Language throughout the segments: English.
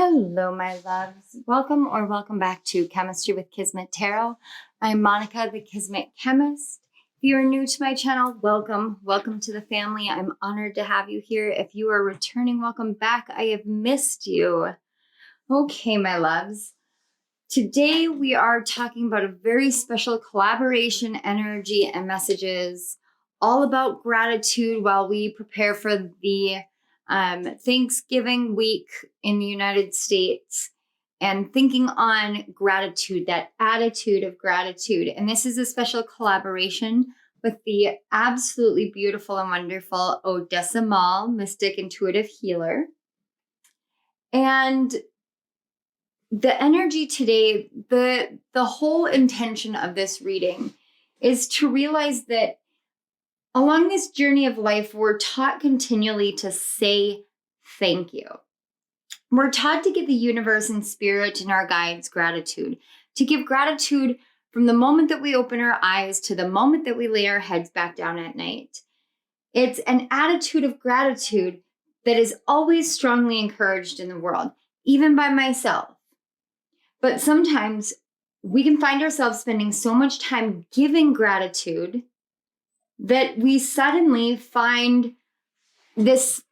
Hello, my loves. Welcome back to Chemistry with Kismet Tarot. I'm Monica, the Kismet Chemist. If you are new to my channel, welcome to the family. I'm honored to have you here. If you are returning, welcome back. I have missed you. Okay, my loves. Today we are talking about a very special collaboration, energy, and messages, all about gratitude while we prepare for the Thanksgiving week in the United States, and thinking on gratitude, that attitude of gratitude. And this is a special collaboration with the absolutely beautiful and wonderful Odessa, Mystic Intuitive Healer. And the energy today, the whole intention of this reading is to realize that along this journey of life, we're taught continually to say thank you. We're taught to give the universe and spirit and our guides gratitude, to give gratitude from the moment that we open our eyes to the moment that we lay our heads back down at night. It's an attitude of gratitude that is always strongly encouraged in the world, even by myself. But sometimes we can find ourselves spending so much time giving gratitude that we suddenly find this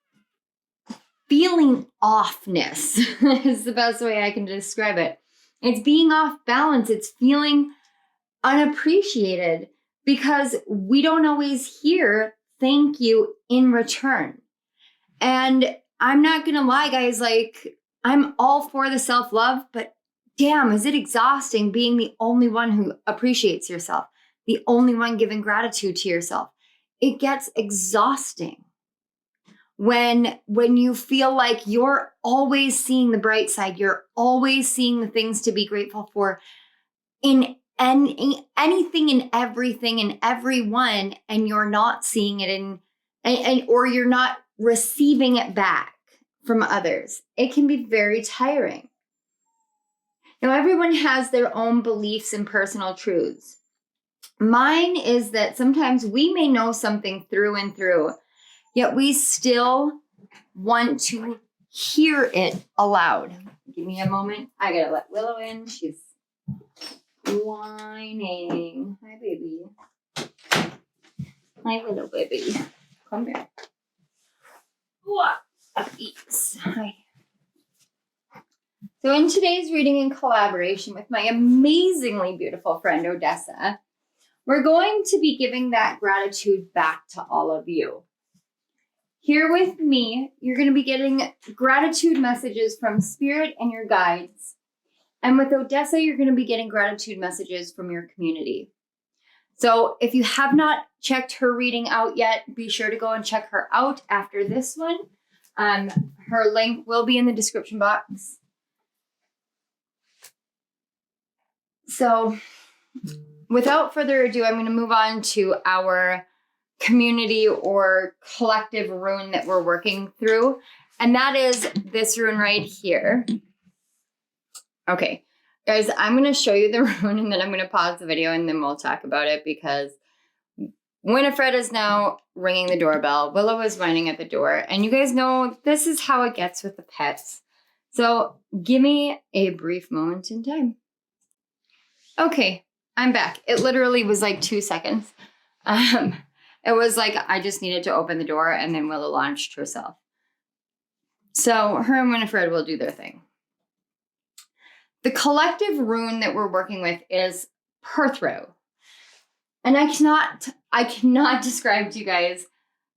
feeling offness is the best way I can describe it. It's being off balance. It's feeling unappreciated because we don't always hear thank you in return. And I'm not going to lie, guys, like I'm all for the self-love, but damn, is it exhausting being the only one who appreciates yourself, the only one giving gratitude to yourself. It gets exhausting when you feel like you're always seeing the bright side, you're always seeing the things to be grateful for in anything and everything and everyone, and you're not seeing it or you're not receiving it back from others. It can be very tiring. Now, everyone has their own beliefs and personal truths. Mine is that sometimes we may know something through and through, yet we still want to hear it aloud. Give me a moment. I gotta let Willow in. She's whining. Hi, baby. Hi, little baby. Come here. What? Puppies. Hi. So in today's reading in collaboration with my amazingly beautiful friend, Odessa, we're going to be giving that gratitude back to all of you. Here with me, you're going to be getting gratitude messages from Spirit and your guides. And with Odessa, you're going to be getting gratitude messages from your community. So if you have not checked her reading out yet, be sure to go and check her out after this one. Her link will be in the description box. So without further ado, I'm going to move on to our community or collective rune that we're working through. And that is this rune right here. Okay, guys, I'm going to show you the rune and then I'm going to pause the video and then we'll talk about it because Winifred is now ringing the doorbell. Willow is whining at the door. And you guys know this is how it gets with the pets. So give me a brief moment in time. Okay, I'm back. It literally was like 2 seconds. It was like I just needed to open the door and then Willow launched herself. So her and Winifred will do their thing. The collective rune that we're working with is Perthro. And I cannot describe to you guys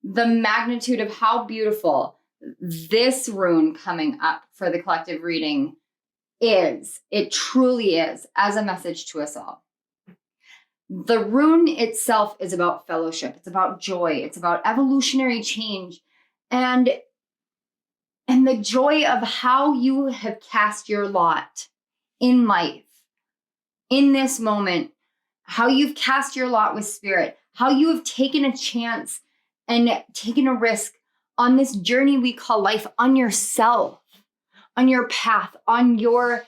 the magnitude of how beautiful this rune coming up for the collective reading is. It truly is, as a message to us all. The rune itself is about fellowship. It's about joy. It's about evolutionary change. And the joy of how you have cast your lot in life, in this moment, how you've cast your lot with Spirit, how you have taken a chance and taken a risk on this journey we call life, on yourself, on your path, on your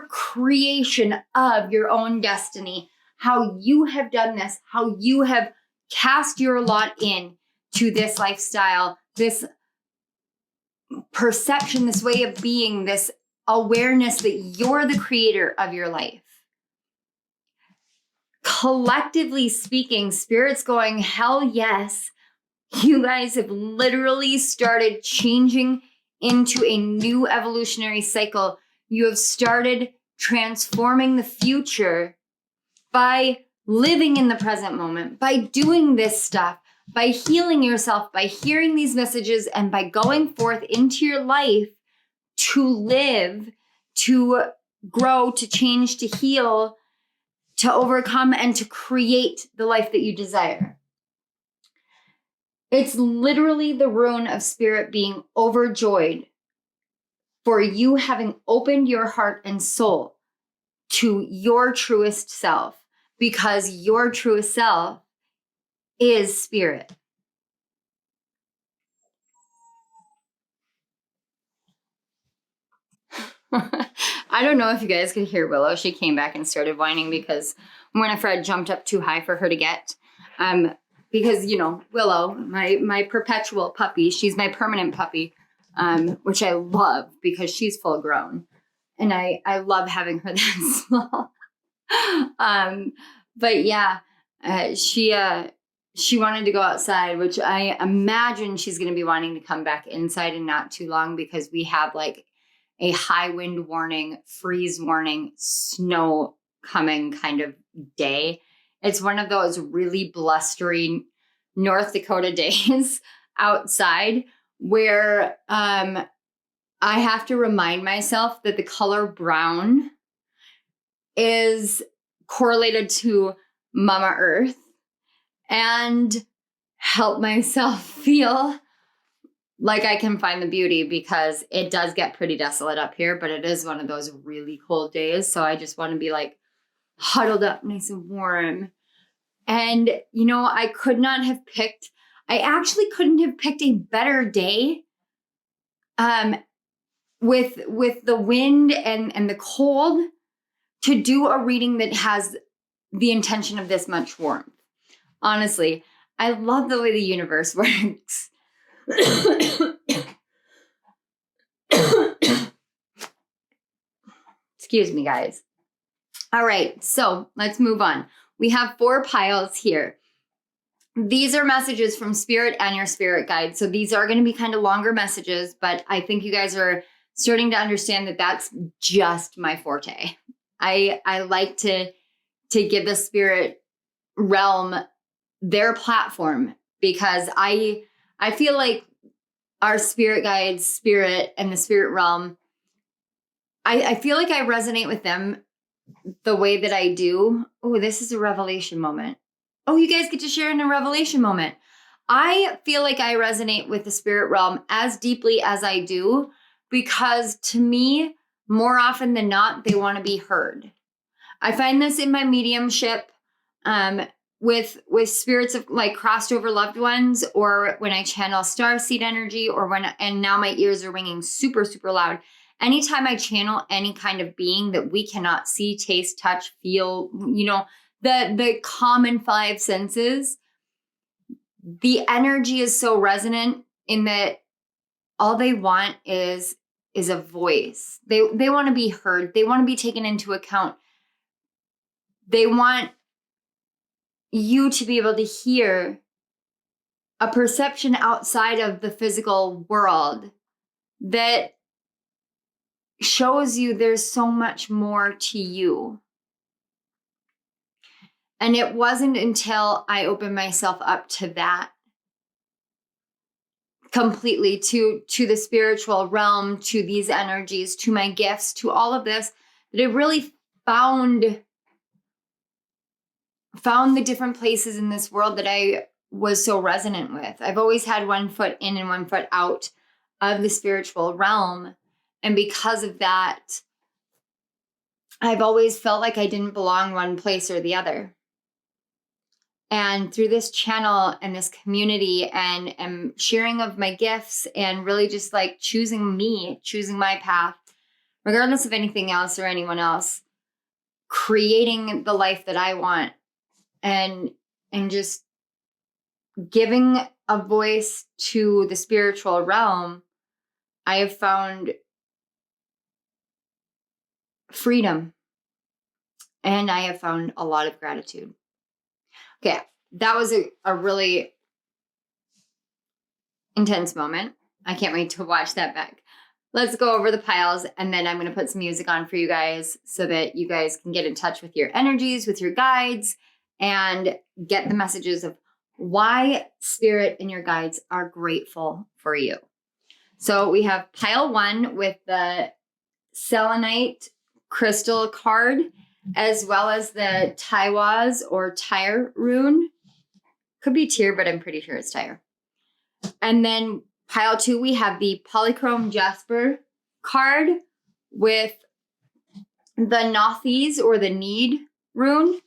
creation of your own destiny, how you have done this, how you have cast your lot in to this lifestyle, this perception, this way of being, this awareness that you're the creator of your life. Collectively speaking, Spirit's going, hell yes. You guys have literally started changing into a new evolutionary cycle. You have started transforming the future by living in the present moment, by doing this stuff, by healing yourself, by hearing these messages, and by going forth into your life to live, to grow, to change, to heal, to overcome, and to create the life that you desire. It's literally the rune of Spirit being overjoyed for you having opened your heart and soul to your truest self, because your truest self is Spirit. I don't know if you guys could hear Willow. She came back and started whining because Winifred jumped up too high for her to get. Because, you know, Willow, my perpetual puppy, she's my permanent puppy, which I love because she's full grown. And I love having her that small. But yeah, she wanted to go outside, which I imagine she's going to be wanting to come back inside in not too long, because we have like a high wind warning, freeze warning, snow coming kind of day. It's one of those really blustery North Dakota days outside where I have to remind myself that the color brown is correlated to Mama Earth, and help myself feel like I can find the beauty, because it does get pretty desolate up here, but it is one of those really cold days. So I just want to be like huddled up nice and warm. And, you know, I actually couldn't have picked a better day with the wind and the cold to do a reading that has the intention of this much warmth. Honestly, I love the way the universe works. Excuse me, guys. All right, so let's move on. We have 4 piles here. These are messages from Spirit and your spirit guide. So these are going to be kind of longer messages, but I think you guys are starting to understand that that's just my forte. I like to give the spirit realm their platform, because I feel like our spirit guides, Spirit, and the spirit realm, I feel like I resonate with them the way that I do. Oh, this is a revelation moment. Oh, you guys get to share in a revelation moment. I feel like I resonate with the spirit realm as deeply as I do, because to me, more often than not, they want to be heard. I find this in my mediumship with spirits of like crossed over loved ones, or when I channel starseed energy, or and now my ears are ringing super, super loud. Anytime I channel any kind of being that we cannot see, taste, touch, feel, you know, the common 5 senses, the energy is so resonant in that all they want is a voice. They want to be heard. They want to be taken into account. They want you to be able to hear a perception outside of the physical world that shows you there's so much more to you. And it wasn't until I opened myself up to that completely, to the spiritual realm, to these energies, to my gifts, to all of this, that it really found the different places in this world that I was so resonant with. I've always had one foot in and one foot out of the spiritual realm. And because of that, I've always felt like I didn't belong one place or the other. And through this channel and this community and sharing of my gifts, and really just like choosing my path, regardless of anything else or anyone else, creating the life that I want, and just giving a voice to the spiritual realm, I have found freedom, and I have found a lot of gratitude. Okay, that was a really intense moment. I can't wait to watch that back. Let's go over the piles, and then I'm going to put some music on for you guys so that you guys can get in touch with your energies, with your guides, and get the messages of why Spirit and your guides are grateful for you. So we have pile 1 with the selenite crystal card, as well as the Tiwaz or Tyre rune. Could be Tyr, but I'm pretty sure it's Tyre. And then pile 2, we have the polychrome jasper card with the Nauthiz or the need rune.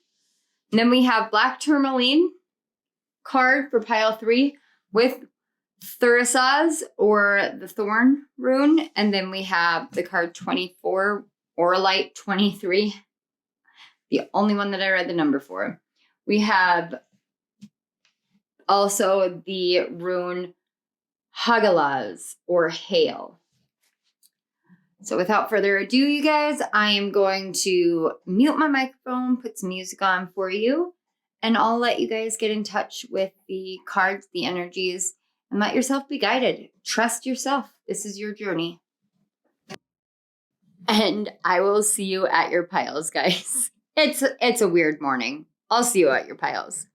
And then we have black tourmaline card for pile 3 with Thurisaz or the thorn rune. And then we have the card 24 or light 23. The only one that I read the number for. We have also the rune Hagalaz or hail. So without further ado, you guys, I am going to mute my microphone, put some music on for you, and I'll let you guys get in touch with the cards, the energies, and let yourself be guided. Trust yourself. This is your journey. And I will see you at your piles, guys. It's a weird morning. I'll see you at your piles.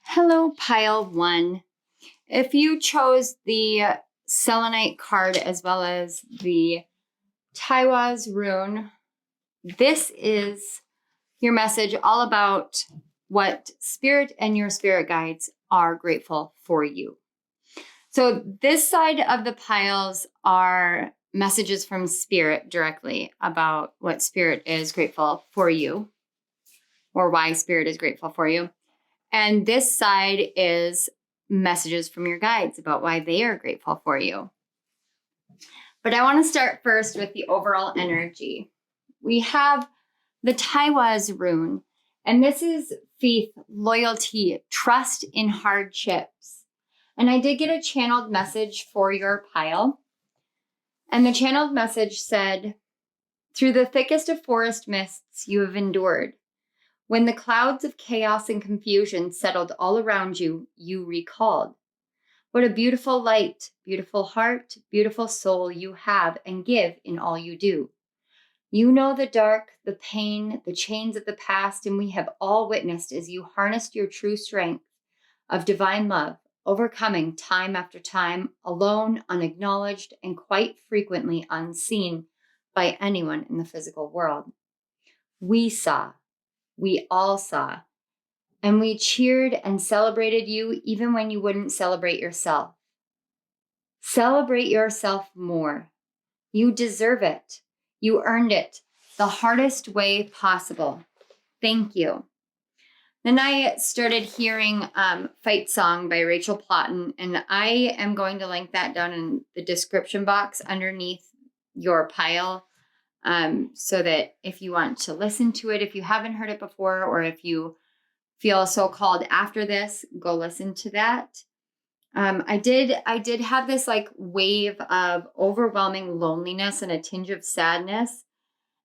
Hello, pile 1. If you chose the selenite card as well as the Tiwaz rune, this is your message all about what Spirit and your spirit guides are grateful for you. So this side of the piles are messages from Spirit directly about what Spirit is grateful for you, or why Spirit is grateful for you. And this side is messages from your guides about why they are grateful for you. But I want to start first with the overall energy. We have the Tiwaz rune, and this is faith, loyalty, trust in hardships. And I did get a channeled message for your pile. And the channeled message said, "Through the thickest of forest mists you have endured. When the clouds of chaos and confusion settled all around you, you recalled. What a beautiful light, beautiful heart, beautiful soul you have and give in all you do. You know the dark, the pain, the chains of the past, and we have all witnessed as you harnessed your true strength of divine love, overcoming time after time, alone, unacknowledged, and quite frequently unseen by anyone in the physical world. We saw. We all saw, and we cheered and celebrated you even when you wouldn't celebrate yourself. Celebrate yourself more. You deserve it. You earned it the hardest way possible. Thank you." Then I started hearing Fight Song by Rachel Plotton, and I am going to link that down in the description box underneath your pile. So that if you want to listen to it, if you haven't heard it before, or if you feel so called after this, go listen to that. I did have this like wave of overwhelming loneliness and a tinge of sadness.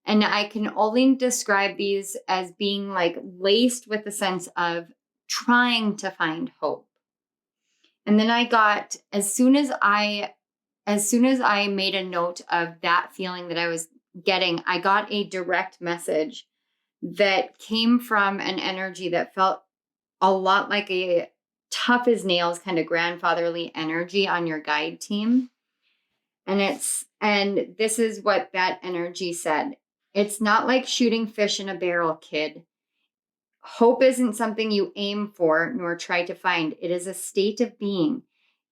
And I can only describe these as being like laced with a sense of trying to find hope. And then I got, as soon as I made a note of that feeling that I was getting, I got a direct message that came from an energy that felt a lot like a tough as nails kind of grandfatherly energy on your guide team. And this is what that energy said. It's not like shooting fish in a barrel, kid. Hope isn't something you aim for nor try to find. It is a state of being.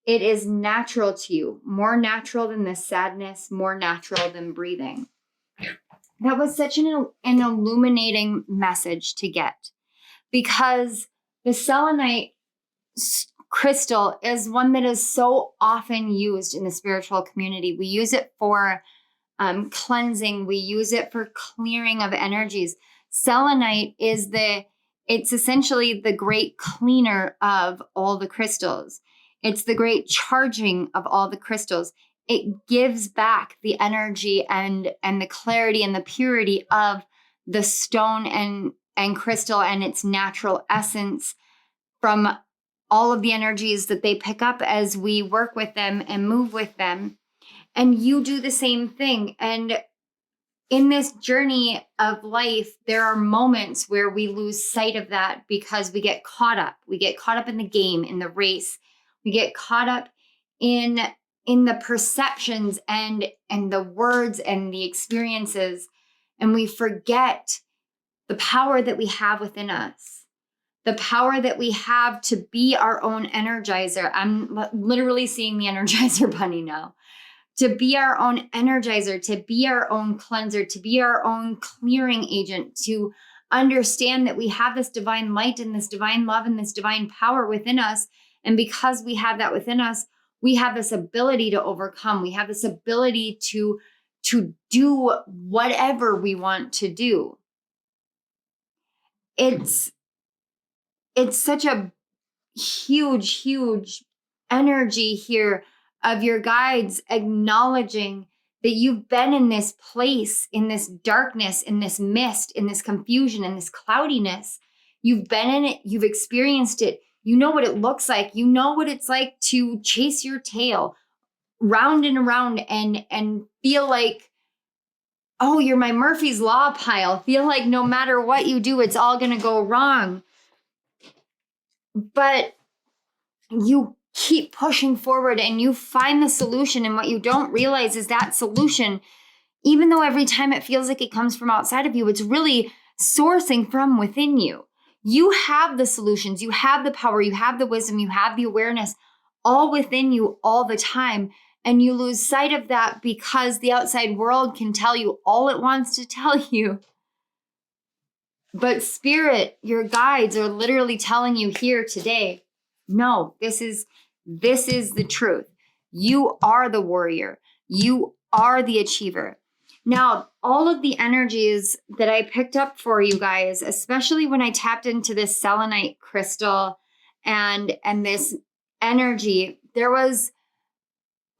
It is natural to you, more natural than this sadness, more natural than breathing. That was such an illuminating message to get, because the selenite crystal is one that is so often used in the spiritual community. We use it for cleansing. We use it for clearing of energies. Selenite it's essentially the great cleaner of all the crystals. It's the great charging of all the crystals. It gives back the energy and the clarity and the purity of the stone and crystal and its natural essence from all of the energies that they pick up as we work with them and move with them. And you do the same thing. And in this journey of life, there are moments where we lose sight of that because we get caught up. We get caught up in the game, in the race. We get caught up in the perceptions and the words and the experiences. And we forget the power that we have within us, the power that we have to be our own energizer. I'm literally seeing the Energizer Bunny now. To be our own energizer, to be our own cleanser, to be our own clearing agent, to understand that we have this divine light and this divine love and this divine power within us. And because we have that within us, we have this ability to overcome. We have this ability to do whatever we want to do. It's such a huge, huge energy here of your guides acknowledging that you've been in this place, in this darkness, in this mist, in this confusion, in this cloudiness. You've been in it. You've experienced it. You know what it looks like. You know what it's like to chase your tail round and around and feel like, oh, you're my Murphy's Law pile. Feel like no matter what you do, it's all going to go wrong. But you keep pushing forward and you find the solution. And what you don't realize is that solution, even though every time it feels like it comes from outside of you, it's really sourcing from within you. You have the solutions, you have the power, you have the wisdom, you have the awareness all within you all the time. And you lose sight of that because the outside world can tell you all it wants to tell you. But spirit, your guides are literally telling you here today, no, this is the truth. You are the warrior. You are the achiever. Now, all of the energies that I picked up for you guys, especially when I tapped into this selenite crystal and this energy, there was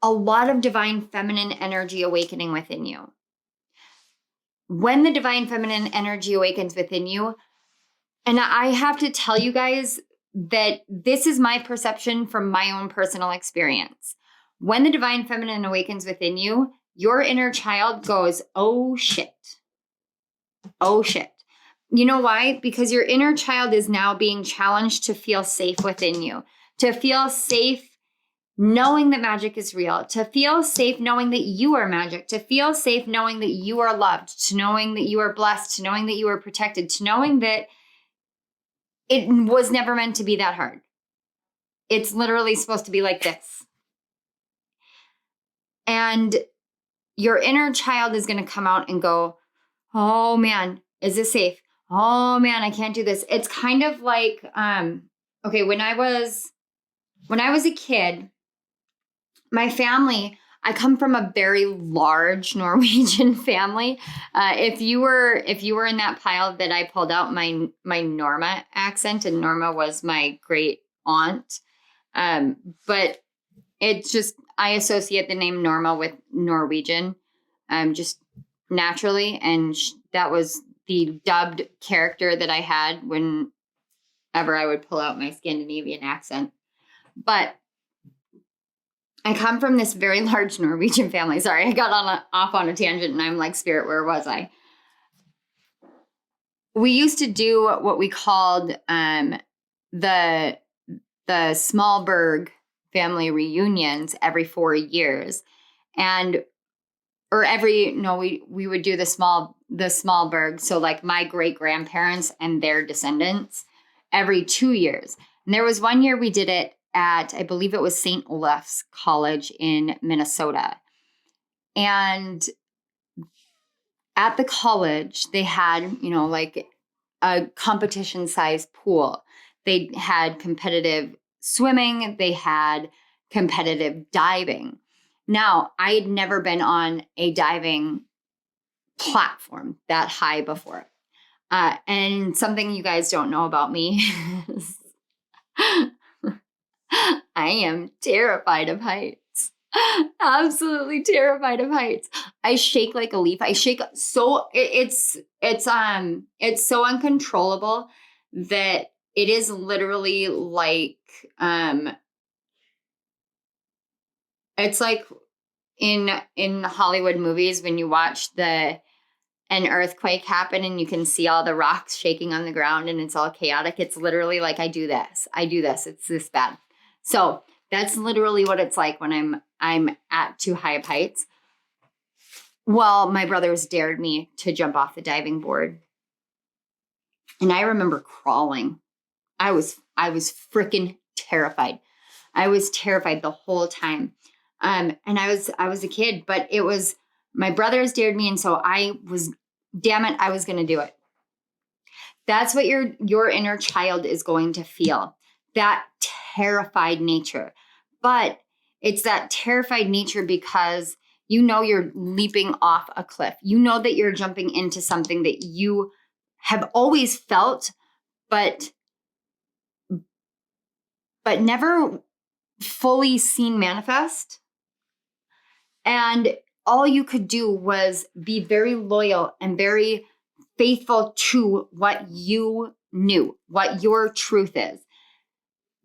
a lot of divine feminine energy awakening within you. When the divine feminine energy awakens within you, and I have to tell you guys that this is my perception from my own personal experience. When the divine feminine awakens within you, your inner child goes, oh shit. Oh shit. You know why? Because your inner child is now being challenged to feel safe within you, to feel safe knowing that magic is real, to feel safe knowing that you are magic, to feel safe knowing that you are loved, to knowing that you are blessed, to knowing that you are protected, to knowing that it was never meant to be that hard. It's literally supposed to be like this. And your inner child is going to come out and go, oh man, is this safe? Oh man, I can't do this. It's kind of like, okay, when I was a kid, my family, I come from a very large Norwegian family. If you were in that pile that I pulled out, my Norma accent, and Norma was my great aunt. But it's just, I associate the name Norma with Norwegian, just naturally. And that was the dubbed character that I had when ever I would pull out my Scandinavian accent. But I come from this very large Norwegian family. Sorry, I got off on a tangent and I'm like, Spirit, where was I? We used to do what we called the Smallberg family reunions every 4 years. We would do the Smallberg. So like my great grandparents and their descendants every 2 years. And there was one year we did it at, I believe it was St. Olaf's College in Minnesota. And at the college, they had, like a competition sized pool. They had competitive swimming. They had competitive diving. Now, I had never been on a diving platform that high before. And something you guys don't know about me is I am terrified of heights. Absolutely terrified of heights. I shake like a leaf. I shake so it's so uncontrollable that it is literally like it's like in Hollywood movies when you watch an earthquake happen and you can see all the rocks shaking on the ground and it's all chaotic. It's literally like I do this. It's this bad. So that's literally what it's like when I'm at too high of heights. Well, my brothers dared me to jump off the diving board. And I remember crawling. I was freaking terrified. I was terrified the whole time. And I was a kid, but it was my brothers dared me. And so I was going to do it. That's what your inner child is going to feel. That terrified nature. But it's that terrified nature because you're leaping off a cliff. You know that you're jumping into something that you have always felt, but never fully seen manifest. And all you could do was be very loyal and very faithful to what you knew, what your truth is.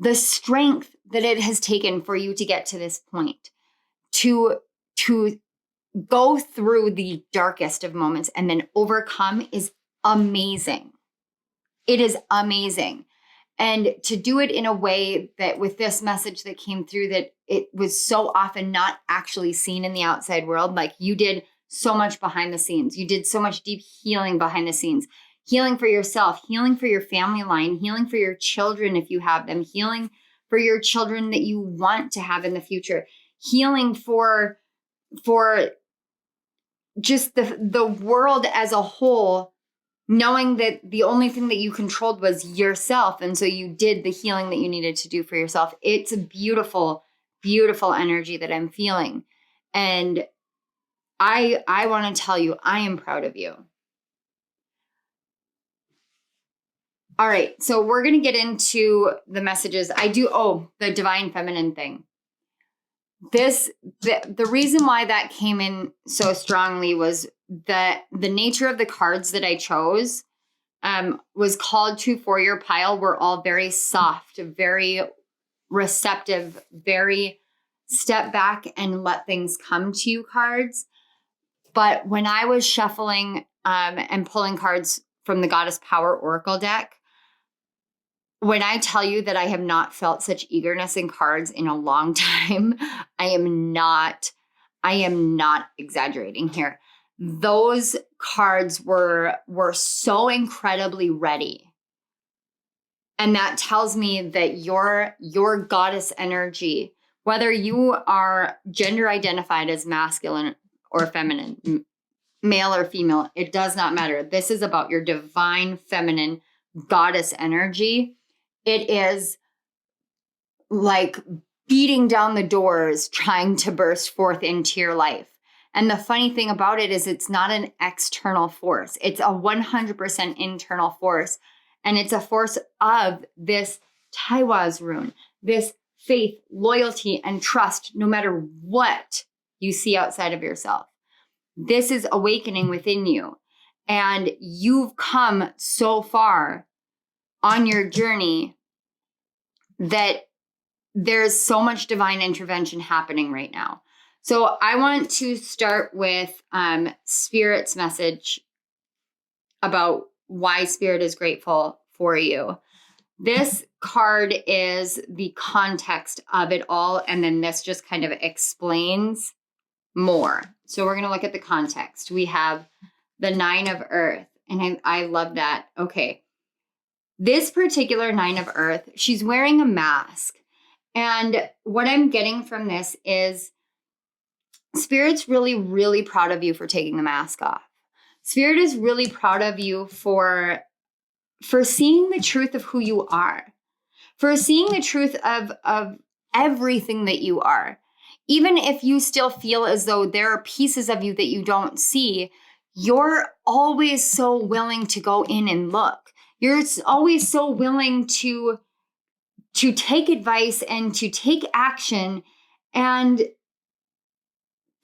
The strength that it has taken for you to get to this point, to go through the darkest of moments and then overcome is amazing. It is amazing. And to do it in a way that with this message that came through, that it was so often not actually seen in the outside world. Like you did so much behind the scenes. You did so much deep healing behind the scenes. Healing for yourself, healing for your family line, healing for your children if you have them, healing for your children that you want to have in the future, healing for just the world as a whole, knowing that the only thing that you controlled was yourself. And so you did the healing that you needed to do for yourself. It's a beautiful, beautiful energy that I'm feeling. And I want to tell you, I am proud of you. All right, so we're going to get into the messages. The divine feminine thing. The reason why that came in so strongly was that the nature of the cards that I chose was called to for your pile were all very soft, very receptive, very step back and let things come to you cards. But when I was shuffling and pulling cards from the Goddess Power Oracle deck, when I tell you that I have not felt such eagerness in cards in a long time, I am not exaggerating here. Those cards were so incredibly ready. And that tells me that your goddess energy, whether you are gender identified as masculine or feminine, male or female, it does not matter. This is about your divine feminine goddess energy. It is like beating down the doors, trying to burst forth into your life. And the funny thing about it is it's not an external force. It's a 100% internal force. And it's a force of this Tiwaz rune, this faith, loyalty, and trust, no matter what you see outside of yourself. This is awakening within you. And you've come so far on your journey that there's so much divine intervention happening right now. So I want to start with Spirit's message about why Spirit is grateful for you. This card is the context of it all, and then this just kind of explains more. So we're going to look at the context. We have the 9 of Earth, and I love that. Okay. This particular 9 of Earth, she's wearing a mask. And what I'm getting from this is Spirit's really, really proud of you for taking the mask off. Spirit is really proud of you for seeing the truth of who you are, for seeing the truth of everything that you are. Even if you still feel as though there are pieces of you that you don't see, you're always so willing to go in and look. You're always so willing to take advice and to take action and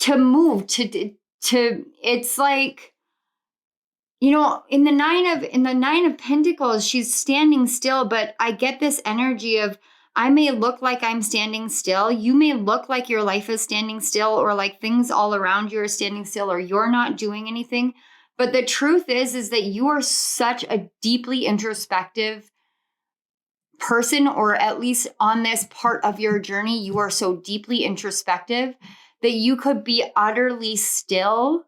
to move to it's like, you know, in the 9 of Pentacles, she's standing still, but I get this energy of, I may look like I'm standing still. You may look like your life is standing still, or like things all around you are standing still, or you're not doing anything. But the truth is that you are such a deeply introspective person, or at least on this part of your journey, you are so deeply introspective that you could be utterly still,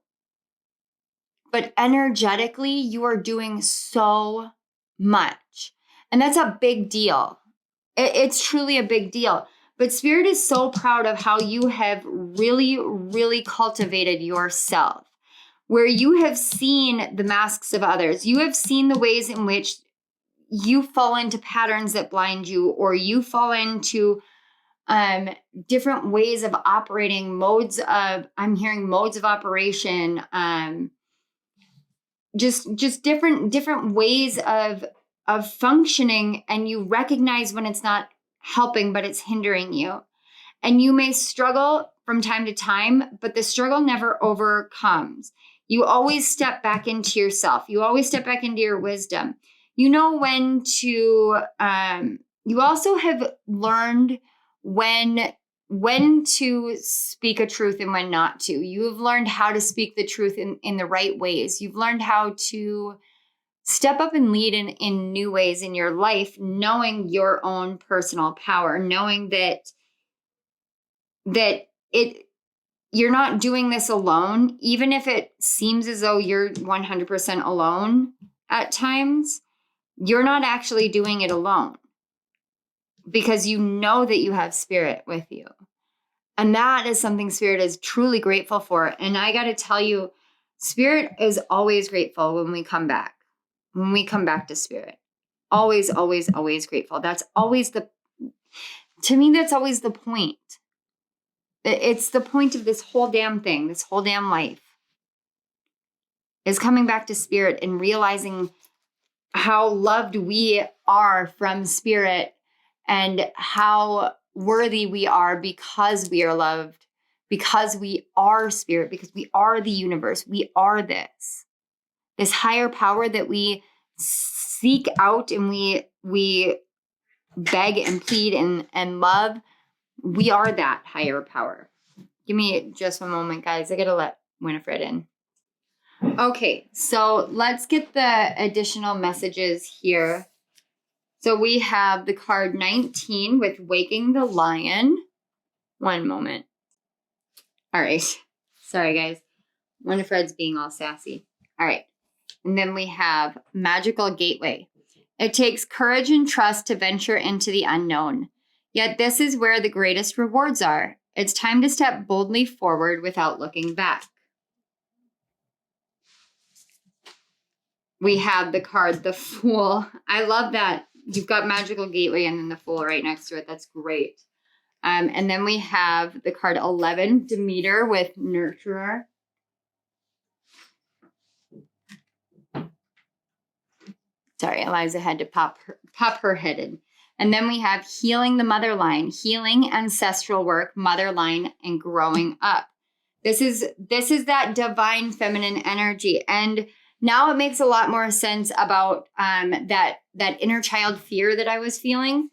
but energetically, you are doing so much. And that's a big deal. It's truly a big deal. But Spirit is so proud of how you have really, really cultivated yourself, where you have seen the masks of others. You have seen the ways in which you fall into patterns that blind you, or you fall into different ways of operating, I'm hearing modes of operation, just different ways of functioning, and you recognize when it's not helping, but it's hindering you. And you may struggle from time to time, but the struggle never overcomes. You always step back into yourself. You always step back into your wisdom. You know when to, you also have learned when to speak a truth and when not to. You have learned how to speak the truth in the right ways. You've learned how to step up and lead in new ways in your life, knowing your own personal power, knowing that you're not doing this alone, even if it seems as though you're 100% alone at times. You're not actually doing it alone, because you know that you have Spirit with you. And that is something Spirit is truly grateful for. And I got to tell you, Spirit is always grateful when we come back to Spirit. Always, always, always grateful. That's always to me, that's always the point. It's the point of this whole damn thing, this whole damn life, is coming back to Spirit and realizing how loved we are from Spirit, and how worthy we are because we are loved, because we are Spirit, because we are the universe. We are this higher power that we seek out and we beg and plead and love. We are that higher power. Give me just a moment, guys. I gotta let Winifred in. Okay, so let's get the additional messages here. So we have the card 19 with Waking the Lion. One moment. All right. Sorry, guys. Winifred's being all sassy. All right. And then we have Magical Gateway. It takes courage and trust to venture into the unknown. Yet this is where the greatest rewards are. It's time to step boldly forward without looking back. We have the card, the Fool. I love that. You've got Magical Gateway and then the Fool right next to it. That's great. And then we have the card 11, Demeter with Nurturer. Sorry, Eliza had to pop her head in. And then we have Healing the Mother Line, healing ancestral work, mother line, and growing up. This is that divine feminine energy. And Now it makes a lot more sense about that inner child fear that I was feeling,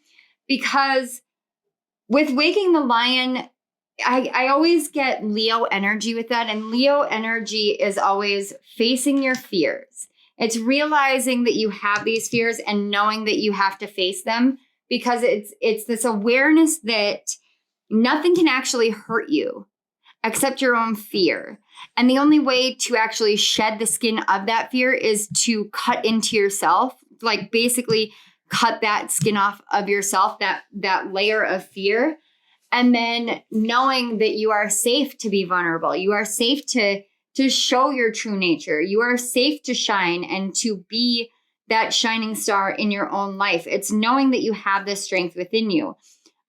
because with Waking the Lion, I always get Leo energy with that. And Leo energy is always facing your fears. It's realizing that you have these fears and knowing that you have to face them, because it's this awareness that nothing can actually hurt you except your own fear. And the only way to actually shed the skin of that fear is to cut into yourself, like basically cut that skin off of yourself, that layer of fear. And then knowing that you are safe to be vulnerable, you are safe to show your true nature, you are safe to shine and to be that shining star in your own life. It's knowing that you have this strength within you.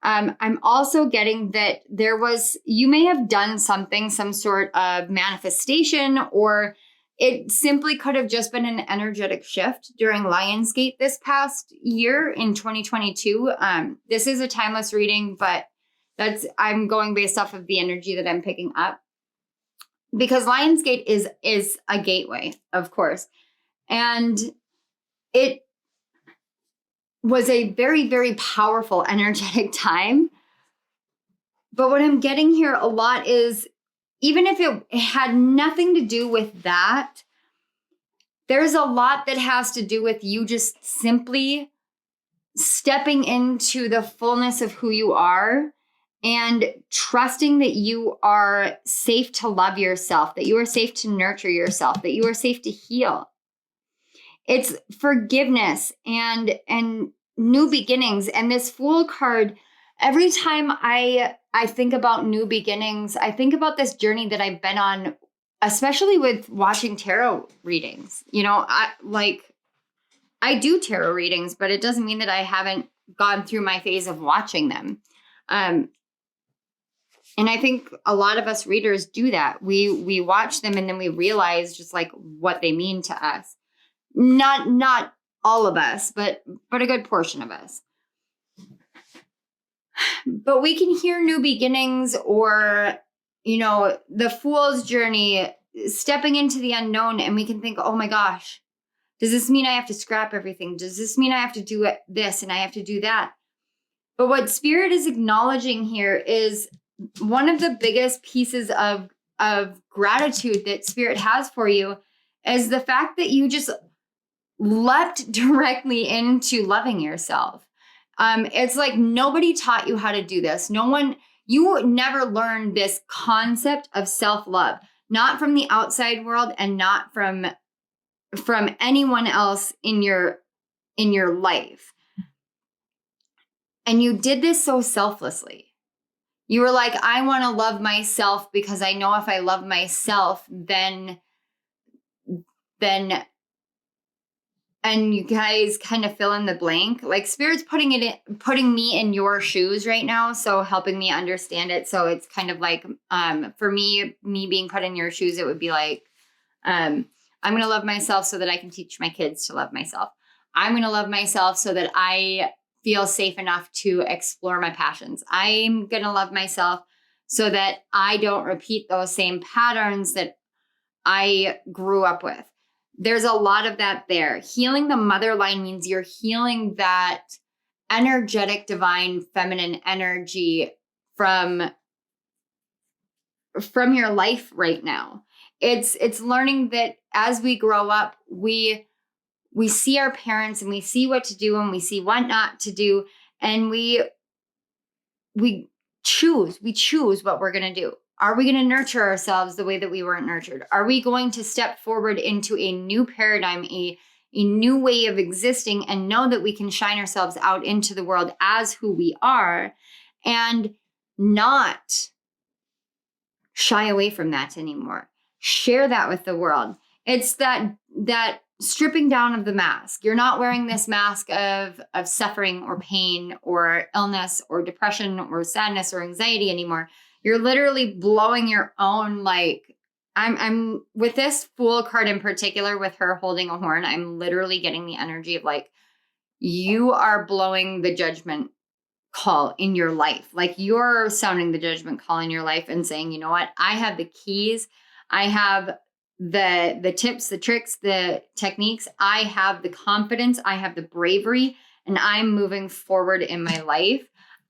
I'm also getting that you may have done something, some sort of manifestation, or it simply could have just been an energetic shift during Lionsgate this past year in 2022. This is a timeless reading, but I'm going based off of the energy that I'm picking up, because Lionsgate is a gateway, of course. And it was a very, very powerful, energetic time. But what I'm getting here a lot is, even if it had nothing to do with that, there's a lot that has to do with you just simply stepping into the fullness of who you are and trusting that you are safe to love yourself, that you are safe to nurture yourself, that you are safe to heal. It's forgiveness and new beginnings. And this Fool card, every time I think about new beginnings, I think about this journey that I've been on, especially with watching tarot readings. You know, I do tarot readings, but it doesn't mean that I haven't gone through my phase of watching them. And I think a lot of us readers do that. We watch them and then we realize just like what they mean to us. Not all of us, but a good portion of us. But we can hear new beginnings, or, you know, the Fool's journey, stepping into the unknown, and we can think, oh my gosh, does this mean I have to scrap everything? Does this mean I have to do this and I have to do that? But what Spirit is acknowledging here is one of the biggest pieces of gratitude that Spirit has for you is the fact that you just leapt directly into loving yourself. It's like nobody taught you how to do this. You never learned this concept of self-love, not from the outside world and not from anyone else in your life. And you did this so selflessly. You were like, I want to love myself because I know if I love myself, then, and you guys kind of fill in the blank. Like Spirit's putting me in your shoes right now. So helping me understand it. So it's kind of like, for me being put in your shoes, it would be like, I'm going to love myself so that I can teach my kids to love myself. I'm going to love myself so that I feel safe enough to explore my passions. I'm going to love myself so that I don't repeat those same patterns that I grew up with. There's a lot of that there. Healing the mother line means you're healing that energetic, divine, feminine energy from your life right now. It's learning that as we grow up, we see our parents and we see what to do and we see what not to do. And we choose what we're going to do. Are we going to nurture ourselves the way that we weren't nurtured? Are we going to step forward into a new paradigm, a new way of existing, and know that we can shine ourselves out into the world as who we are and not shy away from that anymore? Share that with the world. It's that stripping down of the mask. You're not wearing this mask of suffering or pain or illness or depression or sadness or anxiety anymore. You're literally blowing your own, like, I'm with this Fool card in particular, with her holding a horn, I'm literally getting the energy of like, you are blowing the judgment call in your life. Like you're sounding the judgment call in your life and saying, you know what? I have the keys. I have the tips, the tricks, the techniques. I have the confidence, I have the bravery, and I'm moving forward in my life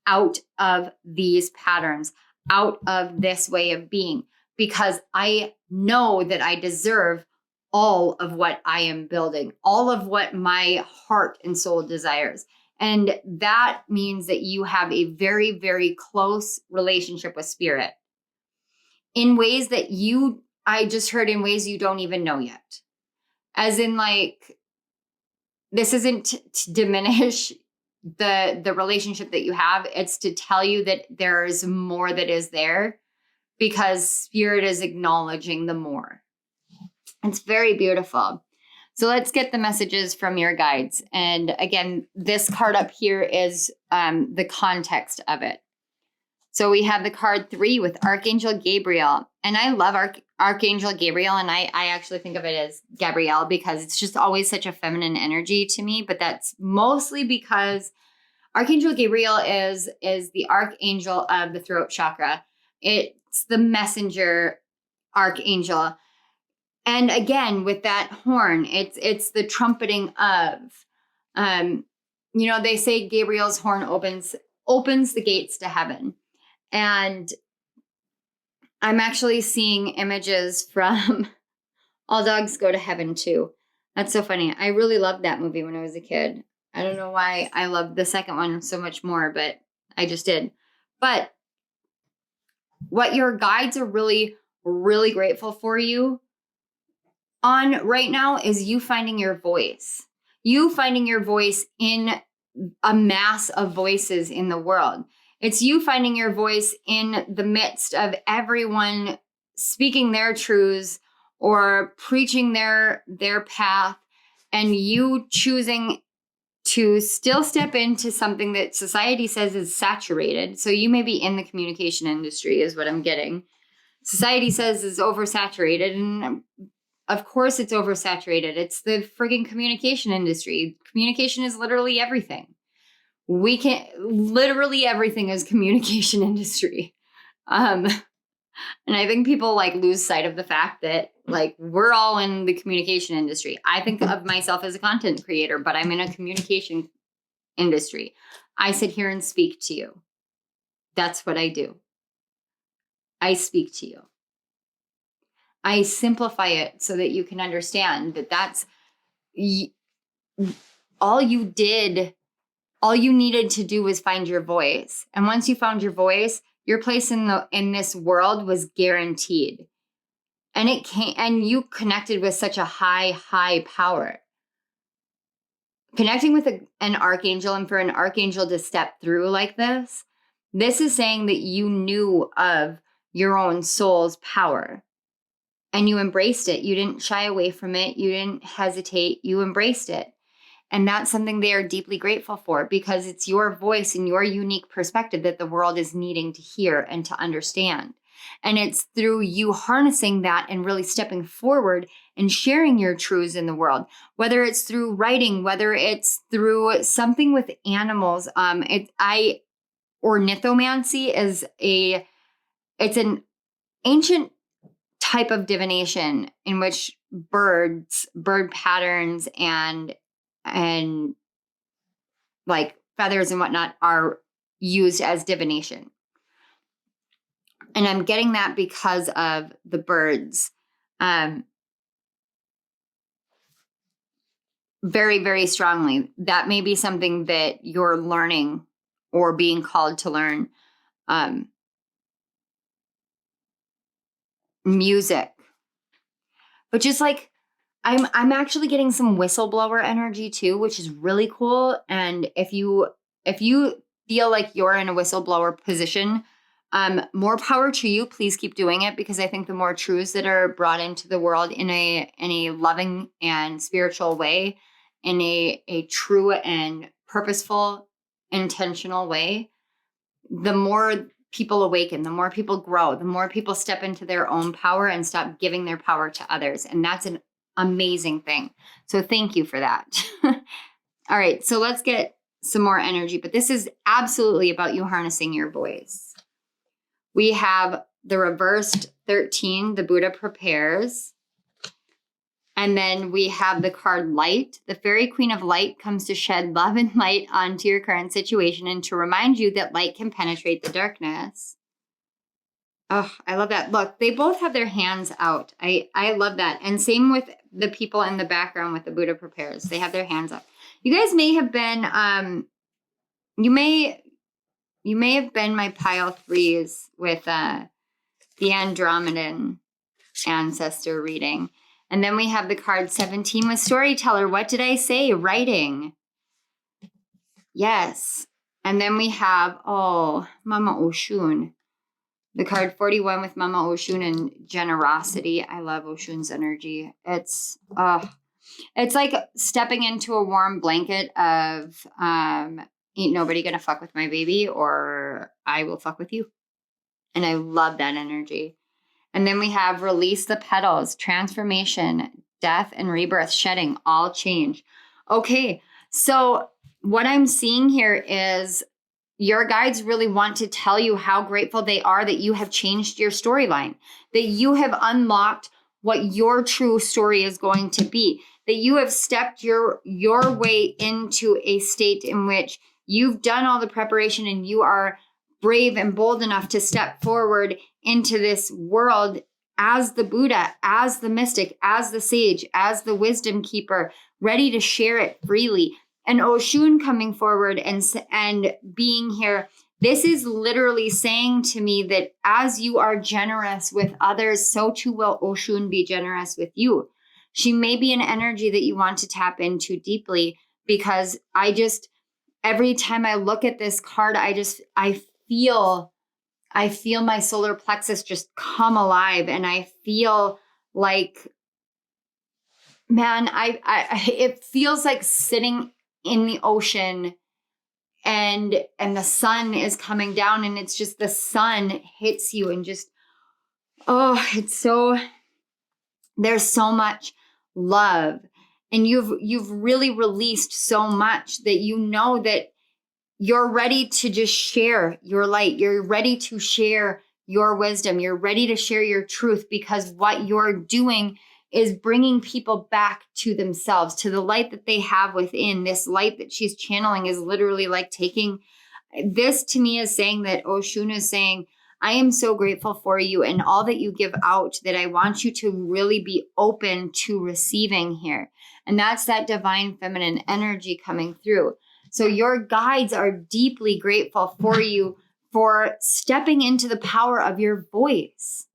out of these patterns, out of this way of being, because I know that I deserve all of what I am building, all of what my heart and soul desires. And that means that you have a very, very close relationship with spirit in ways that I just heard in ways you don't even know yet. As in, like, this isn't to diminish the relationship that you have. It's to tell you that there's more that is there, because spirit is acknowledging the more. It's very beautiful. So let's get the messages from your guides. And again, this card up here is the context of it. So we have the card 3 with Archangel Gabriel. And I love Archangel Gabriel. And I actually think of it as Gabrielle, because it's just always such a feminine energy to me. But that's mostly because Archangel Gabriel is the archangel of the throat chakra. It's the messenger archangel. And again, with that horn, it's the trumpeting of, they say Gabriel's horn opens the gates to heaven. And I'm actually seeing images from All Dogs Go to Heaven too. That's so funny. I really loved that movie when I was a kid. I don't know why I loved the second one so much more, but I just did. But what your guides are really, really grateful for you on right now is you finding your voice. You finding your voice in a mass of voices in the world. It's you finding your voice in the midst of everyone speaking their truths or preaching their path, and you choosing to still step into something that society says is saturated. So you may be in the communication industry is what I'm getting. Society says is oversaturated, and of course it's oversaturated. It's the frigging communication industry. Communication is literally everything. Literally everything is communication industry. And I think people lose sight of the fact that we're all in the communication industry. I think of myself as a content creator, but I'm in a communication industry. I sit here and speak to you. That's what I do. I speak to you. I simplify it so that you can understand that that's all you did. All you needed to do was find your voice. And once you found your voice, your place in this world was guaranteed. And you connected with such a high power. Connecting with an archangel, and for an archangel to step through like this is saying that you knew of your own soul's power. And you embraced it. You didn't shy away from it. You didn't hesitate. You embraced it. And that's something they are deeply grateful for, because it's your voice and your unique perspective that the world is needing to hear and to understand. And it's through you harnessing that and really stepping forward and sharing your truths in the world, whether it's through writing, whether it's through something with animals. Ornithomancy is it's an ancient type of divination in which bird patterns and feathers and whatnot are used as divination. And I'm getting that because of the birds. Very, very strongly. That may be something that you're learning or being called to learn. Music. But just I'm actually getting some whistleblower energy too, which is really cool. And if you feel like you're in a whistleblower position, more power to you. Please keep doing it, because I think the more truths that are brought into the world in a loving and spiritual way, in a true and purposeful, intentional way, the more people awaken, the more people grow, the more people step into their own power and stop giving their power to others. And that's an amazing thing. So thank you for that. All right, so let's get some more energy, but this is absolutely about you harnessing your voice. We have the reversed 13, the Buddha prepares. And then we have the card Light. The Fairy Queen of Light comes to shed love and light onto your current situation and to remind you that light can penetrate the darkness. Oh, I love that. Look, they both have their hands out. I love that. And same with the people in the background with the Buddha prepares. They have their hands up. You guys may have been, you may have been my pile 3s with the Andromedan ancestor reading. And then we have the card 17 with Storyteller. What did I say? Writing. Yes. And then we have, Mama Oshun. The card 41 with Mama Oshun and Generosity. I love Oshun's energy. It's like stepping into a warm blanket of ain't nobody gonna fuck with my baby, or I will fuck with you. And I love that energy. And then we have Release the Petals, Transformation, Death and Rebirth, Shedding, All Change. Okay, so what I'm seeing here is your guides really want to tell you how grateful they are that you have changed your storyline, that you have unlocked what your true story is going to be, that you have stepped your way into a state in which you've done all the preparation and you are brave and bold enough to step forward into this world as the Buddha, as the mystic, as the sage, as the wisdom keeper, ready to share it freely. And Oshun coming forward and being here, this is literally saying to me that as you are generous with others, so too will Oshun be generous with you. She may be an energy that you want to tap into deeply, because every time I look at this card, I feel my solar plexus just come alive, and I feel like, man, it feels like sitting in the ocean and the sun is coming down, and it's just the sun hits you and just, there's so much love, and you've really released so much that you know that you're ready to just share your light. You're ready to share your wisdom. You're ready to share your truth, because what you're doing is bringing people back to themselves, to the light that they have within. This light that she's channeling is literally like taking, this to me is saying that Oshun is saying, I am so grateful for you and all that you give out, that I want you to really be open to receiving here. And that's that divine feminine energy coming through. So your guides are deeply grateful for you for stepping into the power of your voice,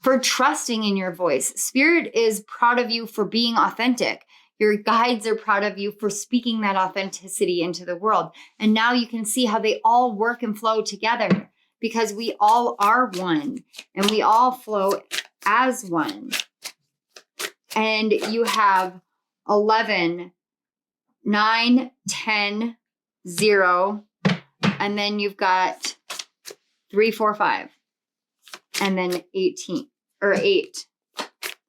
for trusting in your voice. Spirit is proud of you for being authentic. Your guides are proud of you for speaking that authenticity into the world. And now you can see how they all work and flow together, because we all are one and we all flow as one. And you have 11, 9, 10, 0, and then you've got 3, 4, 5, and then 18 or 8.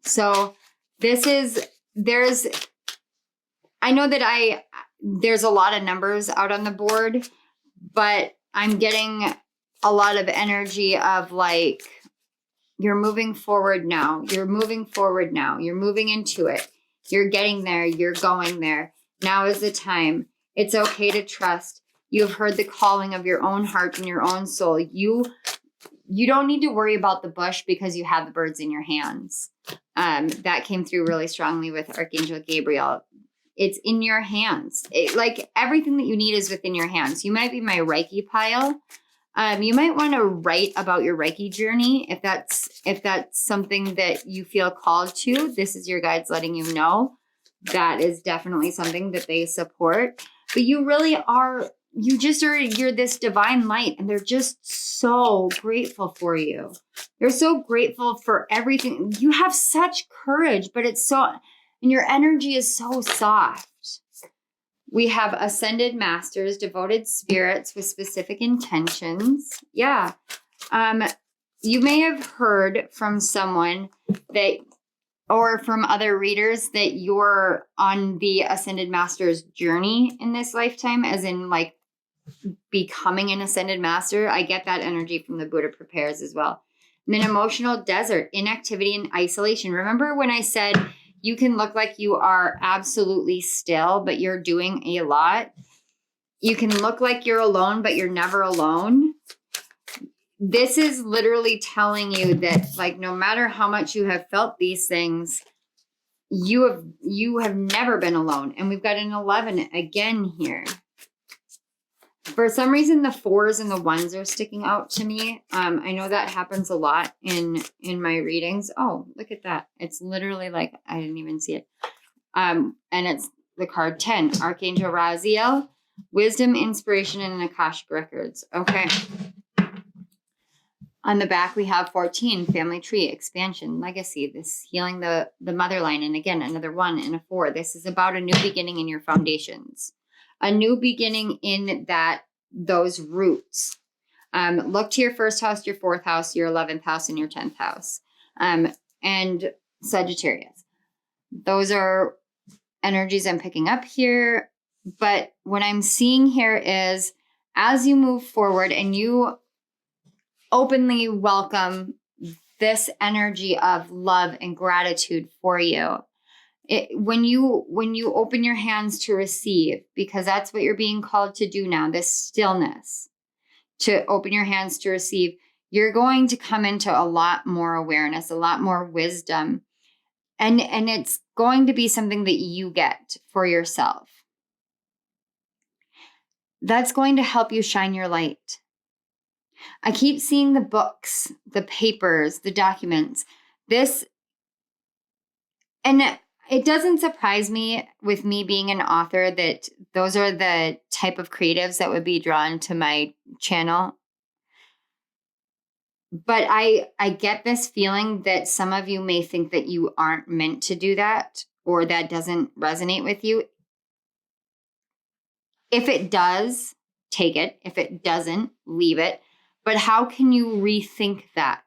So I know that there's a lot of numbers out on the board, but I'm getting a lot of energy of like, you're moving forward now. You're moving forward now. You're moving into it. You're getting there. You're going there. Now is the time. It's okay to trust. You've heard the calling of your own heart and your own soul. You don't need to worry about the bush, because you have the birds in your hands. That came through really strongly with Archangel Gabriel. It's in your hands. Like everything that you need is within your hands. You might be my Reiki pile. You might want to write about your Reiki journey. If that's something that you feel called to, this is your guides letting you know. That is definitely something that they support. But you really are, you're this divine light, and they're just so grateful for you. They're so grateful for everything. You have such courage, but and your energy is so soft. We have ascended masters, devoted spirits with specific intentions. Yeah. You may have heard from someone or from other readers that you're on the ascended master's journey in this lifetime, as in like becoming an ascended master. I get that energy from the Buddha prepares as well. And then emotional desert, inactivity and isolation. Remember when I said You can look like you are absolutely still, but you're doing a lot. You can look like you're alone, but you're never alone. This is literally telling you that, like, no matter how much you have felt these things, you have never been alone. And we've got an 11 again here. For some reason, the 4s and the 1s are sticking out to me. I know that happens a lot in my readings. Oh, look at that. It's literally like, I didn't even see it. And it's the card 10, Archangel Raziel, Wisdom, Inspiration, and Akashic Records. Okay. On the back, we have 14, Family Tree, Expansion, Legacy, this healing the motherline. And again, another 1 and a 4. This is about a new beginning in your foundations. A new beginning in those roots. Look to your 1st house, your 4th house, your 11th house, and your 10th house. And Sagittarius. Those are energies I'm picking up here. But what I'm seeing here is, as you move forward and you openly welcome this energy of love and gratitude for you, when you open your hands to receive, because that's what you're being called to do now, this stillness, to open your hands to receive, you're going to come into a lot more awareness, a lot more wisdom. And it's going to be something that you get for yourself. That's going to help you shine your light. I keep seeing the books, the papers, the documents, and it doesn't surprise me, with me being an author, that those are the type of creatives that would be drawn to my channel. But I get this feeling that some of you may think that you aren't meant to do that, or that doesn't resonate with you. If it does, take it. If it doesn't, leave it. But how can you rethink that?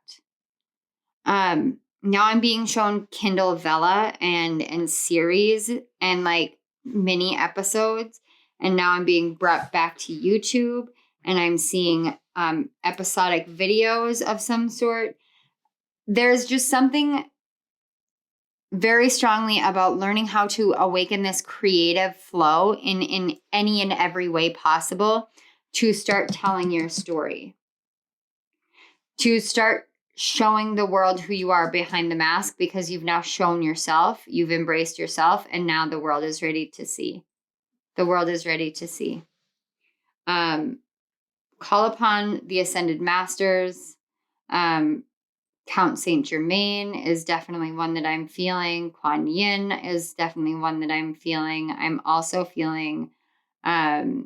Now I'm being shown Kindle Vella and series and like mini episodes. And now I'm being brought back to YouTube, and I'm seeing episodic videos of some sort. There's just something very strongly about learning how to awaken this creative flow in any and every way possible to start telling your story, to start showing the world who you are behind the mask, because you've now shown yourself, you've embraced yourself, and now the world is ready to see. The world is ready to see. Call upon the Ascended Masters. Count Saint Germain is definitely one that I'm feeling. Kuan Yin is definitely one that I'm feeling. I'm also feeling Mother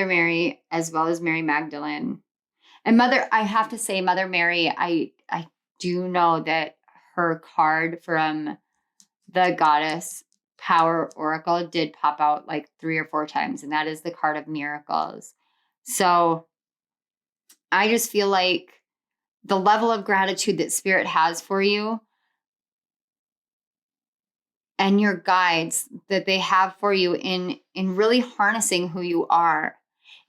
Mary, as well as Mary Magdalene. And I have to say, Mother Mary, I do know that her card from the Goddess Power Oracle did pop out like 3 or 4 times, and that is the card of miracles. So I just feel like the level of gratitude that Spirit has for you and your guides that they have for you in really harnessing who you are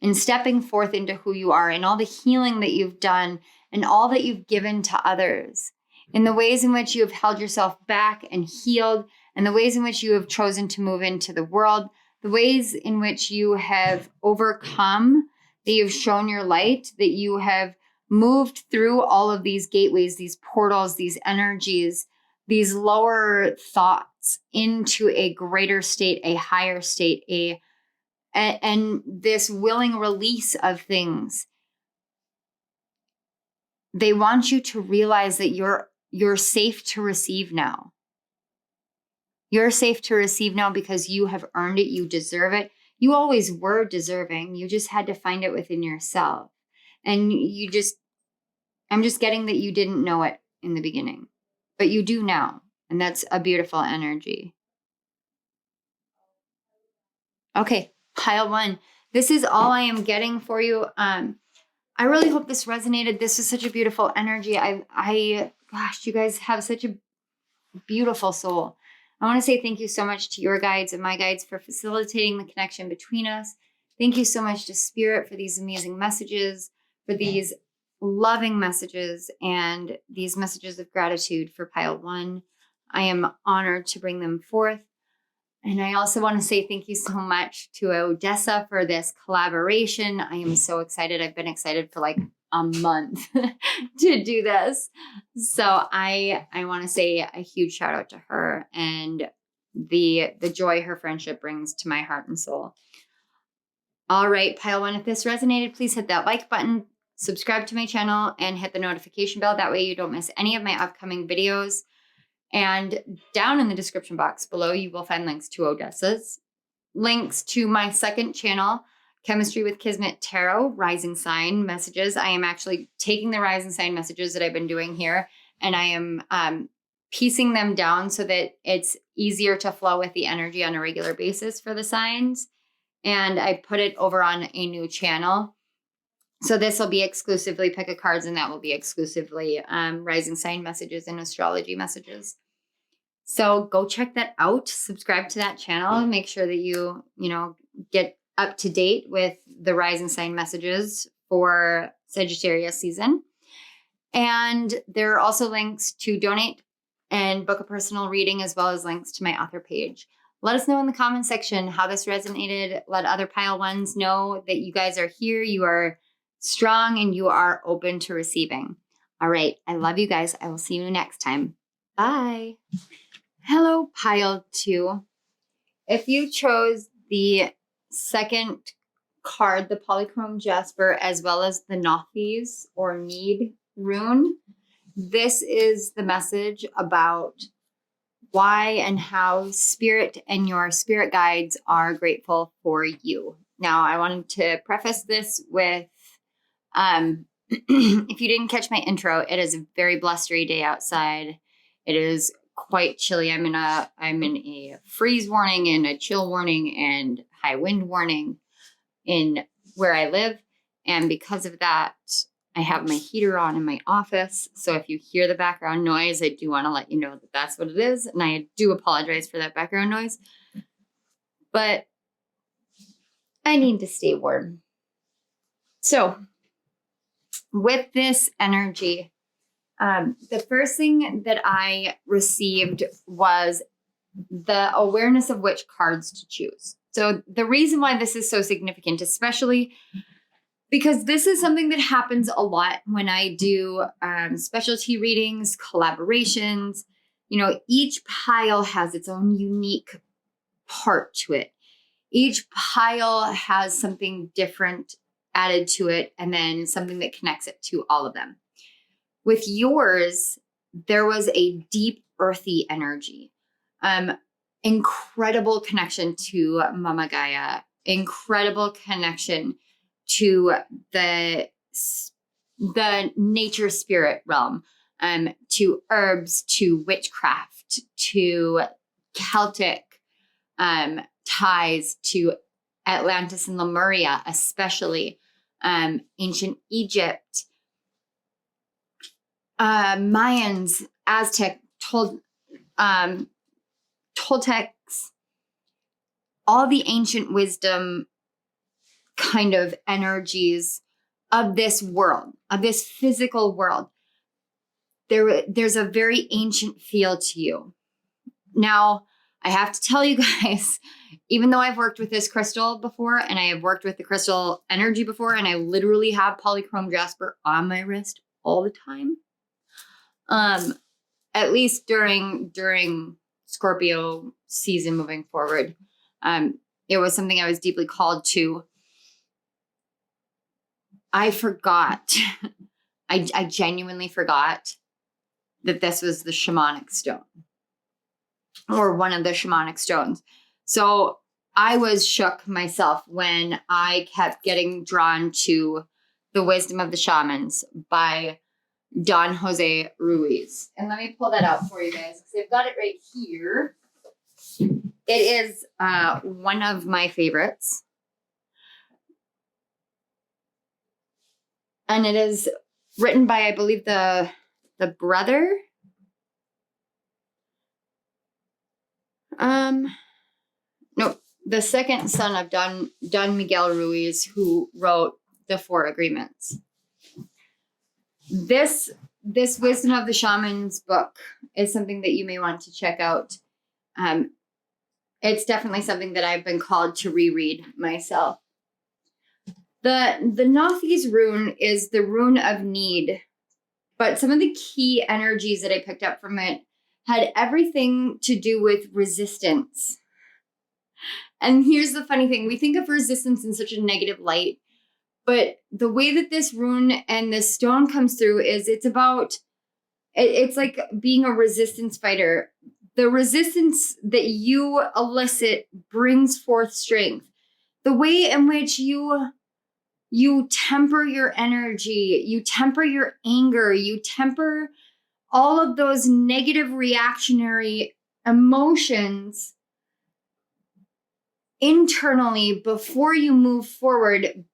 and stepping forth into who you are, and all the healing that you've done and all that you've given to others, in the ways in which you have held yourself back and healed, and the ways in which you have chosen to move into the world, the ways in which you have overcome, that you've shown your light, that you have moved through all of these gateways, these portals, these energies, these lower thoughts into a greater state, a higher state, and this willing release of things. They want you to realize that you're safe to receive now. You're safe to receive now because you have earned it. You deserve it. You always were deserving. You just had to find it within yourself. And I'm just getting that you didn't know it in the beginning, but you do now. And that's a beautiful energy. Okay, pile 1. This is all I am getting for you. I really hope this resonated. This is such a beautiful energy. Gosh, you guys have such a beautiful soul. I want to say thank you so much to your guides and my guides for facilitating the connection between us. Thank you so much to Spirit for these amazing messages, for these loving messages, and these messages of gratitude for pile 1. I am honored to bring them forth. And I also want to say thank you so much to Odessa for this collaboration. I am so excited. I've been excited for like a month to do this. So I want to say a huge shout out to her and the joy her friendship brings to my heart and soul. All right, pile one, if this resonated, please hit that like button, subscribe to my channel, and hit the notification bell. That way you don't miss any of my upcoming videos. And down in the description box below, you will find links to Odessa's, links to my second channel, Chemistry with Kismet Tarot, Rising Sign Messages. I am actually taking the Rising Sign messages that I've been doing here, and I am piecing them down so that it's easier to flow with the energy on a regular basis for the signs. And I put it over on a new channel. So this will be exclusively pick a cards, and that will be exclusively rising sign messages and astrology messages. So go check that out. Subscribe to that channel. Make sure that you get up to date with the rising sign messages for Sagittarius season. And there are also links to donate and book a personal reading, as well as links to my author page. Let us know in the comment section how this resonated. Let other pile ones know that you guys are here. You are strong and you are open to receiving. All right. I love you guys. I will see you next time. Bye. Hello, pile 2. If you chose the second card, the polychrome jasper, as well as the Nauthiz or need rune, this is the message about why and how spirit and your spirit guides are grateful for you. Now, I wanted to preface this with, if you didn't catch my intro, it is a very blustery day outside. It is quite chilly. I'm in a freeze warning and a chill warning and high wind warning in where I live. And because of that, I have my heater on in my office. So if you hear the background noise, I do want to let you know that that's what it is. And I do apologize for that background noise. But I need to stay warm. So with this energy, the first thing that I received was the awareness of which cards to choose. So the reason why this is so significant, especially because this is something that happens a lot when I do specialty readings, collaborations. Each pile has its own unique part to it. Each pile has something different added to it, and then something that connects it to all of them. With yours, there was a deep, earthy energy. Incredible connection to Mama Gaia. Incredible connection to the nature spirit realm, to herbs, to witchcraft, to Celtic ties, to Atlantis and Lemuria, especially ancient Egypt, Mayans, Aztec, Toltecs, all the ancient wisdom kind of energies of this world, of this physical world. There's a very ancient feel to you. Now, I have to tell you guys, even though I've worked with this crystal before, and I have worked with the crystal energy before, and I literally have polychrome jasper on my wrist all the time, at least during Scorpio season moving forward, it was something I was deeply called to. I forgot. I genuinely forgot that this was the shamanic stone, or one of the shamanic stones. So I was shook myself when I kept getting drawn to The Wisdom of the Shamans by Don Jose Ruiz. And let me pull that out for you guys, because I've got it right here. It is one of my favorites. And it is written by, I believe, the brother. No, the second son of Don Miguel Ruiz, who wrote The Four Agreements. This this Wisdom of the Shamans book is something that you may want to check out. It's definitely something that I've been called to reread myself. The Nauthiz rune is the rune of need, but some of the key energies that I picked up from it had everything to do with resistance. And here's the funny thing. We think of resistance in such a negative light, but the way that this rune and this stone comes through is it's like being a resistance fighter. The resistance that you elicit brings forth strength. The way in which you temper your energy, you temper your anger, you temper all of those negative reactionary emotions internally before you move forward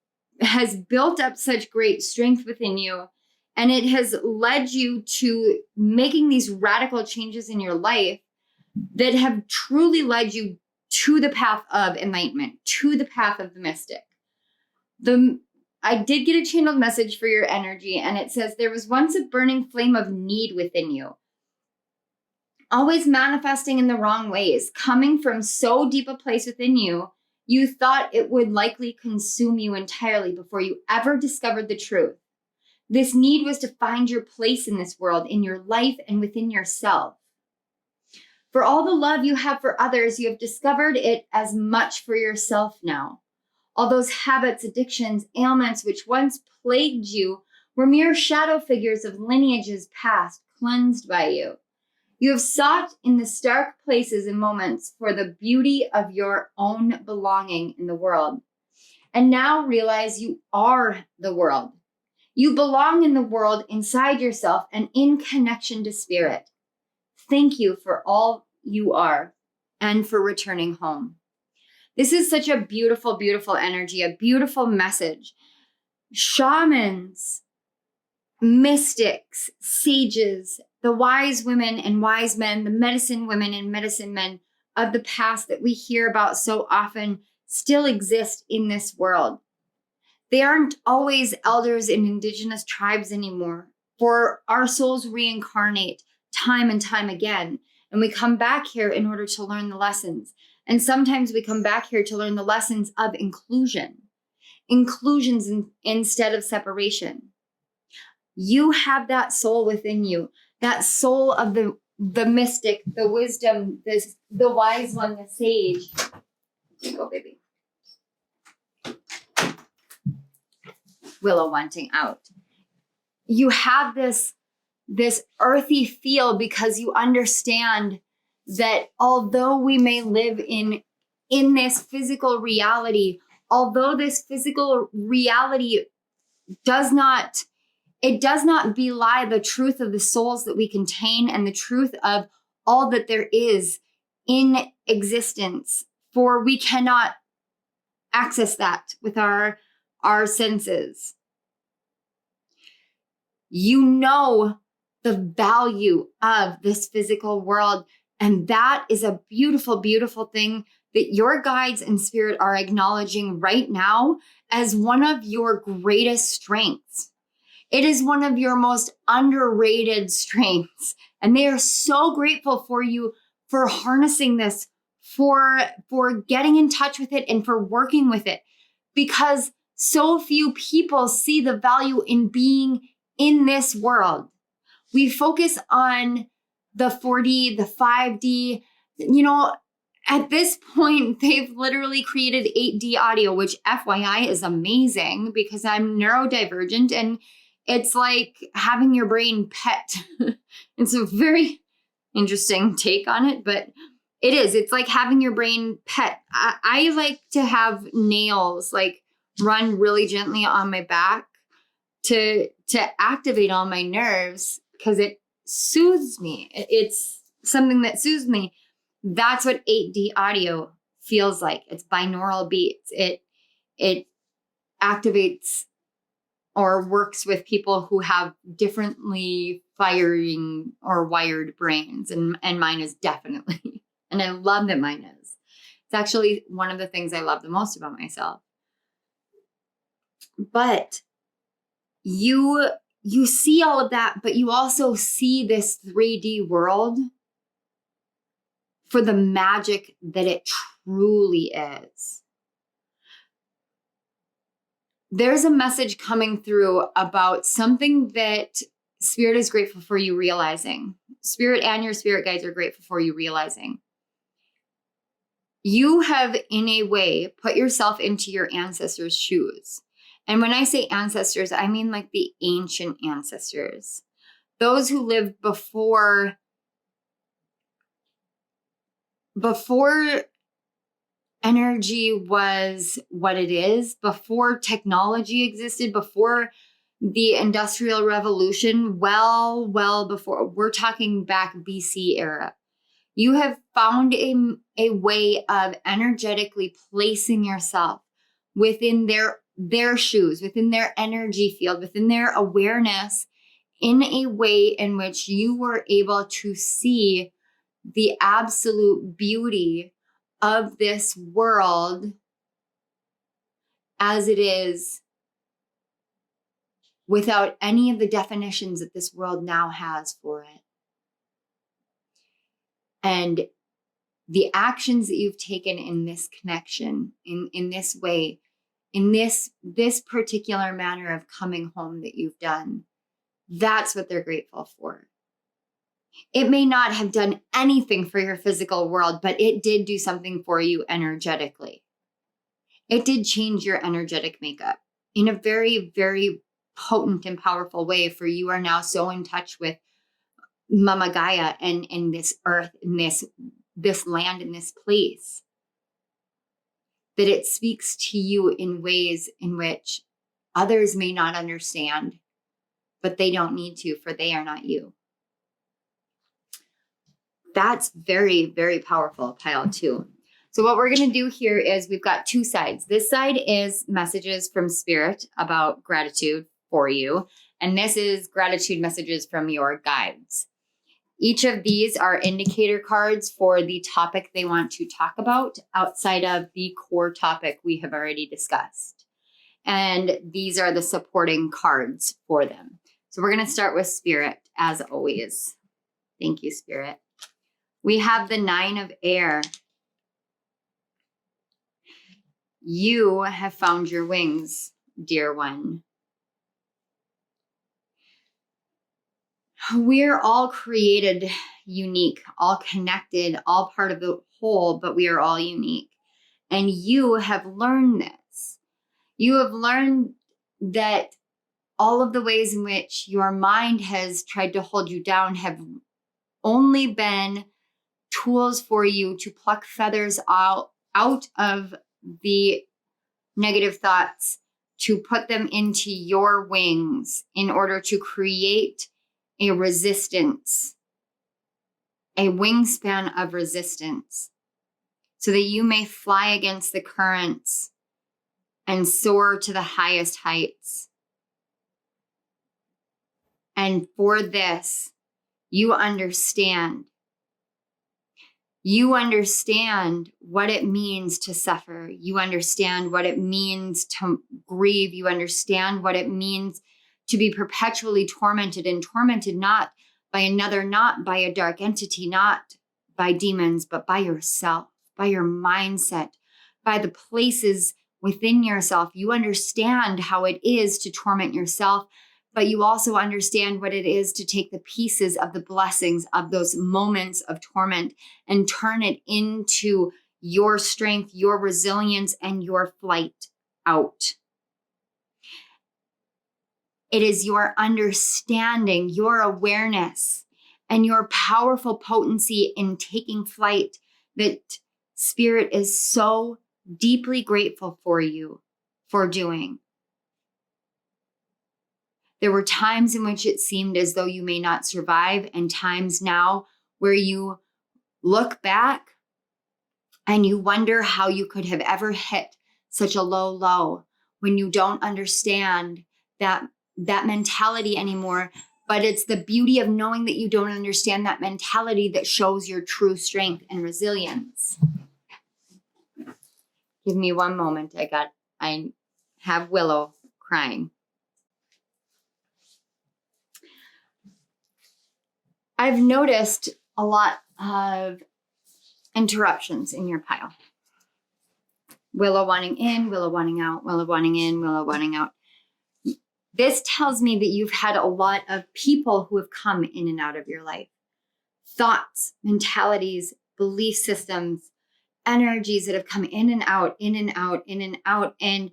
has built up such great strength within you. And it has led you to making these radical changes in your life that have truly led you to the path of enlightenment, to the path of the mystic. I did get a channeled message for your energy, and it says, there was once a burning flame of need within you, always manifesting in the wrong ways, coming from so deep a place within you, you thought it would likely consume you entirely before you ever discovered the truth. This need was to find your place in this world, in your life, and within yourself. For all the love you have for others, you have discovered it as much for yourself now. All those habits, addictions, ailments which once plagued you were mere shadow figures of lineages past, cleansed by you. You have sought in the stark places and moments for the beauty of your own belonging in the world, and now realize you are the world. You belong in the world, inside yourself, and in connection to spirit. Thank you for all you are and for returning home. This is such a beautiful, beautiful energy, a beautiful message. Shamans, mystics, sages, the wise women and wise men, the medicine women and medicine men of the past that we hear about so often still exist in this world. They aren't always elders in indigenous tribes anymore, for our souls reincarnate time and time again, and we come back here in order to learn the lessons. And sometimes we come back here to learn the lessons of inclusions instead of separation. You have that soul within you, that soul of the mystic, the wisdom, the wise one, the sage. Here you go, baby. Willow wanting out. You have this earthy feel because you understand that although we may live in this physical reality, although this physical reality does not belie the truth of the souls that we contain and the truth of all that there is in existence, for we cannot access that with our senses. You know the value of this physical world, and that is a beautiful, beautiful thing that your guides and spirit are acknowledging right now as one of your greatest strengths. It is one of your most underrated strengths, and they are so grateful for you for harnessing this, for getting in touch with it and for working with it, because so few people see the value in being in this world. We focus on the 4D, the 5D. You know, at this point, they've literally created 8D audio, which FYI is amazing because I'm neurodivergent, and it's like having your brain pet. It's a very interesting take on it, but it is. It's like having your brain pet. I like to have nails like run really gently on my back to activate all my nerves because it soothes me. It's something that soothes me. That's what 8D audio feels like. It's binaural beats. It activates or works with people who have differently firing or wired brains. And mine is definitely. And I love that mine is. It's actually one of the things I love the most about myself. But you you see all of that, but you also see this 3D world for the magic that it truly is. There's a message coming through about something that Spirit is grateful for you realizing. Spirit and your spirit guides are grateful for you realizing. You have, in a way, put yourself into your ancestors' shoes. And when I say ancestors, I mean like the ancient ancestors. Those who lived before energy was what it is, before technology existed, before the Industrial Revolution, well before. We're talking back BC era. You have found a way of energetically placing yourself within their shoes, within their energy field, within their awareness, in a way in which you were able to see the absolute beauty of this world as it is, without any of the definitions that this world now has for it. And the actions that you've taken in this connection, in this way, in this particular manner of coming home that you've done, that's what they're grateful for. It may not have done anything for your physical world, but it did do something for you energetically. It did change your energetic makeup in a very, very potent and powerful way, for you are now so in touch with Mama Gaia and this earth, and this land, and this place, that it speaks to you in ways in which others may not understand, but they don't need to, for they are not you. That's very, very powerful, pile 2. So what we're going to do here is we've got 2 sides. This side is messages from Spirit about gratitude for you. And this is gratitude messages from your guides. Each of these are indicator cards for the topic they want to talk about outside of the core topic we have already discussed. And these are the supporting cards for them. So we're going to start with Spirit, as always. Thank you, Spirit. We have the 9 of Air. You have found your wings, dear one. We're all created unique, all connected, all part of the whole, but we are all unique. And you have learned this. You have learned that all of the ways in which your mind has tried to hold you down have only been tools for you to pluck feathers out of the negative thoughts, to put them into your wings in order to create a resistance, a wingspan of resistance, so that you may fly against the currents and soar to the highest heights. And for this, you understand. You understand what it means to suffer. You understand what it means to grieve. You understand what it means to be perpetually tormented, and tormented not by another, not by a dark entity, not by demons, but by yourself, by your mindset, by the places within yourself. You understand how it is to torment yourself, but you also understand what it is to take the pieces of the blessings of those moments of torment and turn it into your strength, your resilience, and your flight out. It is your understanding, your awareness, and your powerful potency in taking flight that Spirit is so deeply grateful for you for doing. There were times in which it seemed as though you may not survive, and times now where you look back and you wonder how you could have ever hit such a low when you don't understand that mentality anymore. But it's the beauty of knowing that you don't understand that mentality that shows your true strength and resilience. Give me one moment. I have Willow crying. I've noticed a lot of interruptions in your pile. Willow wanting in, Willow wanting out, Willow wanting in, Willow wanting out. This tells me that you've had a lot of people who have come in and out of your life. Thoughts, mentalities, belief systems, energies that have come in and out, in and out, in and out. And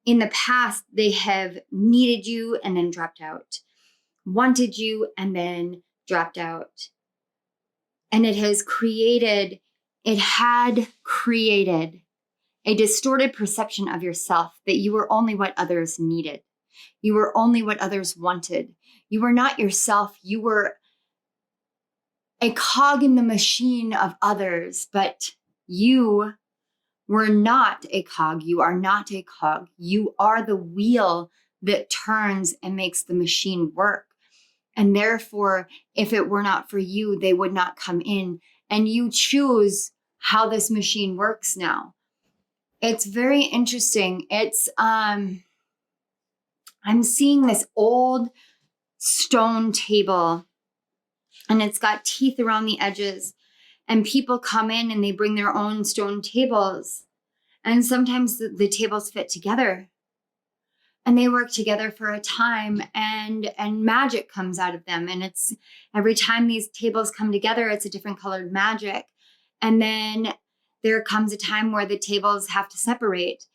in the past, they have needed you and then dropped out, wanted you and then dropped out. And it had created a distorted perception of yourself that you were only what others needed. You were only what others wanted. You were not yourself. You were a cog in the machine of others, but you were not a cog. You are not a cog. You are the wheel that turns and makes the machine work. And therefore, if it were not for you, they would not come in. And you choose how this machine works now. It's very interesting. It's, I'm seeing this old stone table and it's got teeth around the edges, and people come in and they bring their own stone tables. And sometimes the tables fit together and they work together for a time, and magic comes out of them. And it's every time these tables come together, it's a different colored magic. And then there comes a time where the tables have to separate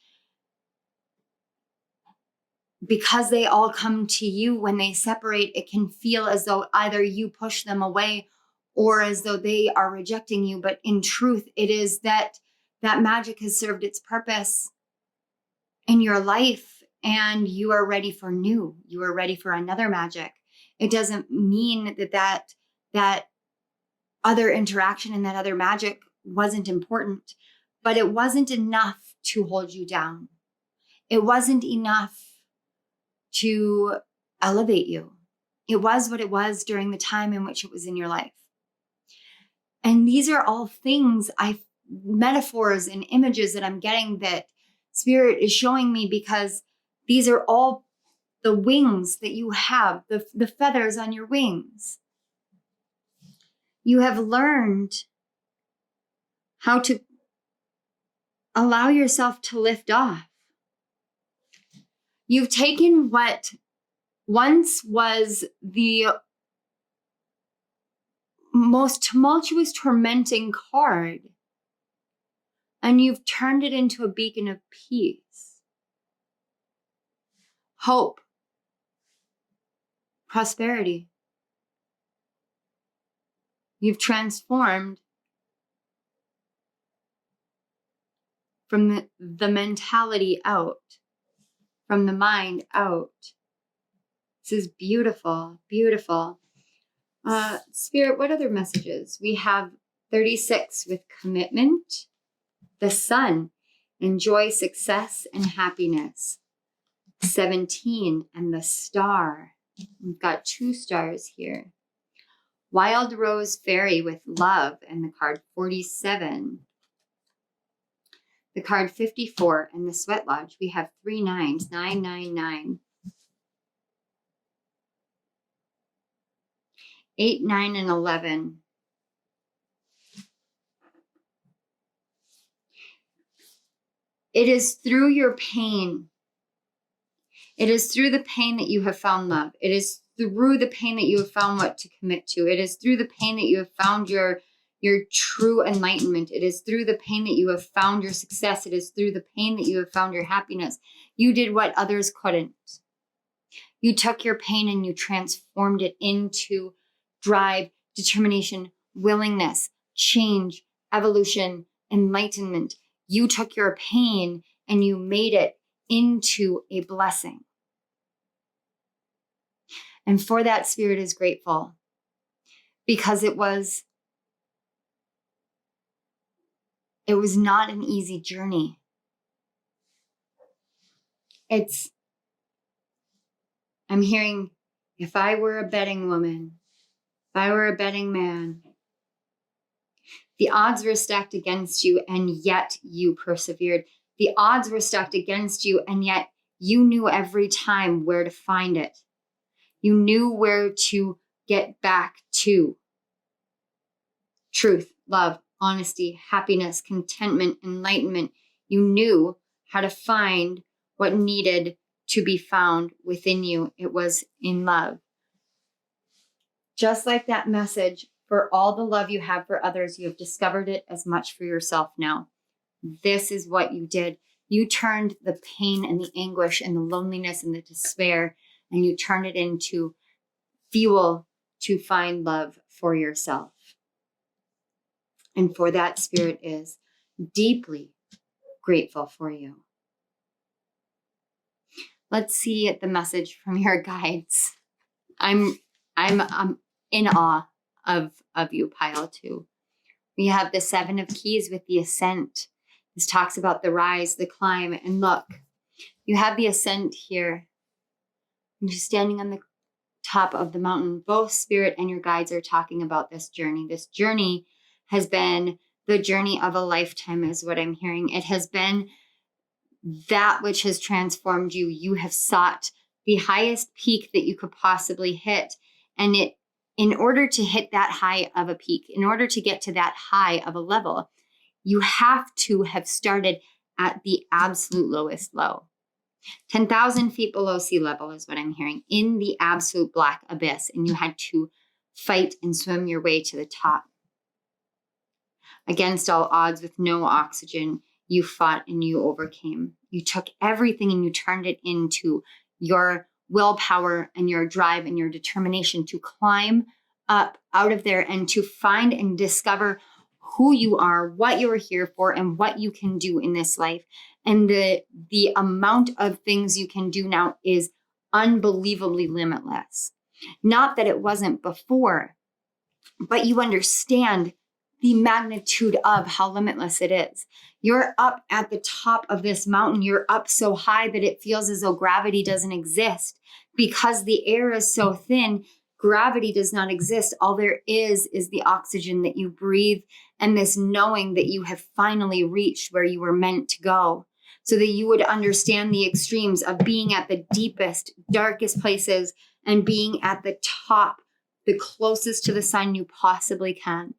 because they all come to you. When they separate, it can feel as though either you push them away or as though they are rejecting you. But in truth, it is that magic has served its purpose in your life and you are ready for new. You are ready for another magic. It doesn't mean that other interaction and that other magic wasn't important, but it wasn't enough to hold you down. It wasn't enough to elevate you. It was what it was during the time in which it was in your life. And these are all things, metaphors and images that I'm getting that Spirit is showing me, because these are all the wings that you have, the feathers on your wings. You have learned how to allow yourself to lift off. You've taken what once was the most tumultuous, tormenting card, and you've turned it into a beacon of peace, hope, prosperity. You've transformed from the mentality out, from the mind out. This is beautiful, beautiful. Spirit, what other messages? We have 36 with commitment, the sun, enjoy success and happiness. 17 and the star. We've got 2 stars here. Wild Rose Fairy with love and the card 47. The card 54 and the Sweat Lodge. We have 3 9s, 999. 8, 9, and 11. It is through your pain. It is through the pain that you have found love. It is through the pain that you have found what to commit to. It is through the pain that you have found your true enlightenment. It is through the pain that you have found your success. It is through the pain that you have found your happiness. You did what others couldn't. You took your pain and you transformed it into drive, determination, willingness, change, evolution, enlightenment. You took your pain and you made it into a blessing. And for that, Spirit is grateful, because it was not an easy journey. I'm hearing, if I were a betting woman, if I were a betting man, the odds were stacked against you and yet you persevered. The odds were stacked against you and yet you knew every time where to find it. You knew where to get back to. truth, love, honesty, happiness, contentment, enlightenment. You knew how to find what needed to be found within you. It was in love. Just like that message, for all the love you have for others, you have discovered it as much for yourself now. This is what you did. You turned the pain and the anguish and the loneliness and the despair, and you turned it into fuel to find love for yourself. And for that, Spirit is deeply grateful for you. Let's see the message from your guides. I'm in awe of you, pile 2. We have the 7 of Keys with the Ascent. This talks about the rise, the climb, and look, you have the ascent here. You're standing on the top of the mountain. Both Spirit and your guides are talking about this journey. This journey has been the journey of a lifetime, is what I'm hearing. It has been that which has transformed you. You have sought the highest peak that you could possibly hit. And in order to hit that high of a peak, in order to get to that high of a level, you have to have started at the absolute lowest low. 10,000 feet below sea level is what I'm hearing, in the absolute black abyss. And you had to fight and swim your way to the top. Against all odds, with no oxygen, you fought and you overcame. You took everything and you turned it into your willpower and your drive and your determination to climb up out of there and to find and discover who you are, what you're here for, and what you can do in this life. And the amount of things you can do now is unbelievably limitless. Not that it wasn't before, but you understand the magnitude of how limitless it is. You're up at the top of this mountain. You're up so high that it feels as though gravity doesn't exist. Because the air is so thin, gravity does not exist. All there is the oxygen that you breathe and this knowing that you have finally reached where you were meant to go, so that you would understand the extremes of being at the deepest, darkest places and being at the top, the closest to the sun you possibly can.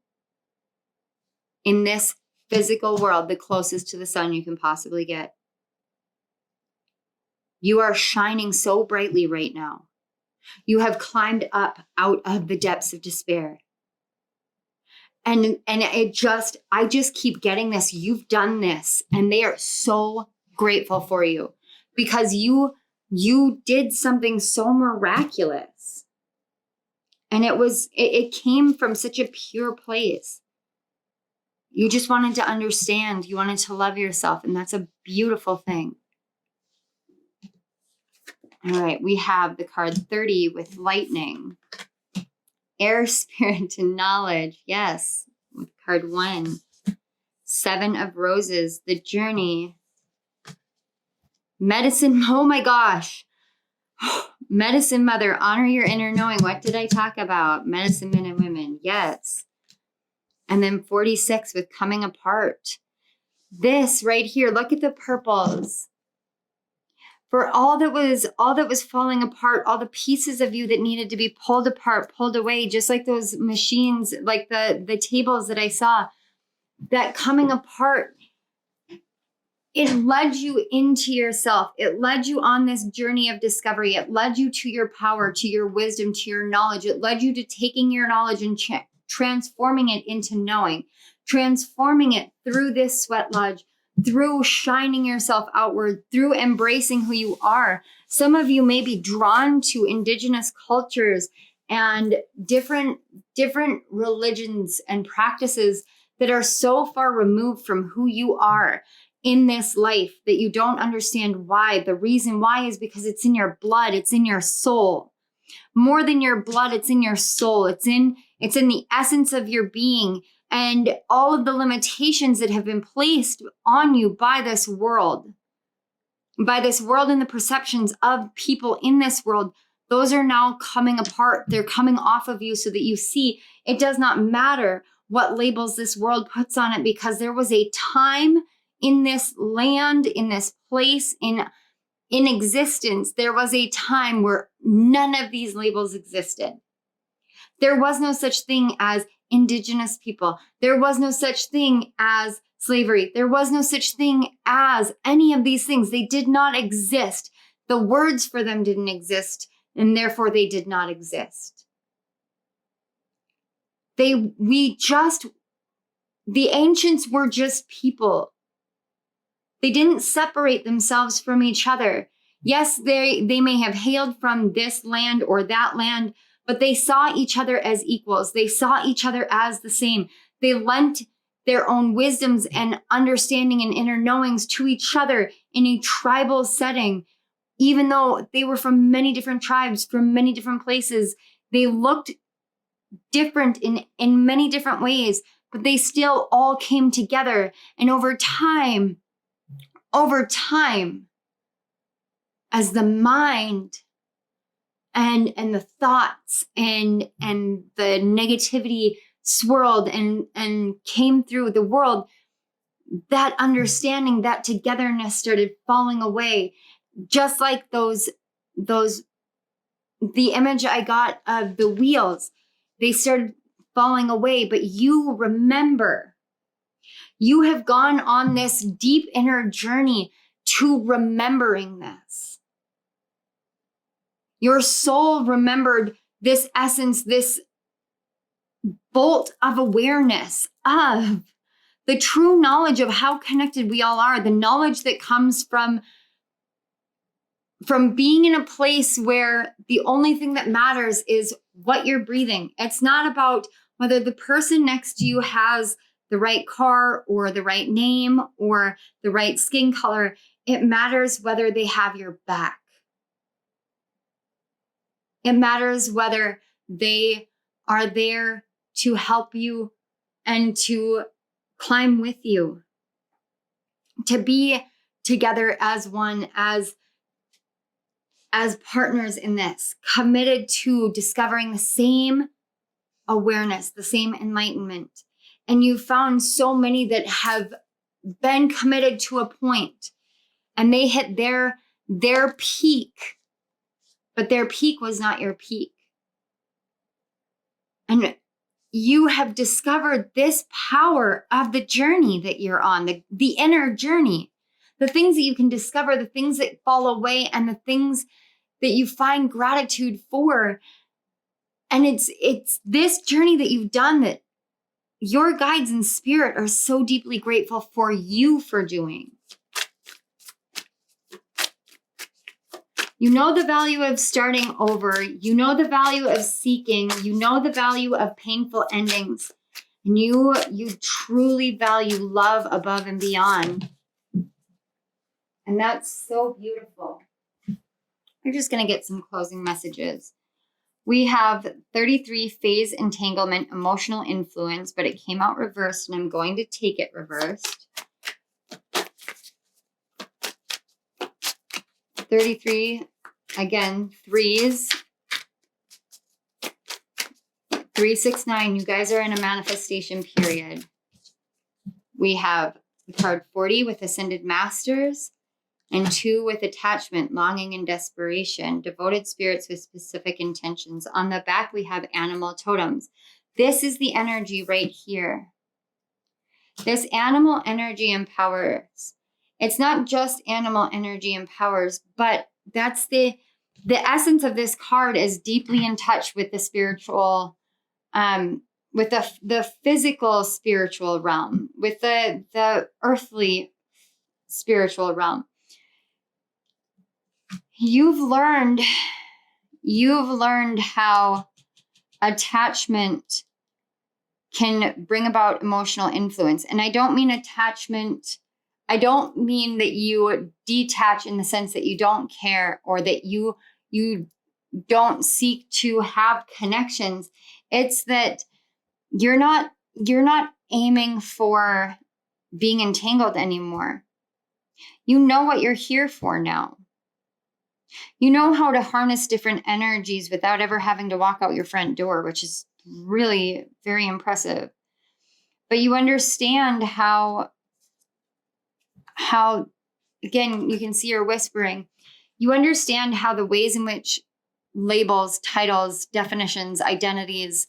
In this physical world, the closest to the sun you can possibly get. You are shining so brightly right now. You have climbed up out of the depths of despair. And I just keep getting this. You've done this, and they are so grateful for you because you did something so miraculous. And it came from such a pure place. You just wanted to understand. You wanted to love yourself, and that's a beautiful thing. All right, we have the card 30 with lightning. Air, spirit, and knowledge. Yes, with card 1. 7 of roses, the journey. Medicine, oh my gosh. Medicine mother, honor your inner knowing. What did I talk about? Medicine men and women, yes. And then 46 with coming apart. This right here, look at the purples. For all that was falling apart, all the pieces of you that needed to be pulled apart, pulled away, just like those machines, like the tables that I saw, that coming apart, it led you into yourself. It led you on this journey of discovery. It led you to your power, to your wisdom, to your knowledge. It led you to taking your knowledge and transforming it into knowing, transforming it through this sweat lodge, through shining yourself outward, through embracing who you are. Some of you may be drawn to indigenous cultures and different religions and practices that are so far removed from who you are in this life that you don't understand why. The reason why is because it's in your blood, it's in your soul. More than your blood, it's in your soul. It's in the essence of your being. And all of the limitations that have been placed on you by this world and the perceptions of people in this world, those are now coming apart. They're coming off of you so that you see it does not matter what labels this world puts on it, because there was a time in this land, in this place, in existence, there was a time where none of these labels existed. There was no such thing as indigenous people. There was no such thing as slavery. There was no such thing as any of these things. They did not exist. The words for them didn't exist, and therefore they did not exist. The ancients were just people. They didn't separate themselves from each other. Yes, they may have hailed from this land or that land, but they saw each other as equals. They saw each other as the same. They lent their own wisdoms and understanding and inner knowings to each other in a tribal setting. Even though they were from many different tribes, from many different places, they looked different in many different ways, but they still all came together. And over time, as the mind and the thoughts and the negativity swirled and came through the world, that understanding, that togetherness started falling away. Just like the image I got of the wheels, they started falling away. But you remember, you have gone on this deep inner journey to remembering this. Your soul remembered this essence, this bolt of awareness of the true knowledge of how connected we all are, the knowledge that comes from being in a place where the only thing that matters is what you're breathing. It's not about whether the person next to you has the right car or the right name or the right skin color. It matters whether they have your back. It matters whether they are there to help you and to climb with you, to be together as one, as partners in this, committed to discovering the same awareness, the same enlightenment. And you found so many that have been committed to a point and they hit their peak, but their peak was not your peak. And you have discovered this power of the journey that you're on, the inner journey, the things that you can discover, the things that fall away, and the things that you find gratitude for. And it's this journey that you've done that your guides in spirit are so deeply grateful for you for doing. You know the value of starting over. You know the value of seeking. You know the value of painful endings. And you truly value love above and beyond. And that's so beautiful. We're just going to get some closing messages. We have 33 phase entanglement, emotional influence, but it came out reversed, and I'm going to take it reversed. 33, again, threes. 3, 6, 9, you guys are in a manifestation period. We have the card 40 with Ascended Masters, and 2 with attachment, longing, and desperation, devoted spirits with specific intentions. On the back, we have animal totems. This is the energy right here. This animal energy empowers. It's not just animal energy empowers, but that's the essence of this card is deeply in touch with the spiritual, with the physical spiritual realm, with the earthly spiritual realm. You've learned how attachment can bring about emotional influence. And I don't mean attachment. I don't mean that you detach in the sense that you don't care or that you don't seek to have connections. It's that you're not aiming for being entangled anymore. You know what you're here for now. You know how to harness different energies without ever having to walk out your front door, which is really very impressive. But you understand how again, you can see her whispering. You understand how the ways in which labels, titles, definitions, identities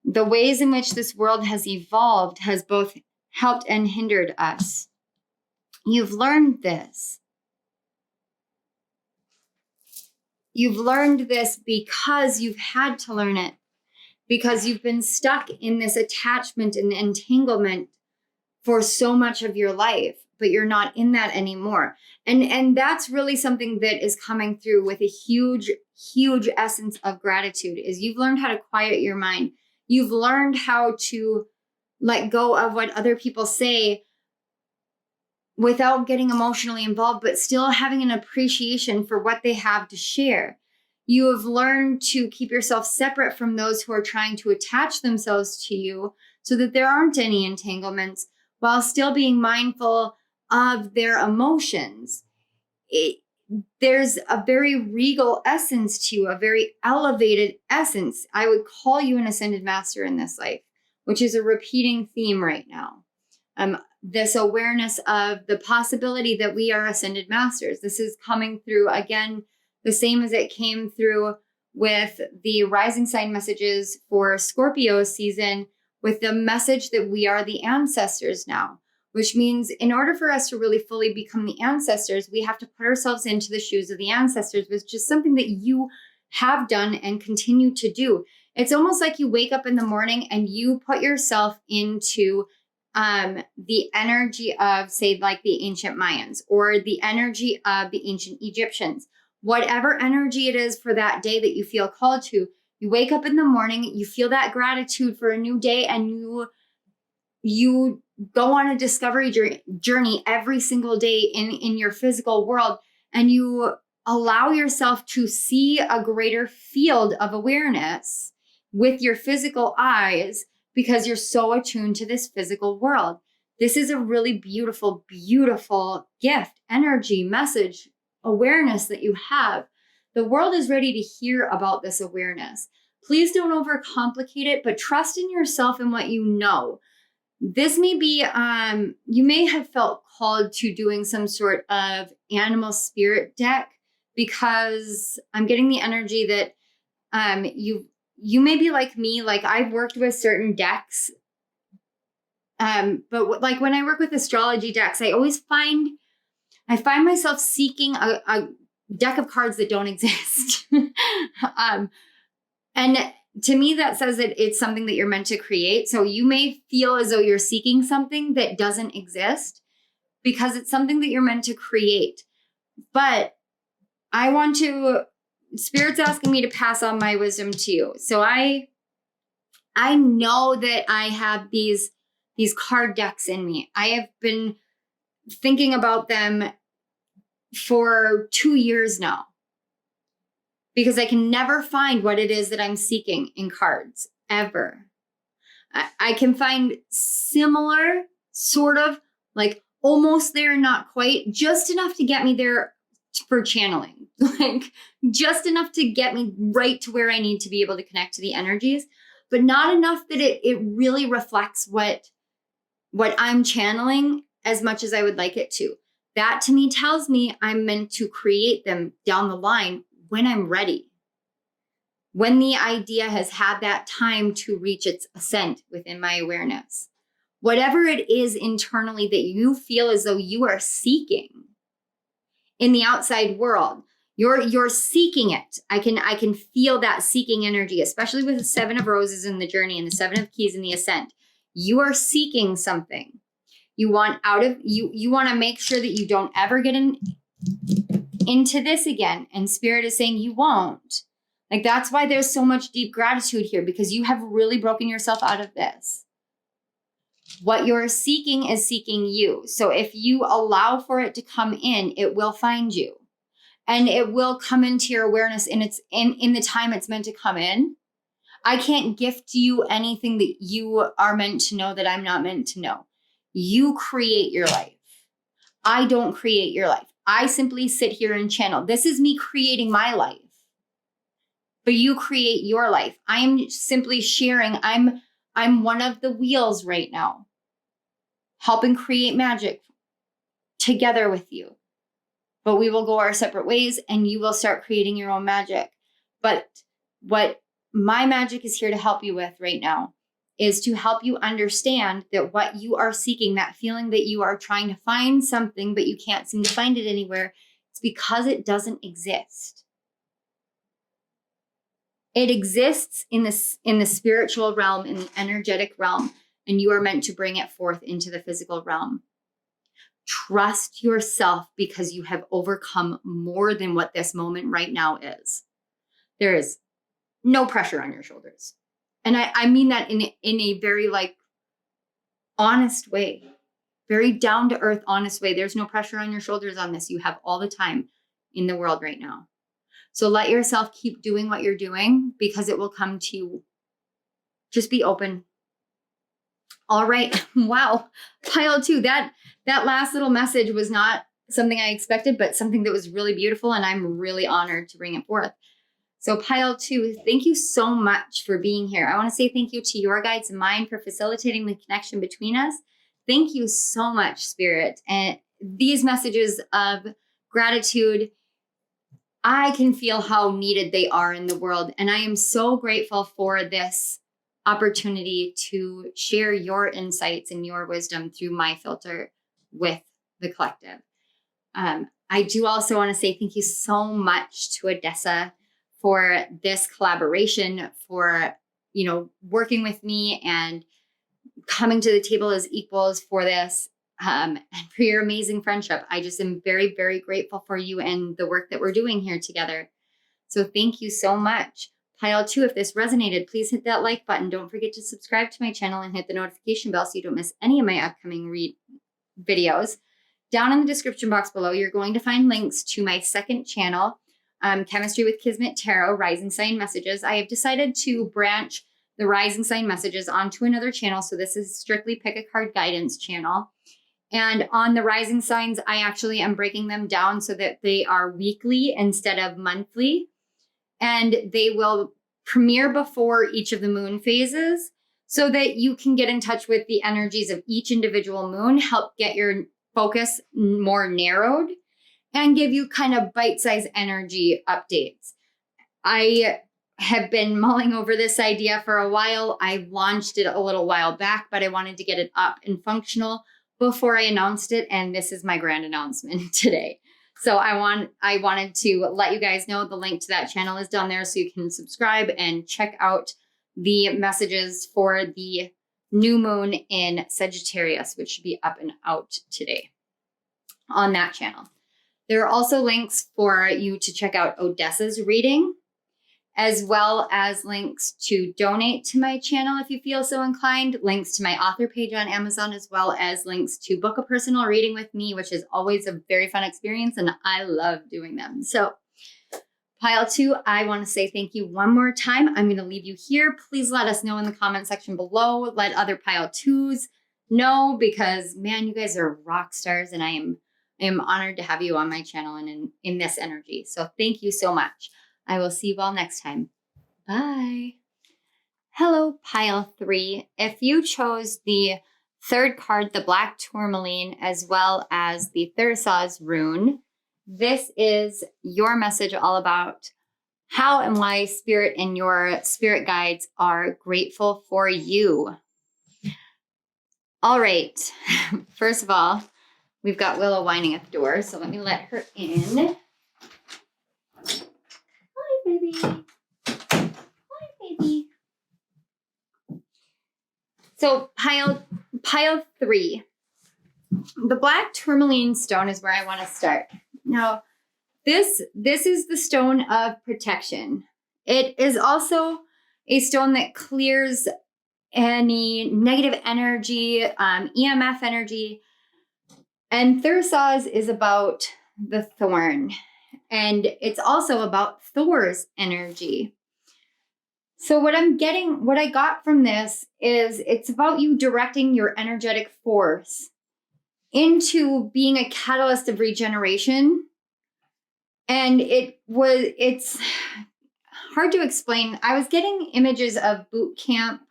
The ways in which this world has evolved has both helped and hindered us. You've learned this. You've learned this because you've had to learn it, because you've been stuck in this attachment and entanglement for so much of your life, but you're not in that anymore. And that's really something that is coming through with a huge, huge essence of gratitude, is you've learned how to quiet your mind. You've learned how to let go of what other people say without getting emotionally involved, but still having an appreciation for what they have to share. You have learned to keep yourself separate from those who are trying to attach themselves to you so that there aren't any entanglements, while still being mindful of their emotions. There's a very regal essence to you, a very elevated essence. I would call you an ascended master in this life, which is a repeating theme right now. This awareness of the possibility that we are ascended masters. This is coming through, again, the same as it came through with the rising sign messages for Scorpio season, with the message that we are the ancestors now, which means in order for us to really fully become the ancestors, we have to put ourselves into the shoes of the ancestors, which is something that you have done and continue to do. It's almost like you wake up in the morning and you put yourself into the energy of, say, like the ancient Mayans or the energy of the ancient Egyptians, whatever energy it is for that day that you feel called to. You wake up in the morning, you feel that gratitude for a new day, and you go on a discovery journey every single day in your physical world, and you allow yourself to see a greater field of awareness with your physical eyes, because you're so attuned to this physical world. This is a really beautiful, beautiful gift, energy, message, awareness that you have. The world is ready to hear about this awareness. Please don't overcomplicate it, but trust in yourself and what you know. This may be, you may have felt called to doing some sort of animal spirit deck, because I'm getting the energy that you may be like me. Like, I've worked with certain decks, but like when I work with astrology decks, I find myself seeking a deck of cards that don't exist. And to me, that says that it's something that you're meant to create. So you may feel as though you're seeking something that doesn't exist, because it's something that you're meant to create. But Spirit's asking me to pass on my wisdom to you. So I know that I have these card decks in me. I have been thinking about them for 2 years now, because I can never find what it is that I'm seeking in cards, ever. I can find similar, sort of, like almost there, not quite, just enough to get me there for channeling, like just enough to get me right to where I need to be able to connect to the energies, but not enough that it really reflects what I'm channeling as much as I would like it to. That to me tells me I'm meant to create them down the line when I'm ready, when the idea has had that time to reach its ascent within my awareness. Whatever it is internally that you feel as though you are seeking in the outside world, you're seeking it. I can feel that seeking energy, especially with the 7 of Roses in the journey and the 7 of Keys in the ascent. You are seeking something. You want you want to make sure that you don't ever get into this again. And Spirit is saying you won't. Like, that's why there's so much deep gratitude here, because you have really broken yourself out of this. What you're seeking is seeking you. So if you allow for it to come in, it will find you. And it will come into your awareness in the time it's meant to come in. I can't gift you anything that you are meant to know that I'm not meant to know. You create your life. I don't create your life. I simply sit here and channel. This is me creating my life. But you create your life. I am simply sharing. I'm one of the wheels right now, helping create magic together with you. But we will go our separate ways, and you will start creating your own magic. But what my magic is here to help you with right now is to help you understand that what you are seeking, that feeling that you are trying to find something, but you can't seem to find it anywhere, it's because it doesn't exist. It exists in the spiritual realm, in the energetic realm, and you are meant to bring it forth into the physical realm. Trust yourself because you have overcome more than what this moment right now is. There is no pressure on your shoulders. And I mean that in a very like honest way, very down to earth, honest way. There's no pressure on your shoulders on this. You have all the time in the world right now. So let yourself keep doing what you're doing because it will come to you. Just be open. All right. Wow. Pile 2. That last little message was not something I expected, but something that was really beautiful. And I'm really honored to bring it forth. So pile 2, thank you so much for being here. I want to say thank you to your guides and mine for facilitating the connection between us. Thank you so much, Spirit. And these messages of gratitude, I can feel how needed they are in the world. And I am so grateful for this opportunity to share your insights and your wisdom through my filter with the collective. I do also want to say thank you so much to Odessa for this collaboration, for, working with me and coming to the table as equals for this, and for your amazing friendship. I just am very, very grateful for you and the work that we're doing here together. So thank you so much. Pile 2, if this resonated, please hit that like button. Don't forget to subscribe to my channel and hit the notification bell so you don't miss any of my upcoming videos. Down in the description box below, you're going to find links to my second channel, Chemistry with Kismet Tarot, Rising Sign Messages. I have decided to branch the Rising Sign Messages onto another channel. So this is strictly Pick a Card Guidance channel. And on the Rising Signs, I actually am breaking them down so that they are weekly instead of monthly. And they will premiere before each of the moon phases so that you can get in touch with the energies of each individual moon, help get your focus more narrowed, and give you kind of bite-sized energy updates. I have been mulling over this idea for a while. I launched it a little while back, but I wanted to get it up and functional before I announced it, and this is my grand announcement today. So I wanted to let you guys know the link to that channel is down there so you can subscribe and check out the messages for the new moon in Sagittarius, which should be up and out today on that channel. There are also links for you to check out Odessa's reading, as well as links to donate to my channel if you feel so inclined, links to my author page on Amazon, as well as links to book a personal reading with me, which is always a very fun experience, and I love doing them. So pile 2, I want to say thank you one more time. I'm going to leave you here. Please let us know in the comment section below. Let other pile 2s know because, man, you guys are rock stars, and I am honored to have you on my channel and in this energy. So thank you so much. I will see you all next time. Bye. Hello, pile 3. If you chose the third card, the black tourmaline, as well as the Thurisaz rune, this is your message all about how and why Spirit and your spirit guides are grateful for you. All right. First of all, we've got Willow whining at the door, so let me let her in. Hi, baby. Hi, baby. So pile 3. The black tourmaline stone is where I want to start. Now, this is the stone of protection. It is also a stone that clears any negative energy, EMF energy. And Thurisaz is about the thorn. And it's also about Thor's energy. So what I got from this is it's about you directing your energetic force into being a catalyst of regeneration. And it's hard to explain. I was getting images of boot camp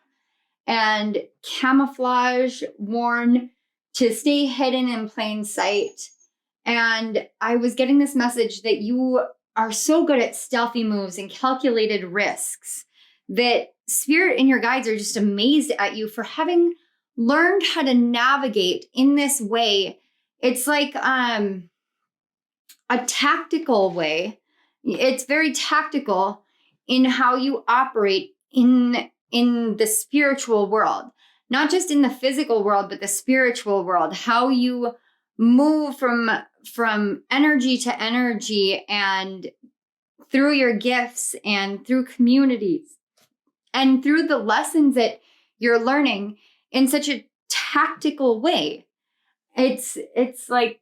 and camouflage worn to stay hidden in plain sight. And I was getting this message that you are so good at stealthy moves and calculated risks that spirit and your guides are just amazed at you for having learned how to navigate in this way. It's like a tactical way. It's very tactical in how you operate in the spiritual world, not just in the physical world, but the spiritual world, how you move from energy to energy and through your gifts and through communities and through the lessons that you're learning in such a tactical way. It's like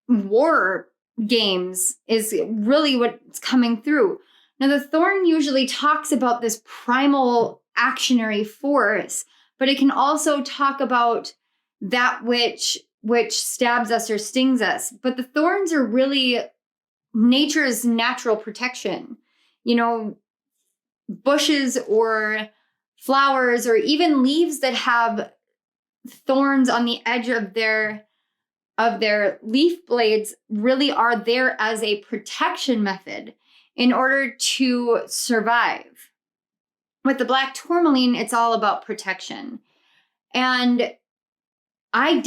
war games is really what's coming through. Now, the thorn usually talks about this primal actionary force, but it can also talk about that which stabs us or stings us. But the thorns are really nature's natural protection. You know, bushes or flowers or even leaves that have thorns on the edge of their leaf blades really are there as a protection method in order to survive. With the black tourmaline, it's all about protection. And I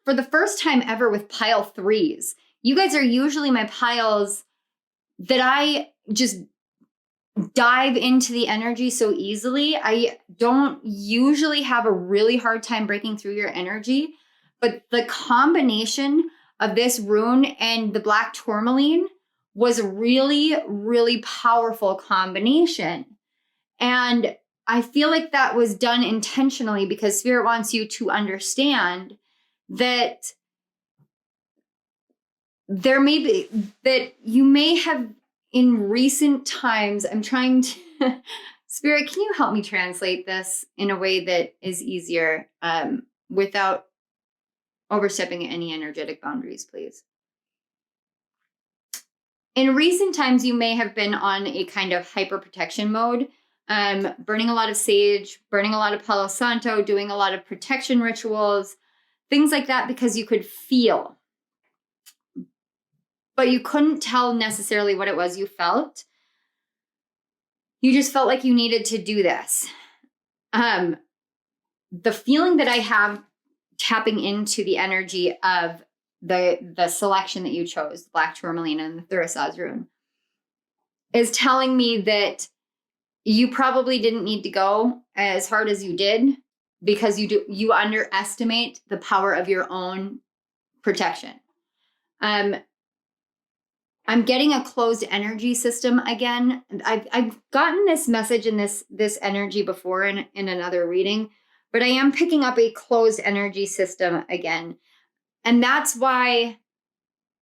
for the first time ever with pile 3s, you guys are usually my piles that I just dive into the energy so easily. I don't usually have a really hard time breaking through your energy, but the combination of this rune and the black tourmaline was a really, really powerful combination. And I feel like that was done intentionally because Spirit wants you to understand that there may be, that you may have in recent times, I'm trying to, Spirit, can you help me translate this in a way that is easier without overstepping any energetic boundaries, please? In recent times, you may have been on a kind of hyper protection mode, burning a lot of sage, burning a lot of Palo Santo, doing a lot of protection rituals, things like that, because you could feel. But you couldn't tell necessarily what it was you felt. You just felt like you needed to do this. The feeling that I have tapping into the energy of the selection that you chose, the black tourmaline and the Thurisaz rune, is telling me that you probably didn't need to go as hard as you did because you underestimate the power of your own protection. I'm getting a closed energy system again. I've gotten this message in this energy before in another reading, but I am picking up a closed energy system again. And that's why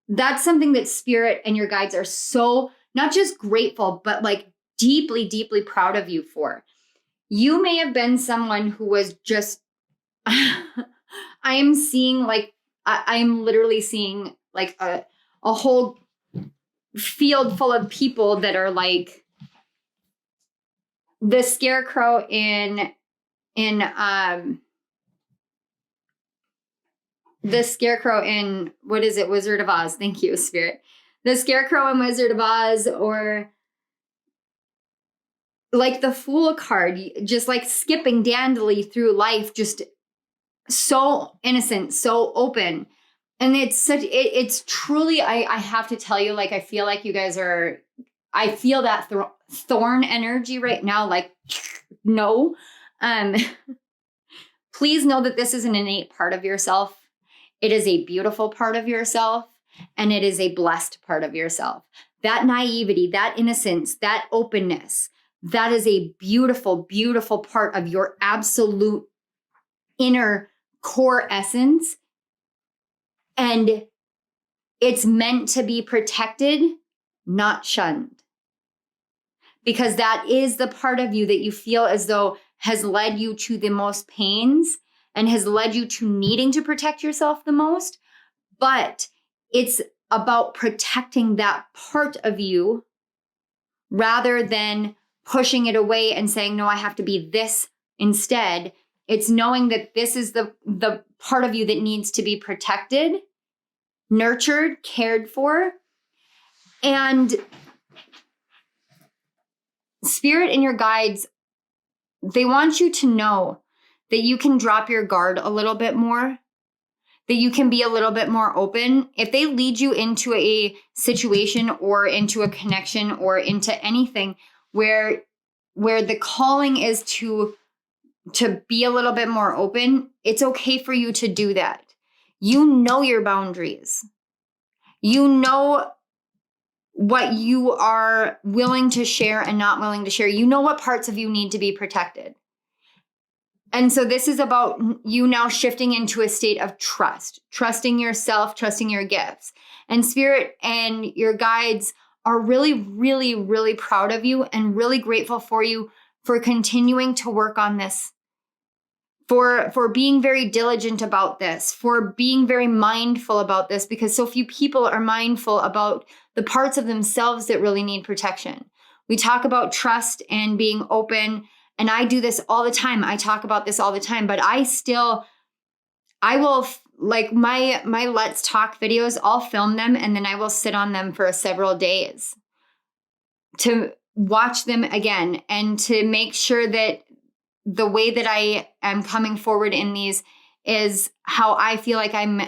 that's something that Spirit and your guides are so not just grateful, but like deeply, deeply proud of you for. You may have been someone who was just, I am seeing like, I am literally seeing like a whole field full of people that are like the scarecrow in what is it, Wizard of Oz. Thank you, Spirit. The scarecrow in Wizard of Oz, or like the Fool card, just like skipping dandily through life, just so innocent, so open. And it's truly, I have to tell you, like, I feel like you guys are, I feel that thorn energy right now, like, no. Please know that this is an innate part of yourself. It is a beautiful part of yourself, and it is a blessed part of yourself. That naivety, that innocence, that openness, that is a beautiful, beautiful part of your absolute inner core essence. And it's meant to be protected, not shunned. Because that is the part of you that you feel as though has led you to the most pains and has led you to needing to protect yourself the most. But it's about protecting that part of you rather than pushing it away and saying, no, I have to be this instead. It's knowing that this is the part of you that needs to be protected, nurtured, cared for. And Spirit and your guides, they want you to know that you can drop your guard a little bit more, that you can be a little bit more open. If they lead you into a situation or into a connection or into anything where the calling is to be a little bit more open, it's okay for you to do that. You know your boundaries. You know what you are willing to share and not willing to share. You know what parts of you need to be protected. And so this is about you now shifting into a state of trust, trusting yourself, trusting your gifts. And Spirit and your guides are really, really, really proud of you and really grateful for you for continuing to work on this, for being very diligent about this, for being very mindful about this, because so few people are mindful about the parts of themselves that really need protection. We talk about trust and being open, and I do this all the time. I talk about this all the time, but I will, like my Let's Talk videos, I'll film them and then I will sit on them for several days to watch them again and to make sure that the way that I am coming forward in these is how I feel like I'm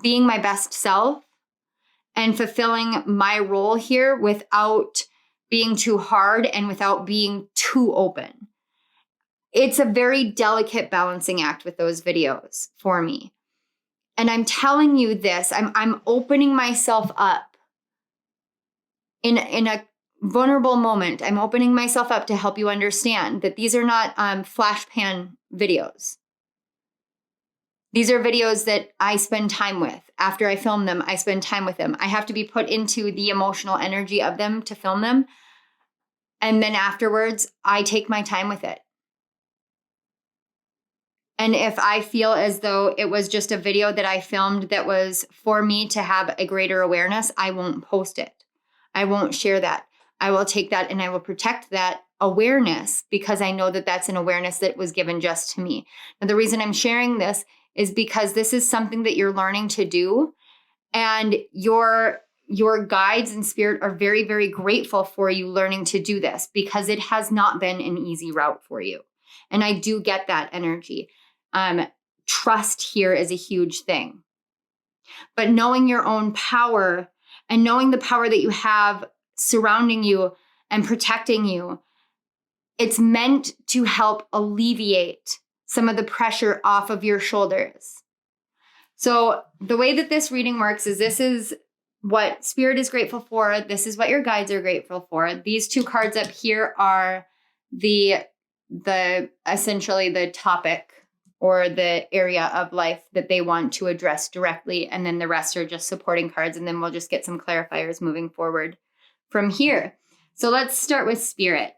being my best self and fulfilling my role here without being too hard and without being too open. It's a very delicate balancing act with those videos for me. And I'm telling you this, I'm opening myself up in a vulnerable moment. I'm opening myself up to help you understand that these are not flash pan videos. These are videos that I spend time with. After I film them, I spend time with them. I have to be put into the emotional energy of them to film them. And then afterwards, I take my time with it. And if I feel as though it was just a video that I filmed that was for me to have a greater awareness, I won't post it. I won't share that. I will take that and I will protect that awareness because I know that that's an awareness that was given just to me. Now, the reason I'm sharing this is because this is something that you're learning to do, and your guides and spirit are very, very grateful for you learning to do this because it has not been an easy route for you. And I do get that energy. Trust here is a huge thing. But knowing your own power and knowing the power that you have surrounding you and protecting you, it's meant to help alleviate some of the pressure off of your shoulders. So the way that this reading works is this is what Spirit is grateful for. This is what your guides are grateful for. These two cards up here are the essentially the topic or the area of life that they want to address directly. And then the rest are just supporting cards. And then we'll just get some clarifiers moving forward from here. So let's start with Spirit.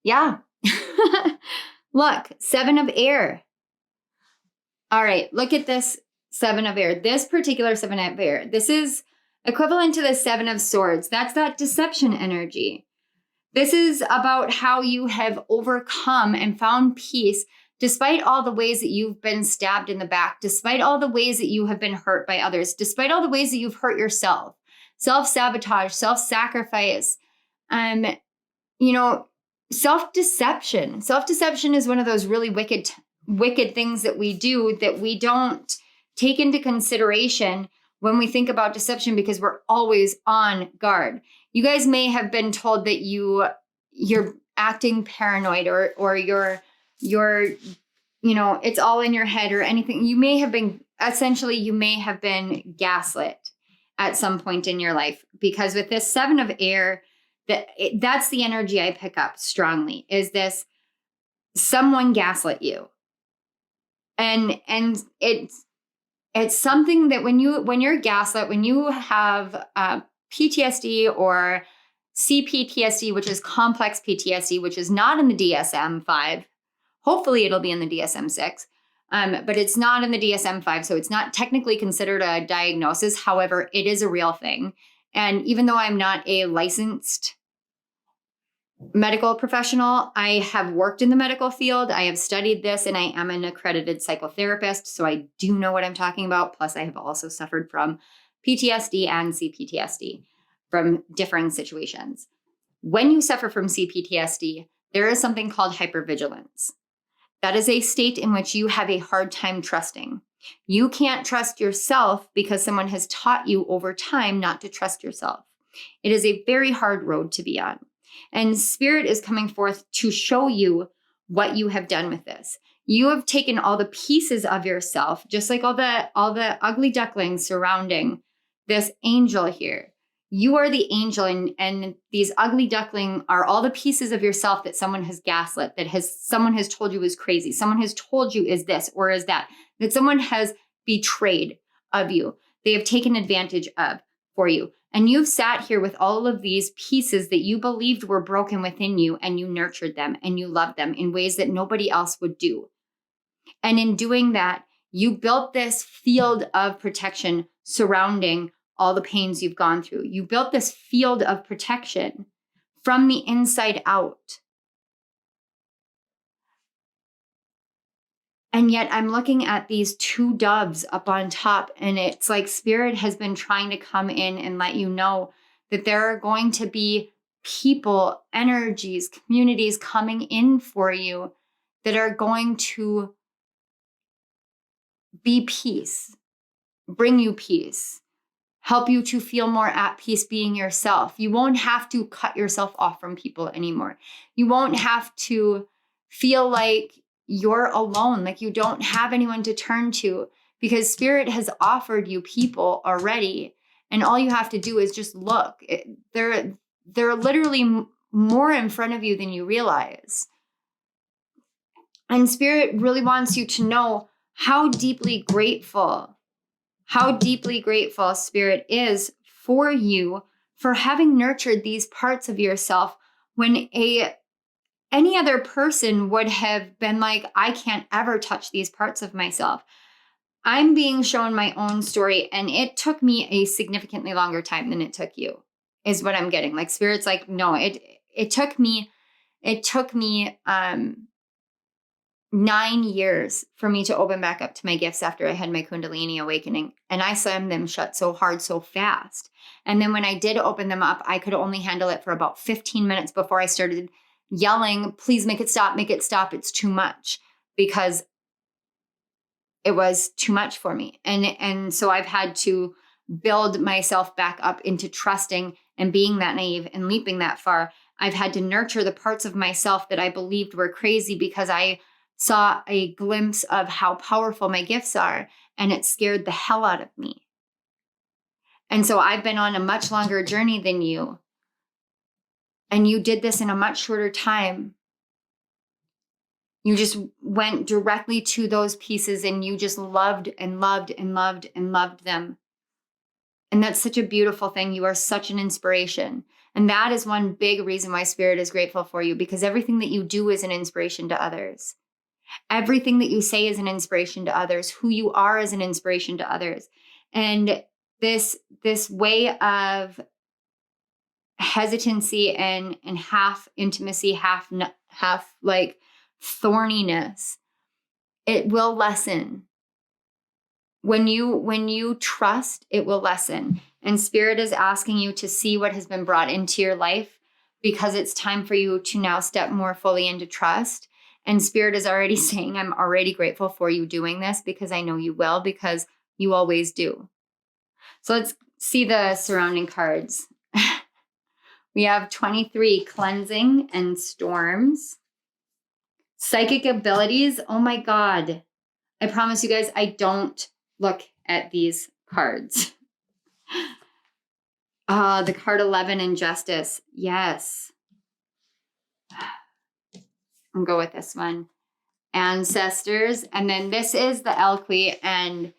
Yeah. Look, 7 of Air. All right, look at this 7 of Air. This particular 7 of Air, this is equivalent to the 7 of Swords. That's that deception energy. This is about how you have overcome and found peace despite all the ways that you've been stabbed in the back, despite all the ways that you have been hurt by others, despite all the ways that you've hurt yourself. Self-sabotage, self-sacrifice, self-deception. Self-deception is one of those really wicked things that we do that we don't take into consideration when we think about deception because we're always on guard. You guys may have been told that you're acting paranoid or you're it's all in your head or anything. You may have been gaslit at some point in your life because with this 7 of Air, that's the energy I pick up strongly is this someone gaslit you. And it's something that when you're gaslit, when you have PTSD or CPTSD, which is complex PTSD, which is not in the DSM-5, hopefully it'll be in the DSM-6, but it's not in the DSM-5, so it's not technically considered a diagnosis. However, it is a real thing. And even though I'm not a licensed medical professional, I have worked in the medical field. I have studied this and I am an accredited psychotherapist. So I do know what I'm talking about. Plus I have also suffered from PTSD and CPTSD from differing situations. When you suffer from CPTSD, there is something called hypervigilance. That is a state in which you have a hard time trusting. You can't trust yourself because someone has taught you over time not to trust yourself. It is a very hard road to be on. And Spirit is coming forth to show you what you have done with this. You have taken all the pieces of yourself, just like all the ugly ducklings surrounding this angel here. You are the angel, and these ugly duckling are all the pieces of yourself that someone has gaslit, someone has told you is crazy, someone has told you is this or is that someone has betrayed of you. They have taken advantage of for you. And you've sat here with all of these pieces that you believed were broken within you, and you nurtured them and you loved them in ways that nobody else would do. And in doing that, you built this field of protection surrounding all the pains you've gone through. You built this field of protection from the inside out. And yet I'm looking at these two doves up on top, and it's like Spirit has been trying to come in and let you know that there are going to be people, energies, communities coming in for you that are going to be peace, bring you peace, help you to feel more at peace being yourself. You won't have to cut yourself off from people anymore. You won't have to feel like you're alone, like you don't have anyone to turn to, because Spirit has offered you people already. And all you have to do is just look. They're literally more in front of you than you realize. And Spirit really wants you to know how deeply grateful Spirit is for you for having nurtured these parts of yourself when any other person would have been like, I can't ever touch these parts of myself. I'm being shown my own story, and it took me a significantly longer time than it took you, is what I'm getting. Like Spirit's like, no, it took me 9 years for me to open back up to my gifts after I had my Kundalini awakening. And I slammed them shut so hard, so fast. And then when I did open them up, I could only handle it for about 15 minutes before I started yelling, please make it stop, it's too much, because it was too much for me. And so I've had to build myself back up into trusting and being that naive and leaping that far. I've had to nurture the parts of myself that I believed were crazy because I saw a glimpse of how powerful my gifts are, and it scared the hell out of me. And so I've been on a much longer journey than you. And you did this in a much shorter time. You just went directly to those pieces, and you just loved and loved and loved and loved them. And that's such a beautiful thing. You are such an inspiration. And that is one big reason why Spirit is grateful for you, because everything that you do is an inspiration to others. Everything that you say is an inspiration to others. Who you are is an inspiration to others. And this way of hesitancy and half intimacy, half like thorniness, it will lessen. When you trust, it will lessen. And Spirit is asking you to see what has been brought into your life, because it's time for you to now step more fully into trust. And Spirit is already saying, I'm already grateful for you doing this, because I know you will, because you always do. So let's see the surrounding cards. We have 23, cleansing and storms. Psychic abilities. Oh my God. I promise you guys, I don't look at these cards. The card 11, injustice. Yes. I'll go with this one. Ancestors. And then this is the Elqui, and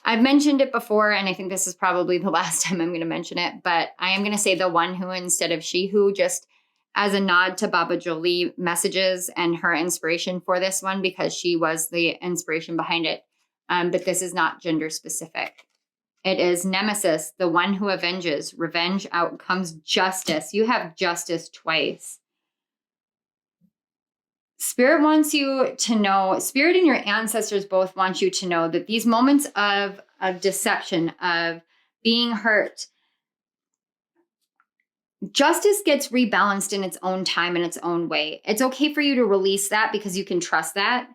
I've mentioned it before, and I think this is probably the last time I'm going to mention it, but I am going to say the one who instead of she who, just as a nod to Baba Jolie messages and her inspiration for this one, because she was the inspiration behind it. But this is not gender specific. It is Nemesis, the one who avenges. Revenge, out comes justice. You have justice twice. Spirit wants you to know, Spirit and your ancestors both want you to know that these moments of deception, of being hurt, justice gets rebalanced in its own time, in its own way. It's okay for you to release that because you can trust that.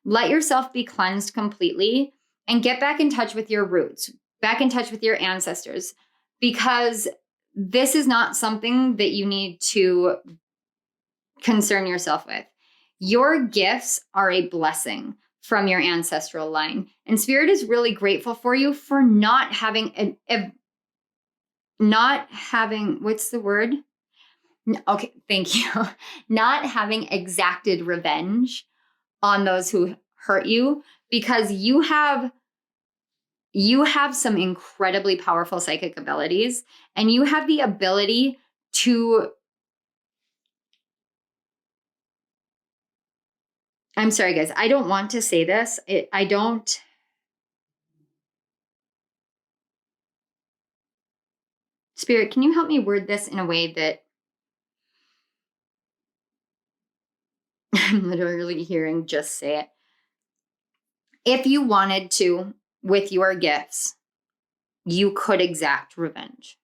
Let yourself be cleansed completely and get back in touch with your roots, back in touch with your ancestors, because this is not something that you need to concern yourself with. Your gifts are a blessing from your ancestral line. And Spirit is really grateful for you for not having what's the word? Okay, thank you. Not having exacted revenge on those who hurt you, because you have some incredibly powerful psychic abilities, and you have the ability to, I'm sorry guys, I don't want to say this. Spirit, can you help me word this in a way that I'm literally hearing just say it. If you wanted to, with your gifts, you could exact revenge.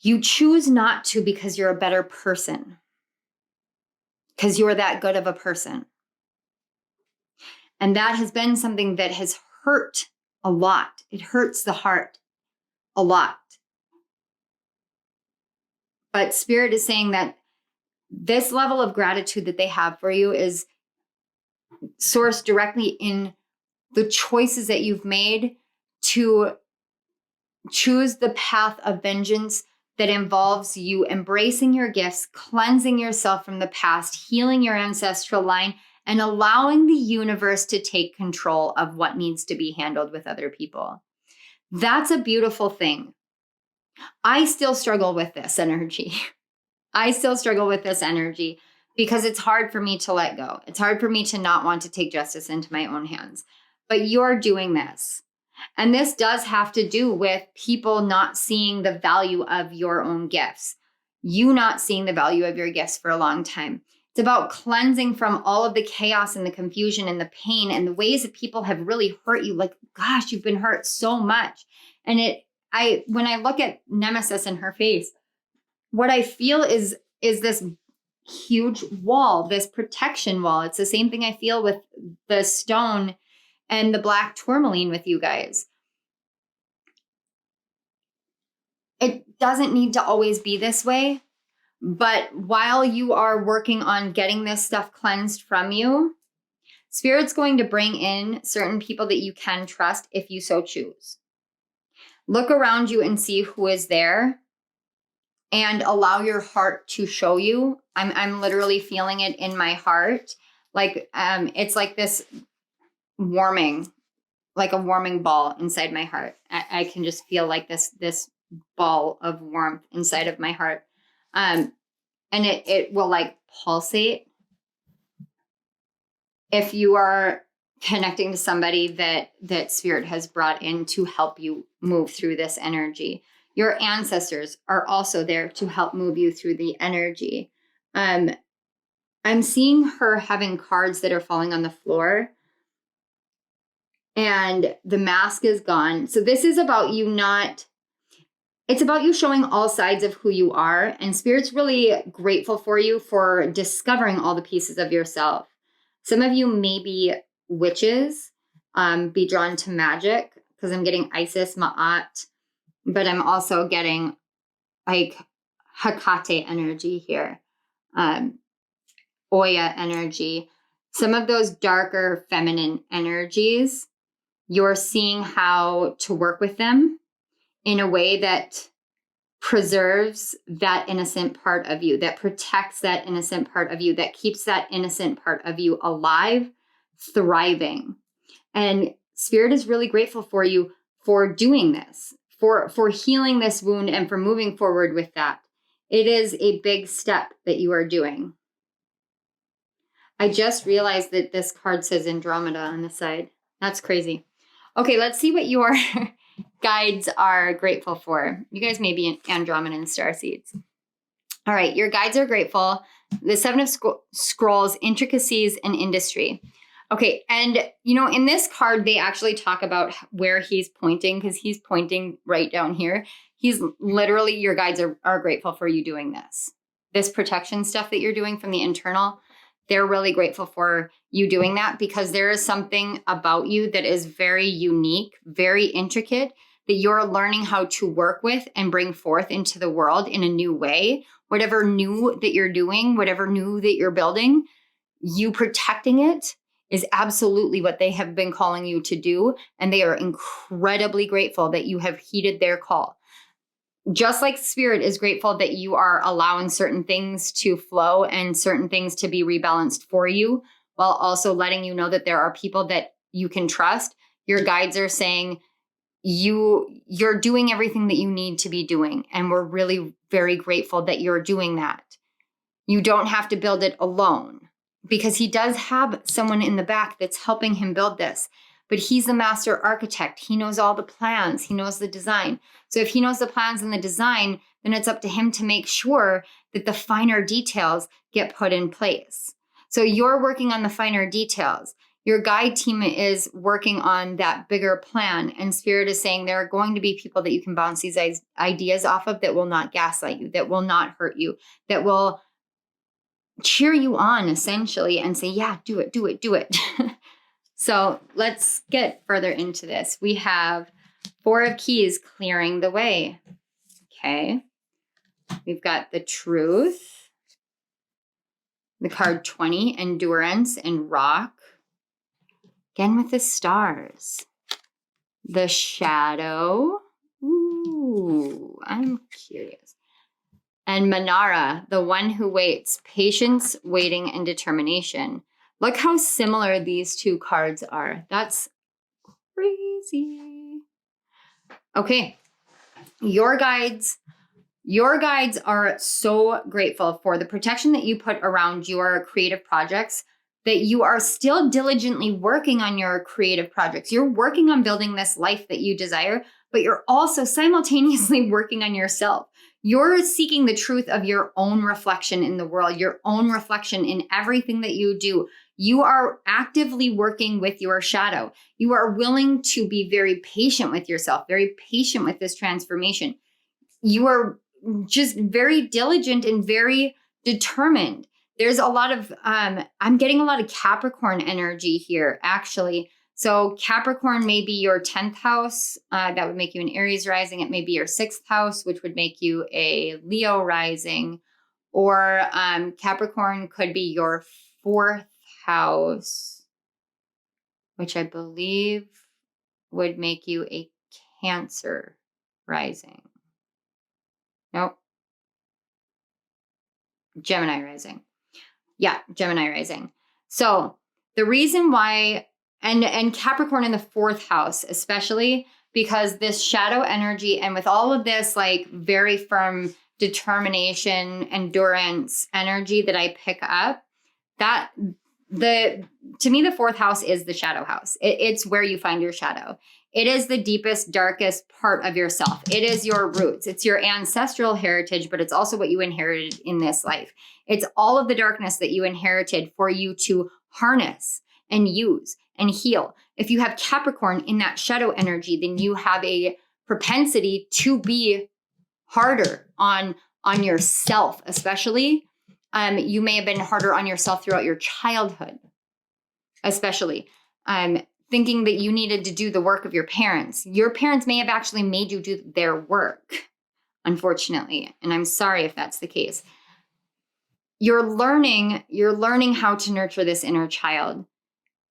You choose not to because you're a better person, because you're that good of a person. And that has been something that has hurt a lot. It hurts the heart a lot. But Spirit is saying that this level of gratitude that they have for you is sourced directly in the choices that you've made to choose the path of vengeance that involves you embracing your gifts, cleansing yourself from the past, healing your ancestral line, and allowing the universe to take control of what needs to be handled with other people. That's a beautiful thing. I still struggle with this energy. Because it's hard for me to let go. It's hard for me to not want to take justice into my own hands. But you're doing this. And this does have to do with people not seeing the value of your own gifts. You not seeing the value of your gifts for a long time. It's about cleansing from all of the chaos and the confusion and the pain and the ways that people have really hurt you. Like, gosh, you've been hurt so much. And when I look at Nemesis in her face, what I feel is this huge wall, this protection wall. It's the same thing I feel with the stone and the black tourmaline with you guys. It doesn't need to always be this way, but while you are working on getting this stuff cleansed from you, Spirit's going to bring in certain people that you can trust if you so choose. Look around you and see who is there and allow your heart to show you. I'm literally feeling it in my heart. Like, it's like this warming, like a warming ball inside my heart. I can just feel like this ball of warmth inside of my heart. And it will like pulsate. If you are connecting to somebody that Spirit has brought in to help you move through this energy. Your ancestors are also there to help move you through the energy. I'm seeing her having cards that are falling on the floor. And the mask is gone. So this is about you it's about you showing all sides of who you are. And Spirit's really grateful for you for discovering all the pieces of yourself. Some of you may be witches, be drawn to magic, because I'm getting Isis, Ma'at, but I'm also getting like Hecate energy here, Oya energy. Some of those darker feminine energies, you're seeing how to work with them in a way that preserves that innocent part of you, that protects that innocent part of you, that keeps that innocent part of you alive, thriving. And Spirit is really grateful for you for doing this, for healing this wound and for moving forward with that. It is a big step that you are doing. I just realized that this card says Andromeda on the side. That's crazy. Okay, let's see what your guides are grateful for. You guys may be Andromedan starseeds. All right, your guides are grateful. The Seven of Scrolls, intricacies, and industry. Okay. And, you know, in this card, they actually talk about where he's pointing, because he's pointing right down here. He's literally, your guides are grateful for you doing this. This protection stuff that you're doing from the internal, they're really grateful for you doing that, because there is something about you that is very unique, very intricate, that you're learning how to work with and bring forth into the world in a new way. Whatever new that you're doing, whatever new that you're building, you protecting it is absolutely what they have been calling you to do. And they are incredibly grateful that you have heeded their call. Just like Spirit is grateful that you are allowing certain things to flow and certain things to be rebalanced for you, while also letting you know that there are people that you can trust. Your guides are saying you're doing everything that you need to be doing. And we're really very grateful that you're doing that. You don't have to build it alone, because he does have someone in the back that's helping him build this. But he's the master architect. He knows all the plans. He knows the design. So if he knows the plans and the design, then it's up to him to make sure that the finer details get put in place. So you're working on the finer details. Your guide team is working on that bigger plan. And Spirit is saying there are going to be people that you can bounce these ideas off of that will not gaslight you, that will not hurt you, that will cheer you on, essentially, and say, yeah, do it, do it, do it. So let's get further into this. We have 4 of Keys, clearing the way. Okay. We've got the Truth, the card 20, endurance and rock. Again with the stars. The Shadow. Ooh, I'm curious. And Manara, the one who waits, patience, waiting, and determination. Look how similar these 2 cards are. That's crazy. Okay. Your guides are so grateful for the protection that you put around your creative projects, that you are still diligently working on your creative projects. You're working on building this life that you desire, but you're also simultaneously working on yourself. You're seeking the truth of your own reflection in the world, your own reflection in everything that you do. You are actively working with your shadow. You are willing to be very patient with yourself, very patient with this transformation. You are just very diligent and very determined. There's a lot of, I'm getting a lot of Capricorn energy here, actually. So Capricorn may be your 10th house. That would make you an Aries rising. It may be your 6th house, which would make you a Leo rising. Or Capricorn could be your 4th house, which I believe would make you a Cancer rising. Nope. Gemini rising. Yeah, Gemini rising. So the reason why, and Capricorn in the 4th house, especially because this shadow energy, and with all of this like very firm determination, endurance energy that I pick up, that to me, the 4th house is the shadow house. It's where you find your shadow. It is the deepest, darkest part of yourself. It is your roots. It's your ancestral heritage, but it's also what you inherited in this life. It's all of the darkness that you inherited for you to harness and use and heal. If you have Capricorn in that shadow energy, then you have a propensity to be harder on yourself, especially. You may have been harder on yourself throughout your childhood, especially. Thinking that you needed to do the work of your parents. Your parents may have actually made you do their work, unfortunately. And I'm sorry if that's the case. You're learning how to nurture this inner child.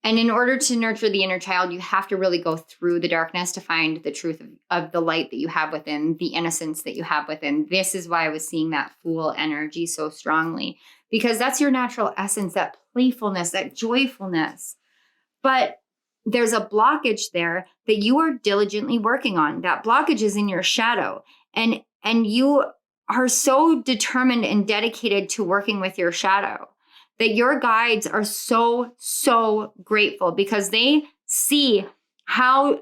And in order to nurture the inner child, you have to really go through the darkness to find the truth of the light that you have within, the innocence that you have within. This is why I was seeing that Fool energy so strongly, because that's your natural essence, that playfulness, that joyfulness. But there's a blockage there that you are diligently working on. That blockage is in your shadow. And you are so determined and dedicated to working with your shadow that your guides are so, so grateful, because they see how,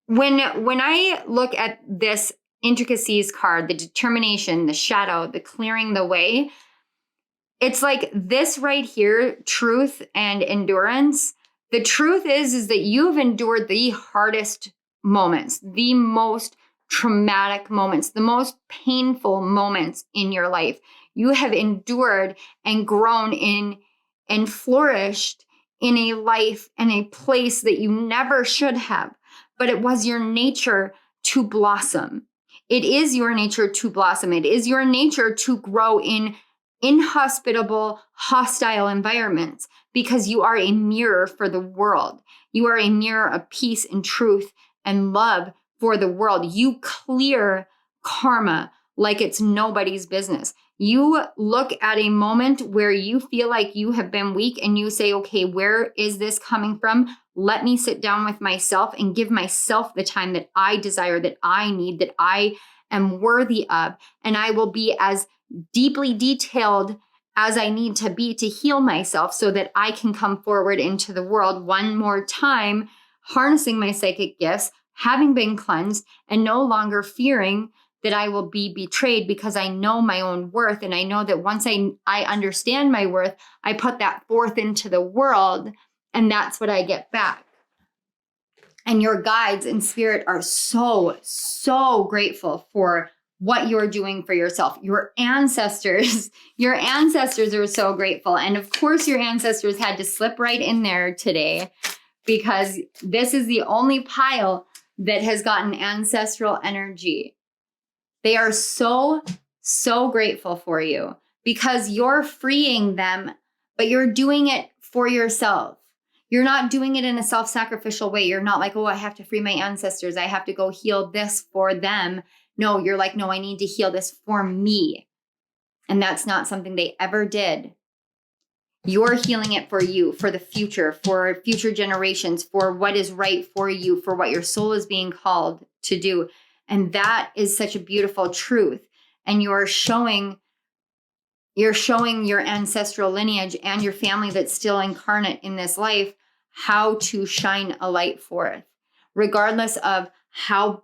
when I look at this intricacies card, the determination, the shadow, the clearing the way, It's like this right here, truth and endurance. The truth is that you've endured the hardest moments, the most traumatic moments, the most painful moments in your life. You have endured and grown in and flourished in a life and a place that you never should have, but it was your nature to blossom. It is your nature to blossom. It is your nature to grow in inhospitable, hostile environments because you are a mirror for the world. You are a mirror of peace and truth and love for the world. You clear karma like it's nobody's business. You look at a moment where you feel like you have been weak and you say, okay, where is this coming from? Let me sit down with myself and give myself the time that I desire, that I need, that I am worthy of. And I will be as deeply detailed as I need to be to heal myself so that I can come forward into the world one more time, harnessing my psychic gifts, having been cleansed, and no longer fearing that I will be betrayed because I know my own worth. And I know that once I understand my worth, I put that forth into the world, and that's what I get back. And your guides and spirit are so, so grateful for what you're doing for yourself. Your ancestors are so grateful. And of course, your ancestors had to slip right in there today because this is the only pile that has gotten ancestral energy. They are so, so grateful for you because you're freeing them, but you're doing it for yourself. You're not doing it in a self-sacrificial way. You're not like, oh, I have to free my ancestors. I have to go heal this for them. No, you're like, no, I need to heal this for me. And that's not something they ever did. You're healing it for you, for the future, for future generations, for what is right for you, for what your soul is being called to do. And that is such a beautiful truth. And you're showing your ancestral lineage and your family that's still incarnate in this life how to shine a light forth, regardless of how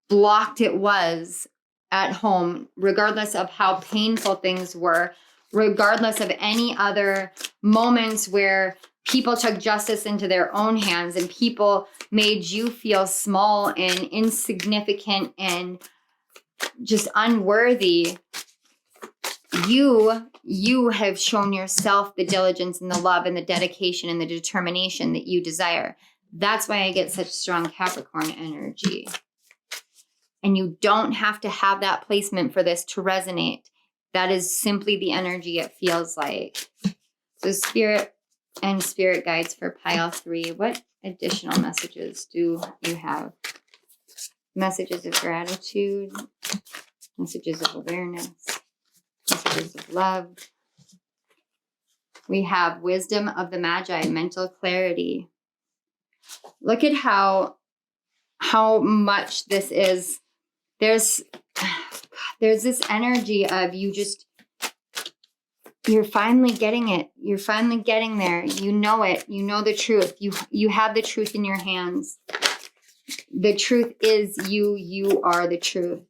blocked it was at home, regardless of how painful things were, regardless of any other moments where people took justice into their own hands and people made you feel small and insignificant and just unworthy. You have shown yourself the diligence and the love and the dedication and the determination that you desire. That's why I get such strong Capricorn energy. And you don't have to have that placement for this to resonate. That is simply the energy it feels like. So spirit and spirit guides for pile 3. What additional messages do you have? Messages of gratitude, messages of awareness, messages of love. We have wisdom of the Magi, mental clarity. Look at how much this is. There's this energy of you're finally getting it. You're finally getting there. You know it. You know the truth. You have the truth in your hands. The truth is you. You are the truth.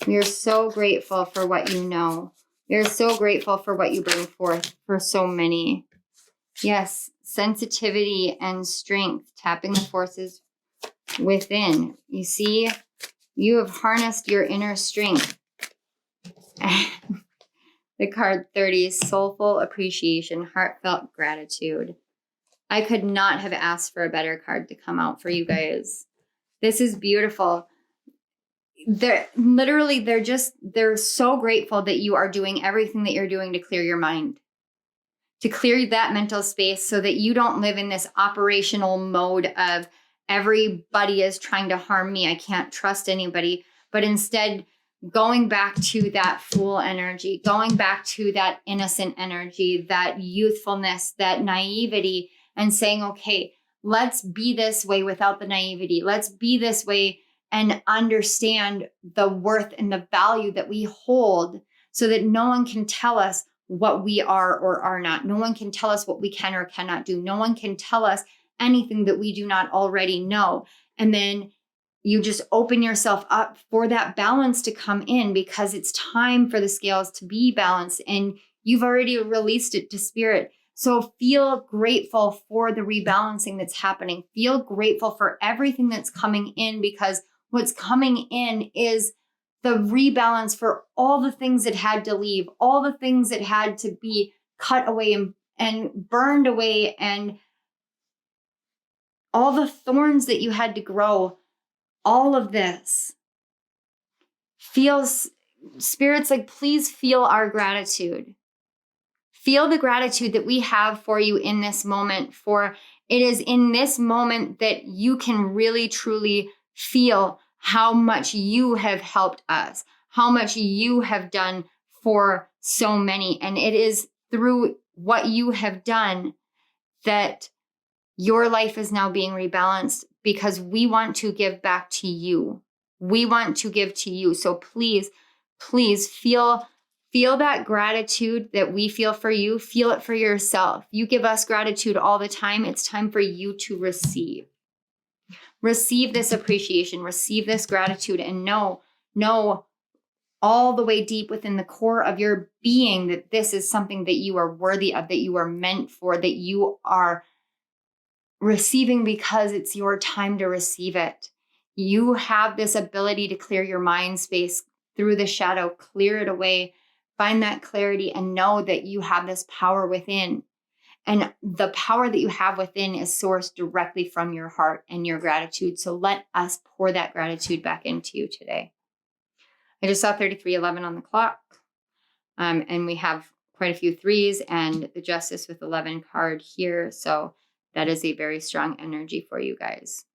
We are so grateful for what you know. We are so grateful for what you bring forth for so many. Yes, sensitivity and strength, tapping the forces within. You see, you have harnessed your inner strength. The card 30 is soulful appreciation, heartfelt gratitude. I could not have asked for a better card to come out for you guys. This is beautiful. They're so grateful that you are doing everything that you're doing to clear your mind, to clear that mental space so that you don't live in this operational mode of everybody is trying to harm me. I can't trust anybody. But instead, going back to that fool energy, going back to that innocent energy, that youthfulness, that naivety, and saying, okay, let's be this way without the naivety. Let's be this way and understand the worth and the value that we hold so that no one can tell us what we are or are not. No one can tell us what we can or cannot do. No one can tell us anything that we do not already know. And then you just open yourself up for that balance to come in, because it's time for the scales to be balanced and you've already released it to spirit. So feel grateful for the rebalancing that's happening. Feel grateful for everything that's coming in, because what's coming in is the rebalance for all the things that had to leave, all the things that had to be cut away and burned away, and all the thorns that you had to grow. All of this feels, spirit's like, please feel our gratitude. Feel the gratitude that we have for you in this moment, for it is in this moment that you can really, truly feel how much you have helped us, how much you have done for so many. And it is through what you have done that your life is now being rebalanced, because we want to give back to you. We want to give to you. So please, please feel that gratitude that we feel for you. Feel it for yourself. You give us gratitude all the time. It's time for you to receive. Receive this appreciation, receive this gratitude, and know all the way deep within the core of your being that this is something that you are worthy of, that you are meant for, that you are receiving because it's your time to receive it. You have this ability to clear your mind space through the shadow, clear it away, find that clarity, and know that you have this power within. And the power that you have within is sourced directly from your heart and your gratitude. So let us pour that gratitude back into you today. I just saw 3311 on the clock. And we have quite a few threes and the Justice with 11 card here. So that is a very strong energy for you guys.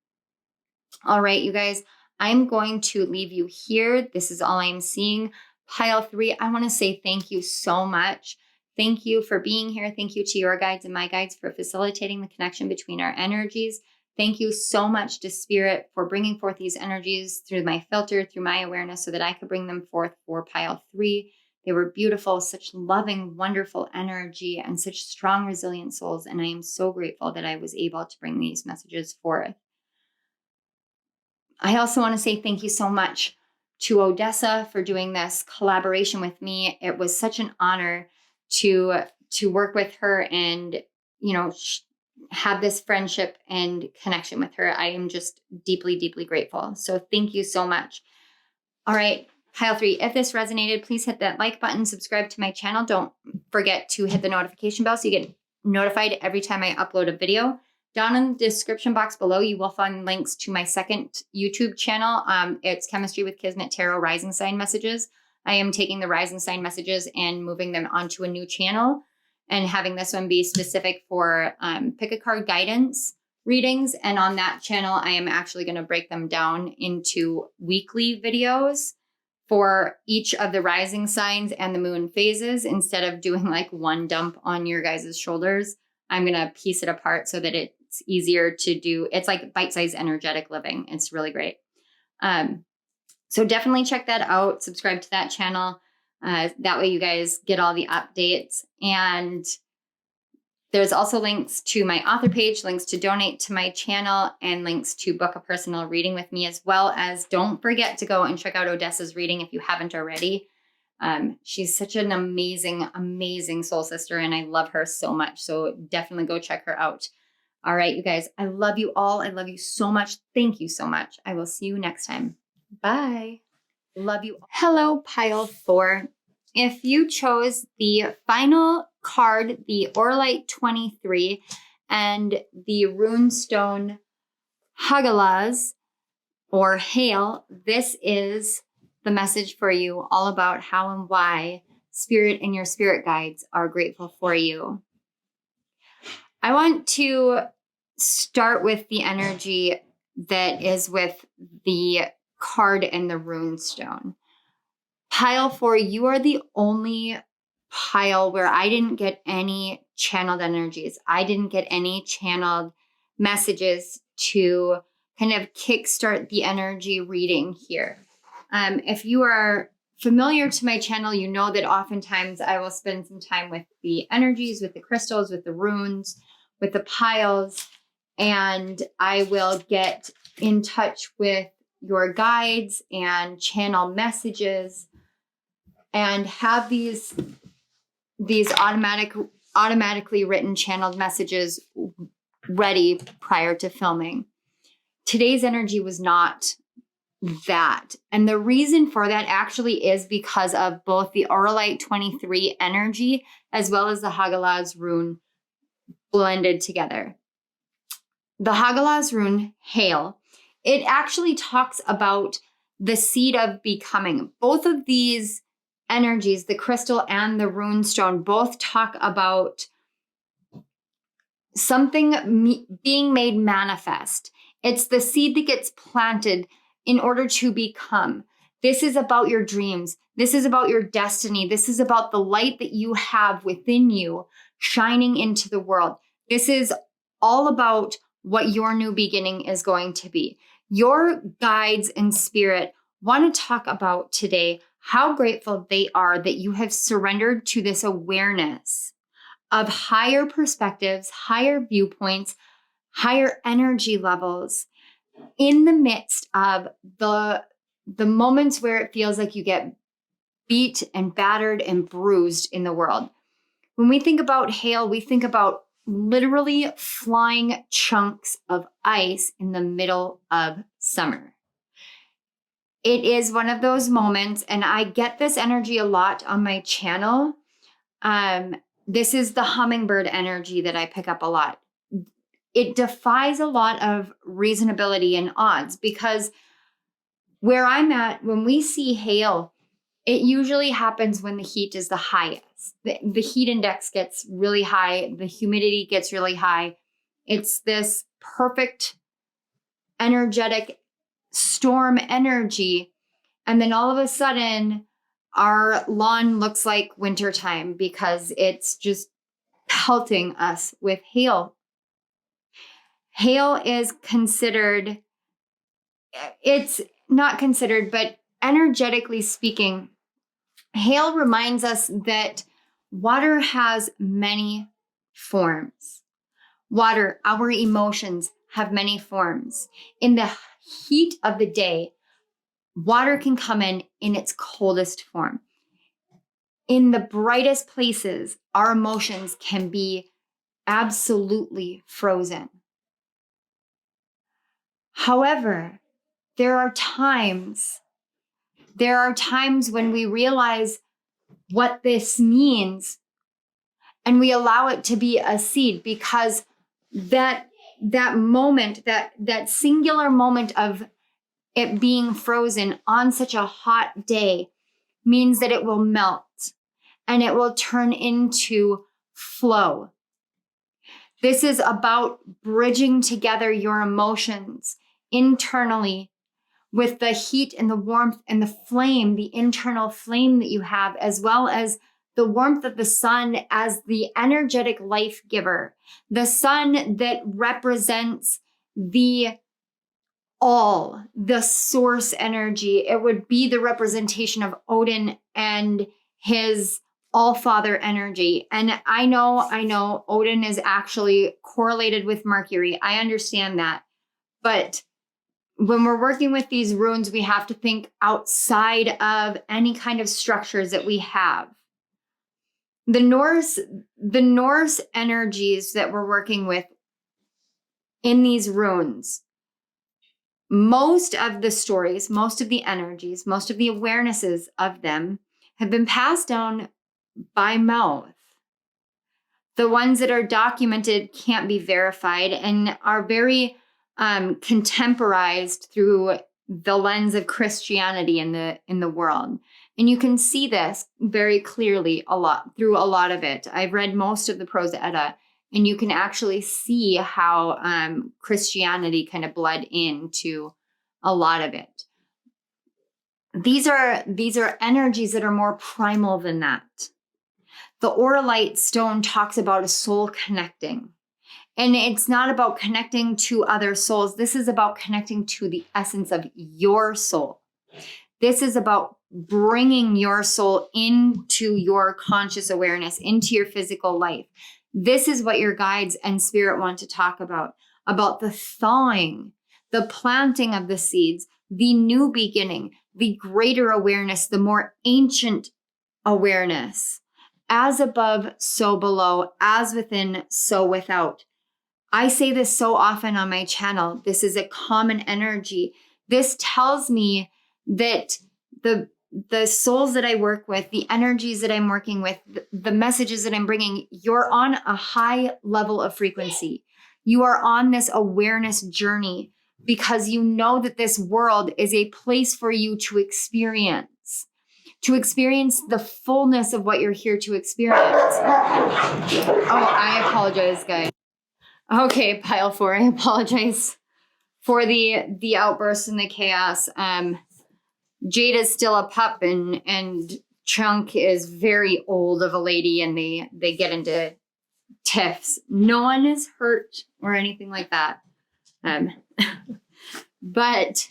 All right, you guys, I'm going to leave you here. This is all I'm seeing. Pile 3, I want to say thank you so much. Thank you for being here. Thank you to your guides and my guides for facilitating the connection between our energies. Thank you so much to Spirit for bringing forth these energies through my filter, through my awareness, so that I could bring them forth for pile 3. They were beautiful, such loving, wonderful energy, and such strong, resilient souls. And I am so grateful that I was able to bring these messages forth. I also want to say thank you so much to Odessa for doing this collaboration with me. It was such an honor to work with her and, have this friendship and connection with her. I am just deeply, deeply grateful. So thank you so much. All right. Pile 3, if this resonated, please hit that like button, subscribe to my channel. Don't forget to hit the notification bell so you get notified every time I upload a video. Down in the description box below, you will find links to my second YouTube channel. It's Chemistry with Kismet Tarot Rising Sign Messages. I am taking the rising sign messages and moving them onto a new channel and having this one be specific for pick a card guidance readings. And on that channel, I am actually going to break them down into weekly videos for each of the rising signs and the moon phases. Instead of doing like one dump on your guys' shoulders, I'm going to piece it apart so that it's easier to do. It's like bite-sized energetic living. It's really great. So definitely check that out. Subscribe to that channel. That way you guys get all the updates. And there's also links to my author page, links to donate to my channel, and links to book a personal reading with me, as well as don't forget to go and check out Odessa's reading if you haven't already. She's such an amazing, amazing soul sister, and I love her so much. So definitely go check her out. All right, you guys, I love you all. I love you so much. Thank you so much. I will see you next time. Bye. Love you. Hello, pile 4. If you chose the final card, the Orlite 23, and the Runestone Hagalaz or Hail, this is the message for you, all about how and why Spirit and your spirit guides are grateful for you. I want to start with the energy that is with the card and the Runestone. Pile 4, you are the only pile where I didn't get any channeled energies. I didn't get any channeled messages to kind of kickstart the energy reading here. If you are familiar to my channel, you know that oftentimes I will spend some time with the energies, with the crystals, with the runes, with the piles, and I will get in touch with your guides and channel messages and have these automatically written channeled messages ready prior to filming. Today's energy was not that. And the reason for that actually is because of both the Auralite 23 energy as well as the Hagalaz rune blended together. The Hagalaz rune, Hail, it actually talks about the seed of becoming. Both of these energies, the crystal and the rune stone, both talk about something being made manifest. It's the seed that gets planted in order to become. This is about your dreams. This is about your destiny. This is about the light that you have within you shining into the world. This is all about what your new beginning is going to be. Your guides and spirit want to talk about today how grateful they are that you have surrendered to this awareness of higher perspectives, higher viewpoints, higher energy levels in the midst of the moments where it feels like you get beat and battered and bruised in the world. When we think about hail, we think about literally flying chunks of ice in the middle of summer. It is one of those moments, and I get this energy a lot on my channel. This is the hummingbird energy that I pick up a lot. It defies a lot of reasonability and odds because where I'm at, when we see hail, it usually happens when the heat is the highest. The heat index gets really high. The humidity gets really high. It's this perfect energetic storm energy. And then all of a sudden, our lawn looks like wintertime because it's just pelting us with hail. Hail is considered, it's not considered, but energetically speaking, hail reminds us that water has many forms. Water, our emotions have many forms. In the heat of the day, water can come in its coldest form. In the brightest places, our emotions can be absolutely frozen. However, there are times when we realize what this means and we allow it to be a seed, because that moment, that singular moment of it being frozen on such a hot day means that it will melt and it will turn into flow. This is about bridging together your emotions internally with the heat and the warmth and the flame, the internal flame that you have, as well as the warmth of the sun as the energetic life giver, the sun that represents the source energy. It would be the representation of Odin and his all-father energy. And I know Odin is actually correlated with Mercury. I understand that. But when we're working with these runes, we have to think outside of any kind of structures that we have. The Norse energies that we're working with in these runes, most of the stories, most of the energies, most of the awarenesses of them have been passed down by mouth. The ones that are documented can't be verified and are very contemporized through the lens of Christianity in the world. And you can see this very clearly through a lot of it. I've read most of the Prose Edda, and you can actually see how Christianity kind of bled into a lot of it. These are energies that are more primal than that. The Auralite stone talks about a soul connecting. And it's not about connecting to other souls. This is about connecting to the essence of your soul. This is about bringing your soul into your conscious awareness, into your physical life. This is what your guides and spirit want to talk about the thawing, the planting of the seeds, the new beginning, the greater awareness, the more ancient awareness. As above, so below, as within, so without. I say this so often on my channel. This is a common energy. This tells me that the souls that I work with, the energies that I'm working with, the messages that I'm bringing, you're on a high level of frequency. You are on this awareness journey because you know that this world is a place for you to experience the fullness of what you're here to experience. Oh, I apologize, guys. Okay, pile 4, I apologize for the outburst and the chaos. Jade is still a pup and Chunk is very old of a lady, and they get into tiffs. No one is hurt or anything like that. But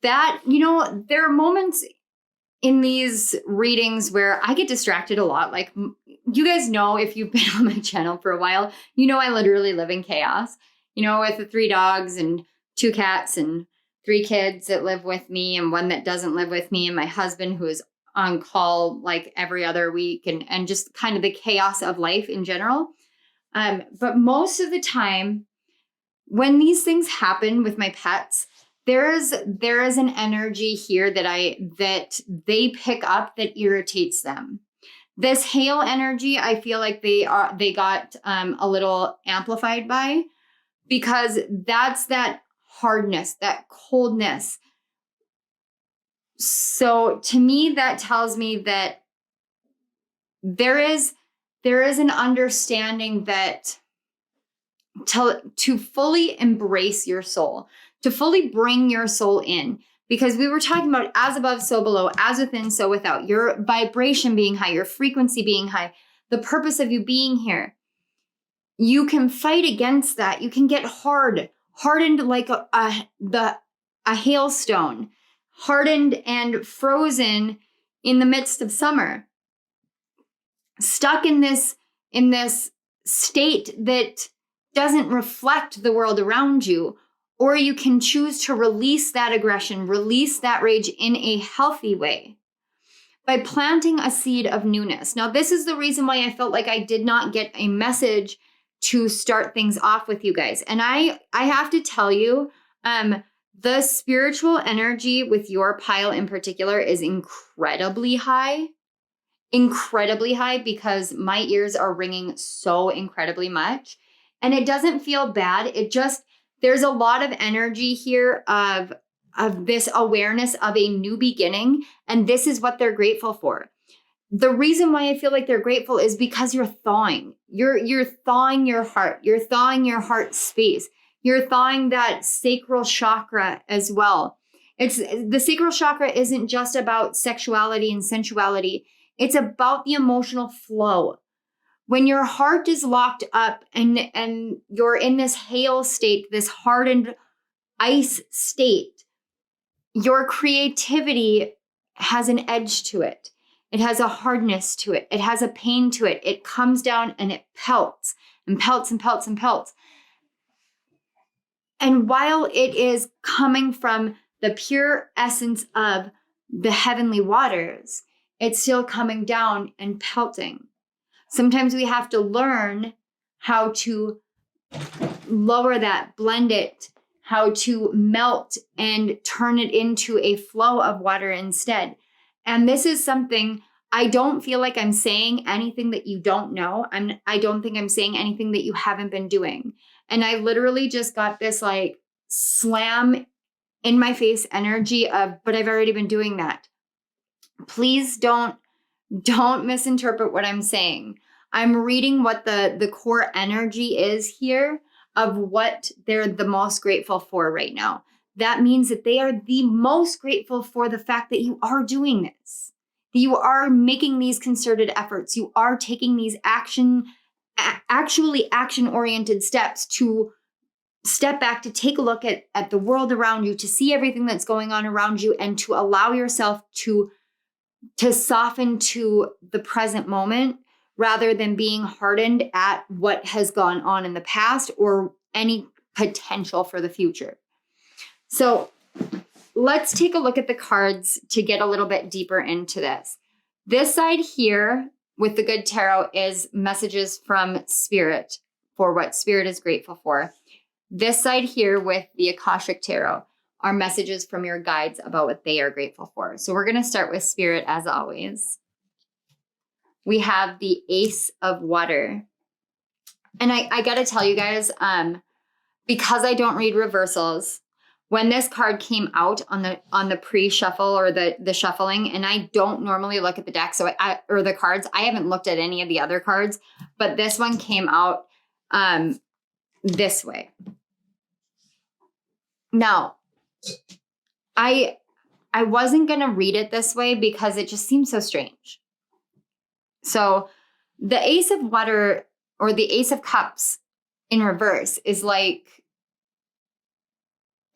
that, there are moments in these readings where I get distracted a lot. Like, you guys know, if you've been on my channel for a while, I literally live in chaos, with the 3 dogs and 2 cats and 3 kids that live with me and 1 that doesn't live with me, and my husband who is on call like every other week, and just kind of the chaos of life in general. But most of the time when these things happen with my pets, there is an energy here that they pick up that irritates them. This hail energy, I feel like they got a little amplified by, because that's that hardness, that coldness. So to me, that tells me that there is an understanding that to fully embrace your soul, to fully bring your soul in, because we were talking about as above, so below, as within, so without, your vibration being high, your frequency being high, the purpose of you being here. You can fight against that. You can get hardened like a hailstone, hardened and frozen in the midst of summer, stuck in this state that doesn't reflect the world around you. Or you can choose to release that aggression, release that rage in a healthy way by planting a seed of newness. Now, this is the reason why I felt like I did not get a message to start things off with you guys. And I have to tell you, the spiritual energy with your pile in particular is incredibly high, because my ears are ringing so incredibly much. And it doesn't feel bad. There's a lot of energy here of this awareness of a new beginning. And this is what they're grateful for. The reason why I feel like they're grateful is because you're thawing. You're thawing your heart. You're thawing your heart space. You're thawing that sacral chakra as well. The sacral chakra isn't just about sexuality and sensuality. It's about the emotional flow. When your heart is locked up and you're in this hail state, this hardened ice state, your creativity has an edge to it. It has a hardness to it. It has a pain to it. It comes down and it pelts and pelts and pelts and pelts. And while it is coming from the pure essence of the heavenly waters, it's still coming down and pelting. Sometimes we have to learn how to lower that, blend it, how to melt and turn it into a flow of water instead. And this is something, I don't feel like I'm saying anything that you don't know. I don't think I'm saying anything that you haven't been doing. And I literally just got this like slam in my face energy of, but I've already been doing that. Please don't misinterpret what I'm saying. I'm reading what the core energy is here of what they're the most grateful for right now. That means that they are the most grateful for the fact that you are doing this, that you are making these concerted efforts. You are taking these actually action-oriented steps to step back, to take a look at the world around you, to see everything that's going on around you, and to allow yourself to soften to the present moment rather than being hardened at what has gone on in the past or any potential for the future. So let's take a look at the cards to get a little bit deeper into this. This side here with the Good Tarot is messages from Spirit for what Spirit is grateful for. This side here with the Akashic Tarot are messages from your guides about what they are grateful for. So we're going to start with Spirit as always. We have the Ace of Water. And I got to tell you guys, because I don't read reversals, when this card came out on the pre-shuffle or the shuffling, and I don't normally look at the deck, so or the cards, I haven't looked at any of the other cards, but this one came out this way. Now, I wasn't going to read it this way because it just seems so strange. So the Ace of Water or the Ace of Cups in reverse is like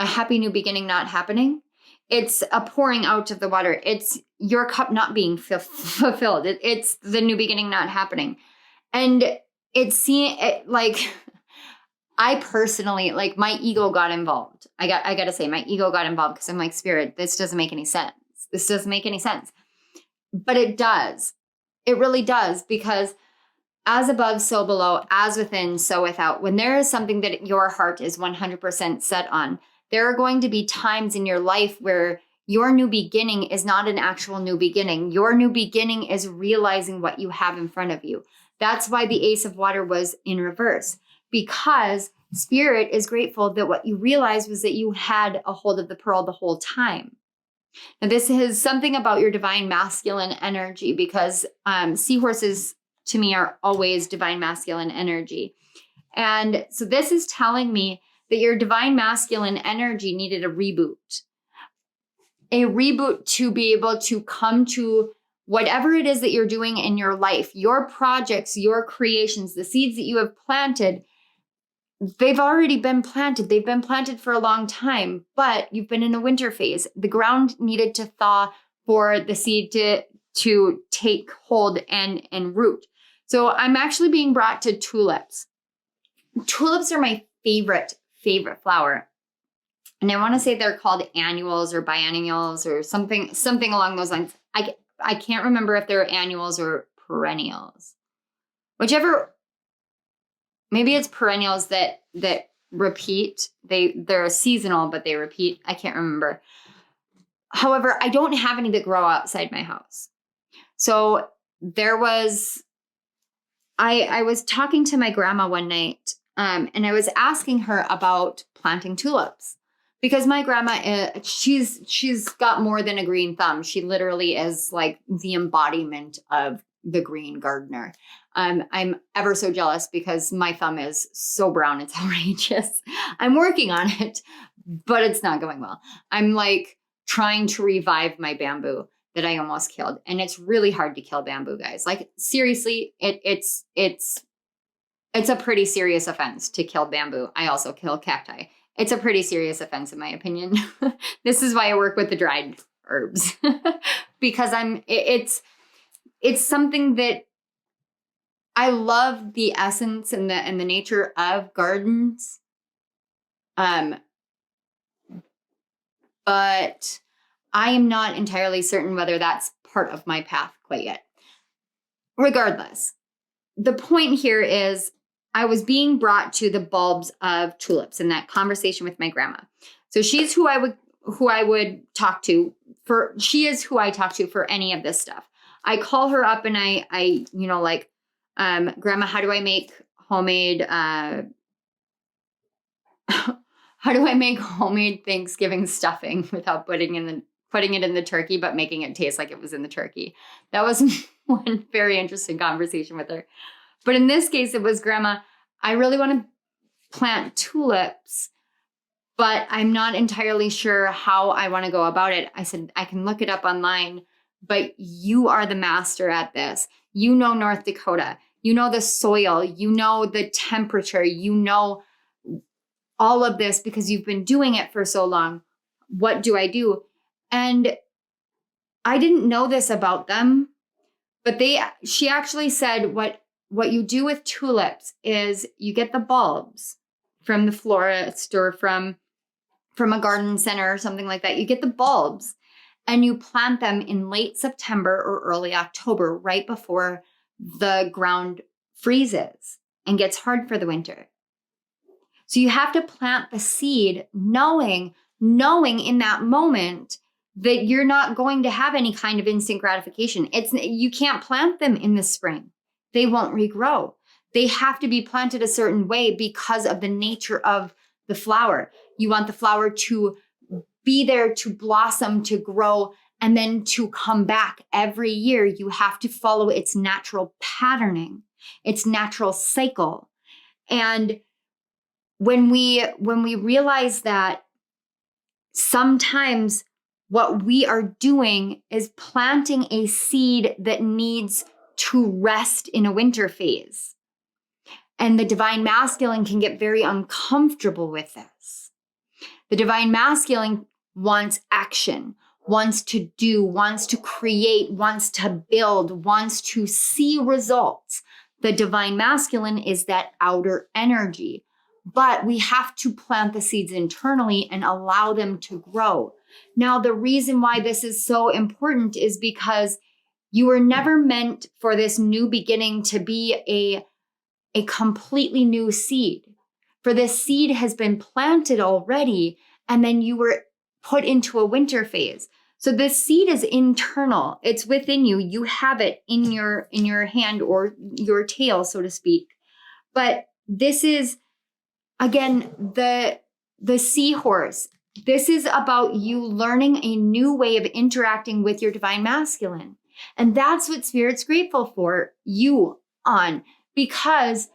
a happy new beginning not happening. It's a pouring out of the water. It's your cup not being fulfilled. It's the new beginning not happening. And it's like, I personally, like, my ego got involved. I got to say, my ego got involved because I'm like, Spirit, this doesn't make any sense. This doesn't make any sense. But it does. It really does, because as above, so below, as within, so without. When there is something that your heart is 100% set on, there are going to be times in your life where your new beginning is not an actual new beginning. Your new beginning is realizing what you have in front of you. That's why the Ace of Water was in reverse, because Spirit is grateful that what you realized was that you had a hold of the pearl the whole time. Now, this is something about your divine masculine energy, because seahorses to me are always divine masculine energy. And so this is telling me that your divine masculine energy needed a reboot to be able to come to whatever it is that you're doing in your life, your projects, your creations, the seeds that you have planted. They've already been planted. They've been planted for a long time, but you've been in a winter phase. The ground needed to thaw for the seed to take hold and root. So I'm actually being brought to tulips. Tulips are my favorite flower. And I want to say they're called annuals or biennials or something along those lines. I can't remember if they're annuals or perennials. Whichever, maybe it's perennials that repeat. They're seasonal, but they repeat. I can't remember. However, I don't have any that grow outside my house. So I was talking to my grandma one night, and I was asking her about planting tulips, because my grandma, she's got more than a green thumb. She literally is like the embodiment of the green gardener. I'm ever so jealous because my thumb is so brown, it's outrageous. I'm working on it, but it's not going well. I'm like trying to revive my bamboo that I almost killed. And it's really hard to kill bamboo, guys. Like, seriously, it's a pretty serious offense to kill bamboo. I also kill cacti. It's a pretty serious offense, in my opinion. This is why I work with the dried herbs, because it's something that I love, the essence and the nature of gardens. But I am not entirely certain whether that's part of my path quite yet. Regardless, the point here is I was being brought to the bulbs of tulips in that conversation with my grandma. So she's who I would talk to she is who I talk to for any of this stuff. I call her up and I Grandma, how do I make homemade Thanksgiving stuffing without putting it in the turkey, but making it taste like it was in the turkey? That was one very interesting conversation with her. But in this case, it was, Grandma, I really want to plant tulips, but I'm not entirely sure how I want to go about it. I said, I can look it up online, but you are the master at this. You know North Dakota. You know the soil. You know the temperature. You know all of this because you've been doing it for so long. What do I do? And I didn't know this about them, but she actually said what you do with tulips is you get the bulbs from the florist or from from a garden center or something like that. You get the bulbs and you plant them in late September or early October, right before the ground freezes and gets hard for the winter. So you have to plant the seed knowing in that moment that you're not going to have any kind of instant gratification. You can't plant them in the spring. They won't regrow. They have to be planted a certain way because of the nature of the flower. You want the flower to be there, to blossom, to grow, and then to come back every year. You have to follow its natural patterning, its natural cycle. And when we realize that sometimes what we are doing is planting a seed that needs to rest in a winter phase. And the divine masculine can get very uncomfortable with this. The divine masculine wants action, wants to do, wants to create, wants to build, wants to see results. The divine masculine is that outer energy. But we have to plant the seeds internally and allow them to grow. Now, the reason why this is so important is because you were never meant for this new beginning to be a completely new seed. For this seed has been planted already, and then you were put into a winter phase. So this seed is internal. It's within you. You have it in your hand or your tail, so to speak. But this is, again, the seahorse. This is about you learning a new way of interacting with your divine masculine. And that's what Spirit's grateful for you on. Because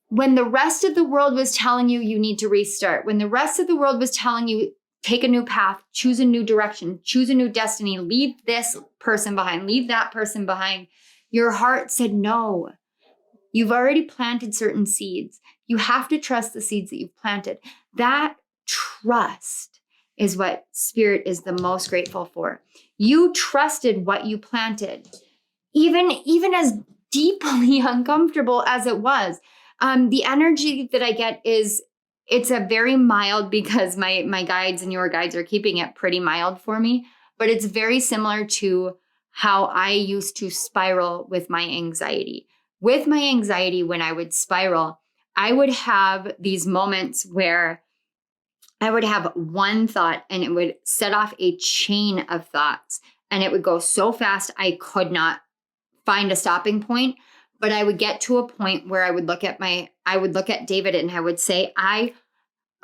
when the rest of the world was telling you you need to restart, when the rest of the world was telling you take a new path, choose a new direction, choose a new destiny, leave this person behind, leave that person behind, your heart said no. You've already planted certain seeds. You have to trust the seeds that you've planted. That trust is what Spirit is the most grateful for. You trusted what you planted, even as deeply uncomfortable as it was. The energy that I get it's a very mild, because my guides and your guides are keeping it pretty mild for me, but it's very similar to how I used to spiral with my anxiety. With my anxiety, when I would spiral, I would have these moments where I would have one thought and it would set off a chain of thoughts, and it would go so fast I could not find a stopping point. But I would get to a point where I would look at David and I would say, I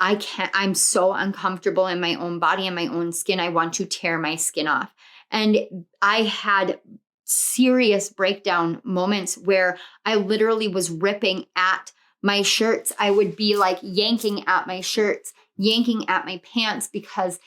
can't, I'm so uncomfortable in my own body and my own skin. I want to tear my skin off. And I had serious breakdown moments where I literally was ripping at my shirts. I would be like yanking at my shirts, yanking at my pants, because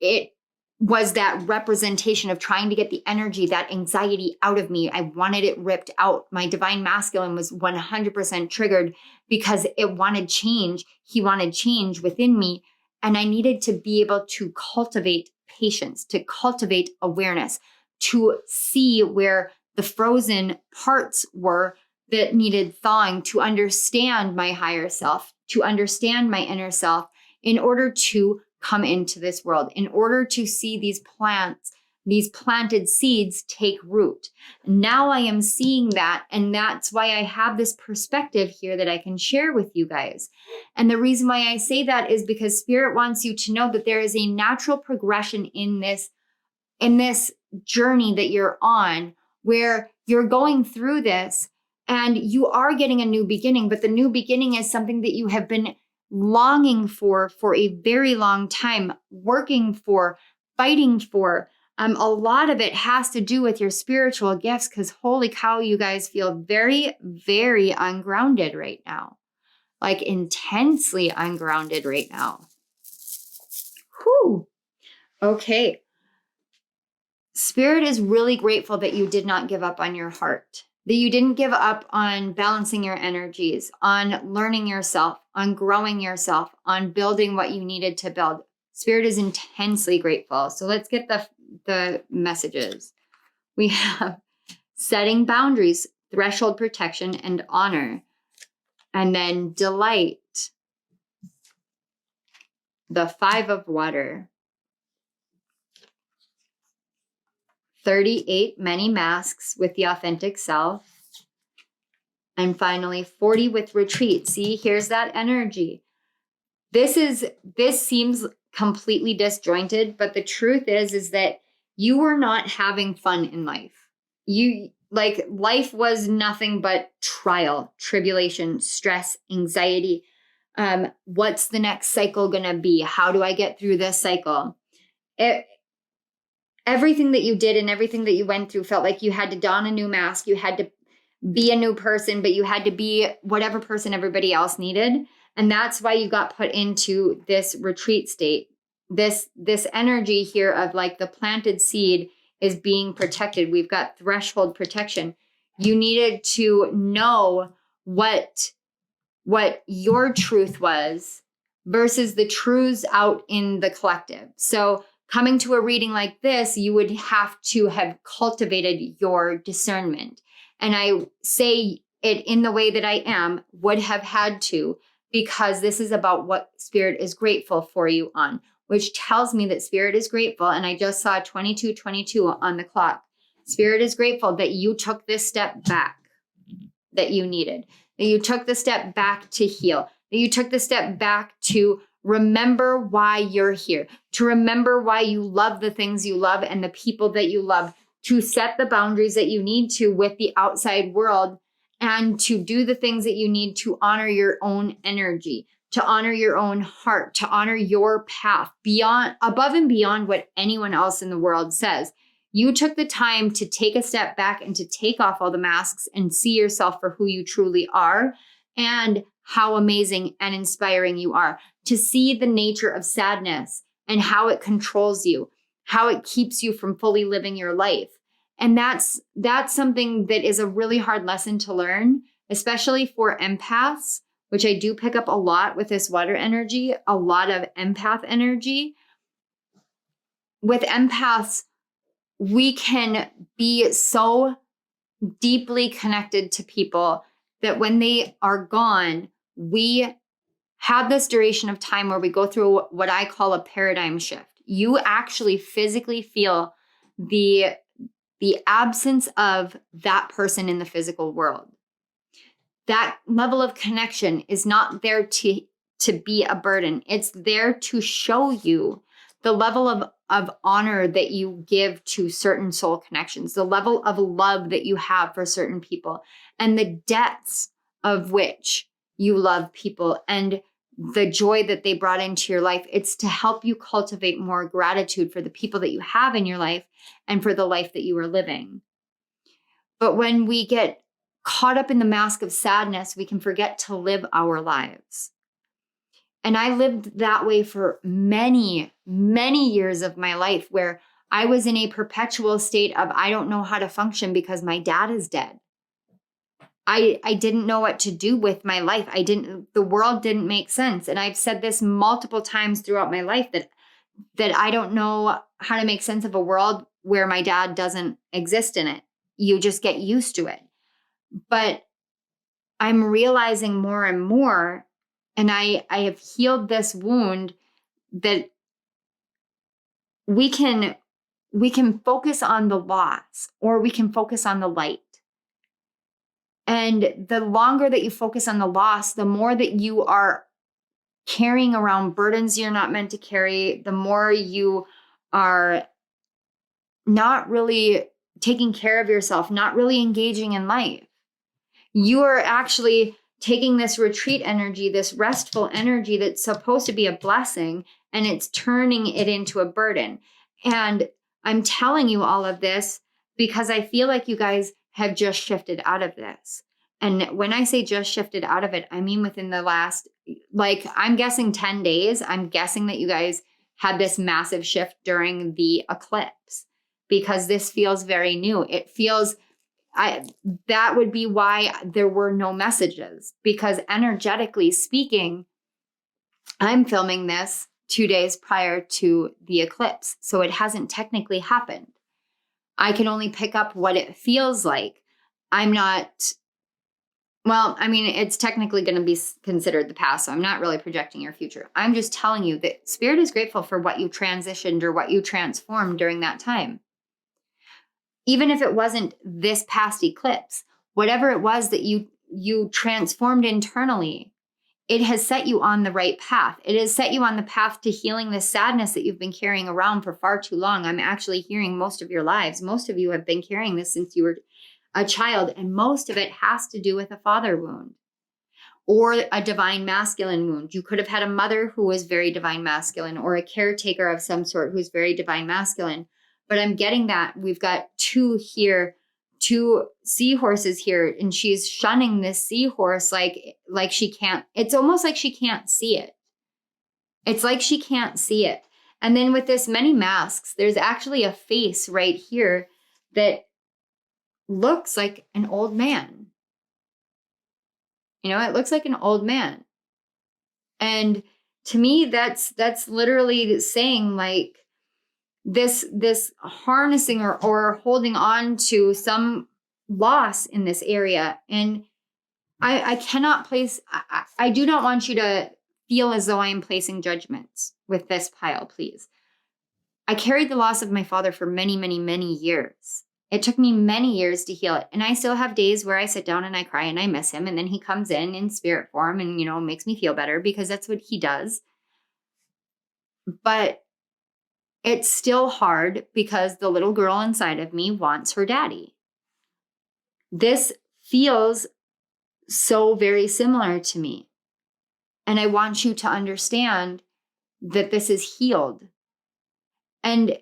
it was that representation of trying to get the energy, that anxiety out of me. I wanted it ripped out. My divine masculine was 100% triggered because it wanted change. He wanted change within me. And I needed to be able to cultivate patience, to cultivate awareness, to see where the frozen parts were that needed thawing, to understand my higher self, to understand my inner self, in order to come into this world, in order to see these plants, these planted seeds take root. Now I am seeing that, and that's why I have this perspective here that I can share with you guys. And the reason why I say that is because Spirit wants you to know that there is a natural progression in this journey that you're on, where you're going through this and you are getting a new beginning, but the new beginning is something that you have been longing for a very long time, working for, fighting for. A lot of it has to do with your spiritual gifts, because holy cow, you guys feel very, very ungrounded right now, like intensely ungrounded right now. Whew. Okay. Spirit is really grateful that you did not give up on your heart, that you didn't give up on balancing your energies, on learning yourself, on growing yourself, on building what you needed to build. Spirit is intensely grateful. So let's get the messages. We have setting boundaries, threshold protection, and honor. And then delight. the 5 of water, 38 many masks with the authentic self, and finally 40 with retreat. See, here's that energy. This seems completely disjointed, but the truth is that you were not having fun in life. Life was nothing but trial, tribulation, stress, anxiety. What's the next cycle gonna be? How do I get through this cycle? Everything that you did and everything that you went through felt like you had to don a new mask. You had to be a new person, but you had to be whatever person everybody else needed. And that's why you got put into this retreat state. This energy here of like the planted seed is being protected. We've got threshold protection. You needed to know what your truth was versus the truths out in the collective. So coming to a reading like this, you would have to have cultivated your discernment. And I say it in the way that I am, would have had to, because this is about what Spirit is grateful for you on, which tells me that Spirit is grateful. And I just saw 22:22 on the clock. Spirit is grateful that you took this step back that you needed, that you took the step back to heal, that you took the step back to remember why you're here, to remember why you love the things you love and the people that you love, to set the boundaries that you need to with the outside world, and to do the things that you need to honor your own energy, to honor your own heart, to honor your path above and beyond what anyone else in the world says. You took the time to take a step back and to take off all the masks and see yourself for who you truly are and how amazing and inspiring you are, to see the nature of sadness and how it controls you, how it keeps you from fully living your life. And that's something that is a really hard lesson to learn, especially for empaths, which I do pick up a lot with this water energy, a lot of empath energy. With empaths, we can be so deeply connected to people that when they are gone, we have this duration of time where we go through what I call a paradigm shift. You actually physically feel the absence of that person in the physical world. That level of connection is not there to be a burden. It's there to show you the level of honor that you give to certain soul connections, the level of love that you have for certain people, and the depths of which you love people and the joy that they brought into your life. It's to help you cultivate more gratitude for the people that you have in your life and for the life that you are living. But when we get caught up in the mask of sadness, we can forget to live our lives. And I lived that way for many, many years of my life, where I was in a perpetual state of, I don't know how to function because my dad is dead. I didn't know what to do with my life. The world didn't make sense. And I've said this multiple times throughout my life that I don't know how to make sense of a world where my dad doesn't exist in it. You just get used to it. But I'm realizing more and more, and I have healed this wound, that we can focus on the loss or we can focus on the light. And the longer that you focus on the loss, the more that you are carrying around burdens you're not meant to carry, the more you are not really taking care of yourself, not really engaging in life. You are actually taking this retreat energy, this restful energy that's supposed to be a blessing, and it's turning it into a burden. And I'm telling you all of this because I feel like you guys have just shifted out of this. And when I say just shifted out of it, I mean within the last, I'm guessing 10 days. I'm guessing that you guys had this massive shift during the eclipse, because this feels very new. It feels, that would be why there were no messages, because energetically speaking, I'm filming this 2 days prior to the eclipse. So it hasn't technically happened. I can only pick up what it feels like. I'm not Well, I mean, it's technically going to be considered the past, so I'm not really projecting your future. I'm just telling you that Spirit is grateful for what you transitioned or what you transformed during that time. Even if it wasn't this past eclipse, whatever it was that you transformed internally, it has set you on the right path. It has set you on the path to healing the sadness that you've been carrying around for far too long. I'm actually hearing most of your lives. Most of you have been carrying this since you were a child, and most of it has to do with a father wound or a divine masculine wound. You could have had a mother who was very divine masculine, or a caretaker of some sort who's very divine masculine. But I'm getting that we've got two seahorses here, and she's shunning this seahorse like she can't. It's almost like she can't see it. It's like she can't see it. And then with this many masks, there's actually a face right here that looks like an old man. You know, it looks like an old man. And to me, that's literally saying like this harnessing or holding on to some loss in this area. And I cannot place, I do not want you to feel as though I am placing judgments with this pile, please. I carried the loss of my father for many, many, many years. It took me many years to heal it. And I still have days where I sit down and I cry and I miss him. And then he comes in spirit form and, you know, makes me feel better because that's what he does. But it's still hard because the little girl inside of me wants her daddy. This feels so very similar to me. And I want you to understand that this is healed. And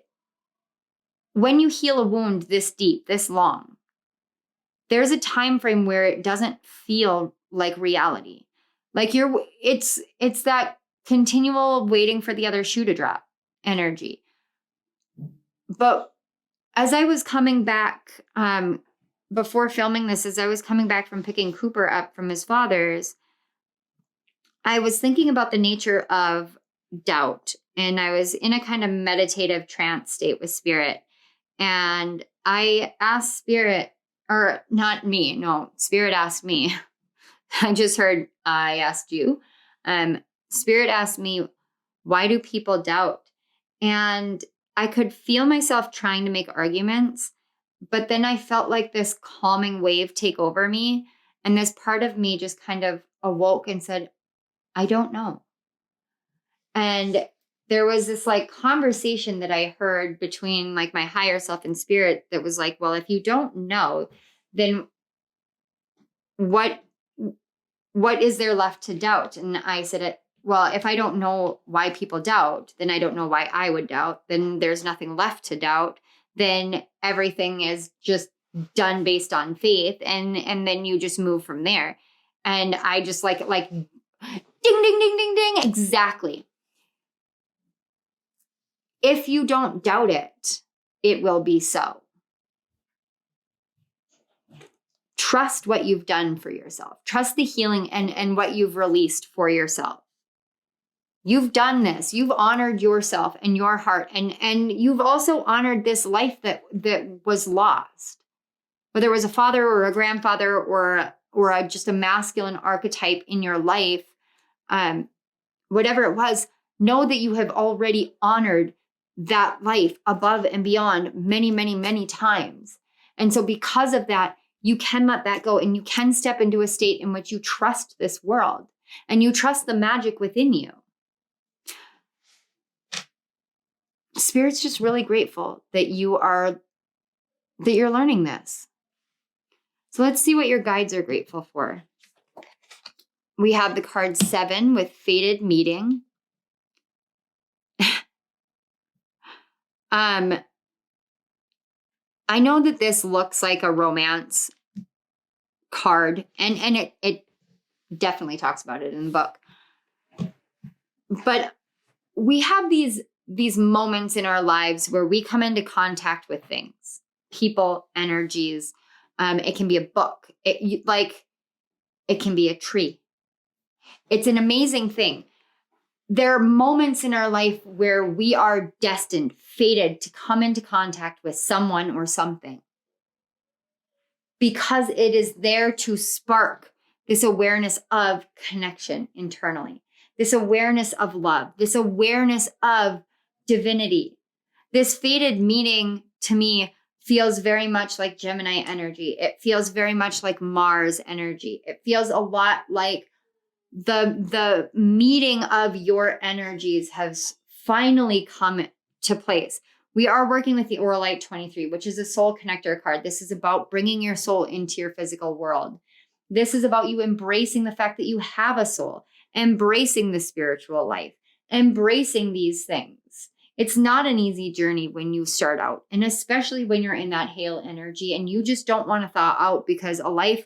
when you heal a wound this deep, this long, there's a time frame where it doesn't feel like reality. Like it's that continual waiting for the other shoe to drop energy. But as I was coming back, before filming this, as I was coming back from picking Cooper up from his father's, I was thinking about the nature of doubt. And I was in a kind of meditative trance state with Spirit. And I asked Spirit, or not me, no, Spirit asked me. I just heard I asked you. Spirit asked me, why do people doubt? And I could feel myself trying to make arguments, but then I felt like this calming wave take over me. And this part of me just kind of awoke and said, I don't know. And there was this like conversation that I heard between like my higher self and Spirit that was like, well, if you don't know, then what is there left to doubt? And I said, well, if I don't know why people doubt, then I don't know why I would doubt. Then there's nothing left to doubt. Then everything is just done based on faith. And then you just move from there. And I just like ding, ding, ding, ding, ding. Exactly. If you don't doubt it, it will be so. Trust what you've done for yourself. Trust the healing and what you've released for yourself. You've done this. You've honored yourself and your heart. And you've also honored this life that was lost. Whether it was a father or a grandfather or just a masculine archetype in your life, whatever it was, know that you have already honored that life above and beyond many, many, many times. And so because of that, you can let that go and you can step into a state in which you trust this world and you trust the magic within you. Spirit's just really grateful that you're learning this. So let's see what your guides are grateful for. We have the card 7 with Fated Meeting. I know that this looks like a romance card, and it definitely talks about it in the book. But we have these moments in our lives where we come into contact with things, people, energies. It can be a book. It can be a tree. It's an amazing thing. There are moments in our life where we are destined, fated to come into contact with someone or something because it is there to spark this awareness of connection internally, this awareness of love, this awareness of divinity. This fated meeting to me feels very much like Gemini energy. It feels very much like Mars energy. It feels a lot like the meeting of your energies has finally come to place. We are working with the Auralite 23, which is a soul connector card. This is about bringing your soul into your physical world. This is about you embracing the fact that you have a soul, embracing the spiritual life, embracing these things. It's not an easy journey when you start out, and especially when you're in that hail energy and you just don't want to thaw out, because a life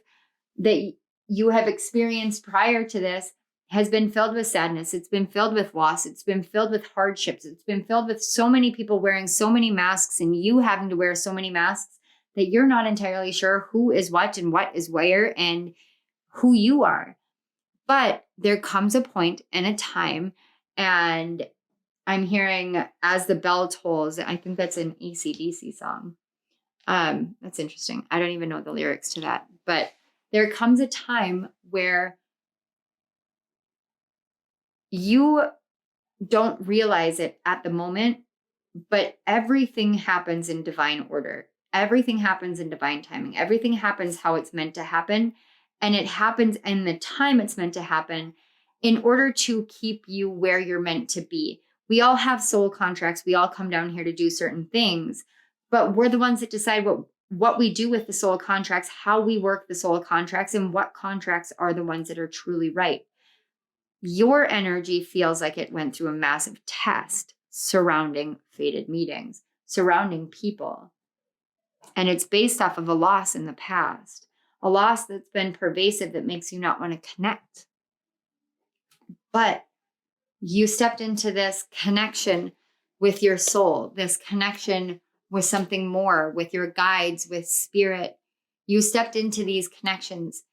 that you have experienced prior to this has been filled with sadness. It's been filled with loss. It's been filled with hardships. It's been filled with so many people wearing so many masks and you having to wear so many masks that you're not entirely sure who is what and what is where and who you are. But there comes a point and a time, and I'm hearing As the Bell Tolls. I think that's an AC/DC song. That's interesting. I don't even know the lyrics to that, but there comes a time where you don't realize it at the moment, but everything happens in divine order. Everything happens in divine timing. Everything happens how it's meant to happen. And it happens in the time it's meant to happen in order to keep you where you're meant to be. We all have soul contracts. We all come down here to do certain things, but we're the ones that decide what we do with the soul contracts, how we work the soul contracts, and what contracts are the ones that are truly right. Your energy feels like it went through a massive test surrounding fated meetings, surrounding people. And it's based off of a loss in the past, a loss that's been pervasive that makes you not want to connect. But you stepped into this connection with your soul, this connection with something more, with your guides, with spirit. You stepped into these connections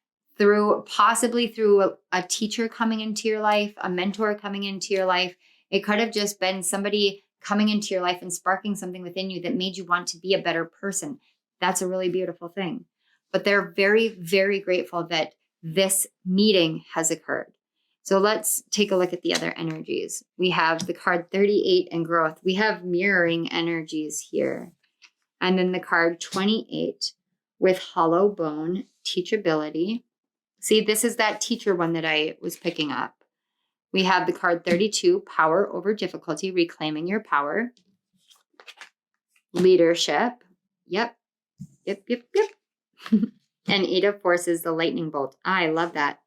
possibly through a teacher coming into your life, a mentor coming into your life. It could have just been somebody coming into your life and sparking something within you that made you want to be a better person. That's a really beautiful thing. But they're very, very grateful that this meeting has occurred. So let's take a look at the other energies. We have the card 38 and growth. We have mirroring energies here. And then the card 28 with hollow bone, teachability. See, this is that teacher one that I was picking up. We have the card 32, power over difficulty, reclaiming your power. Leadership. Yep. And 8 of forces, the lightning bolt. I love that.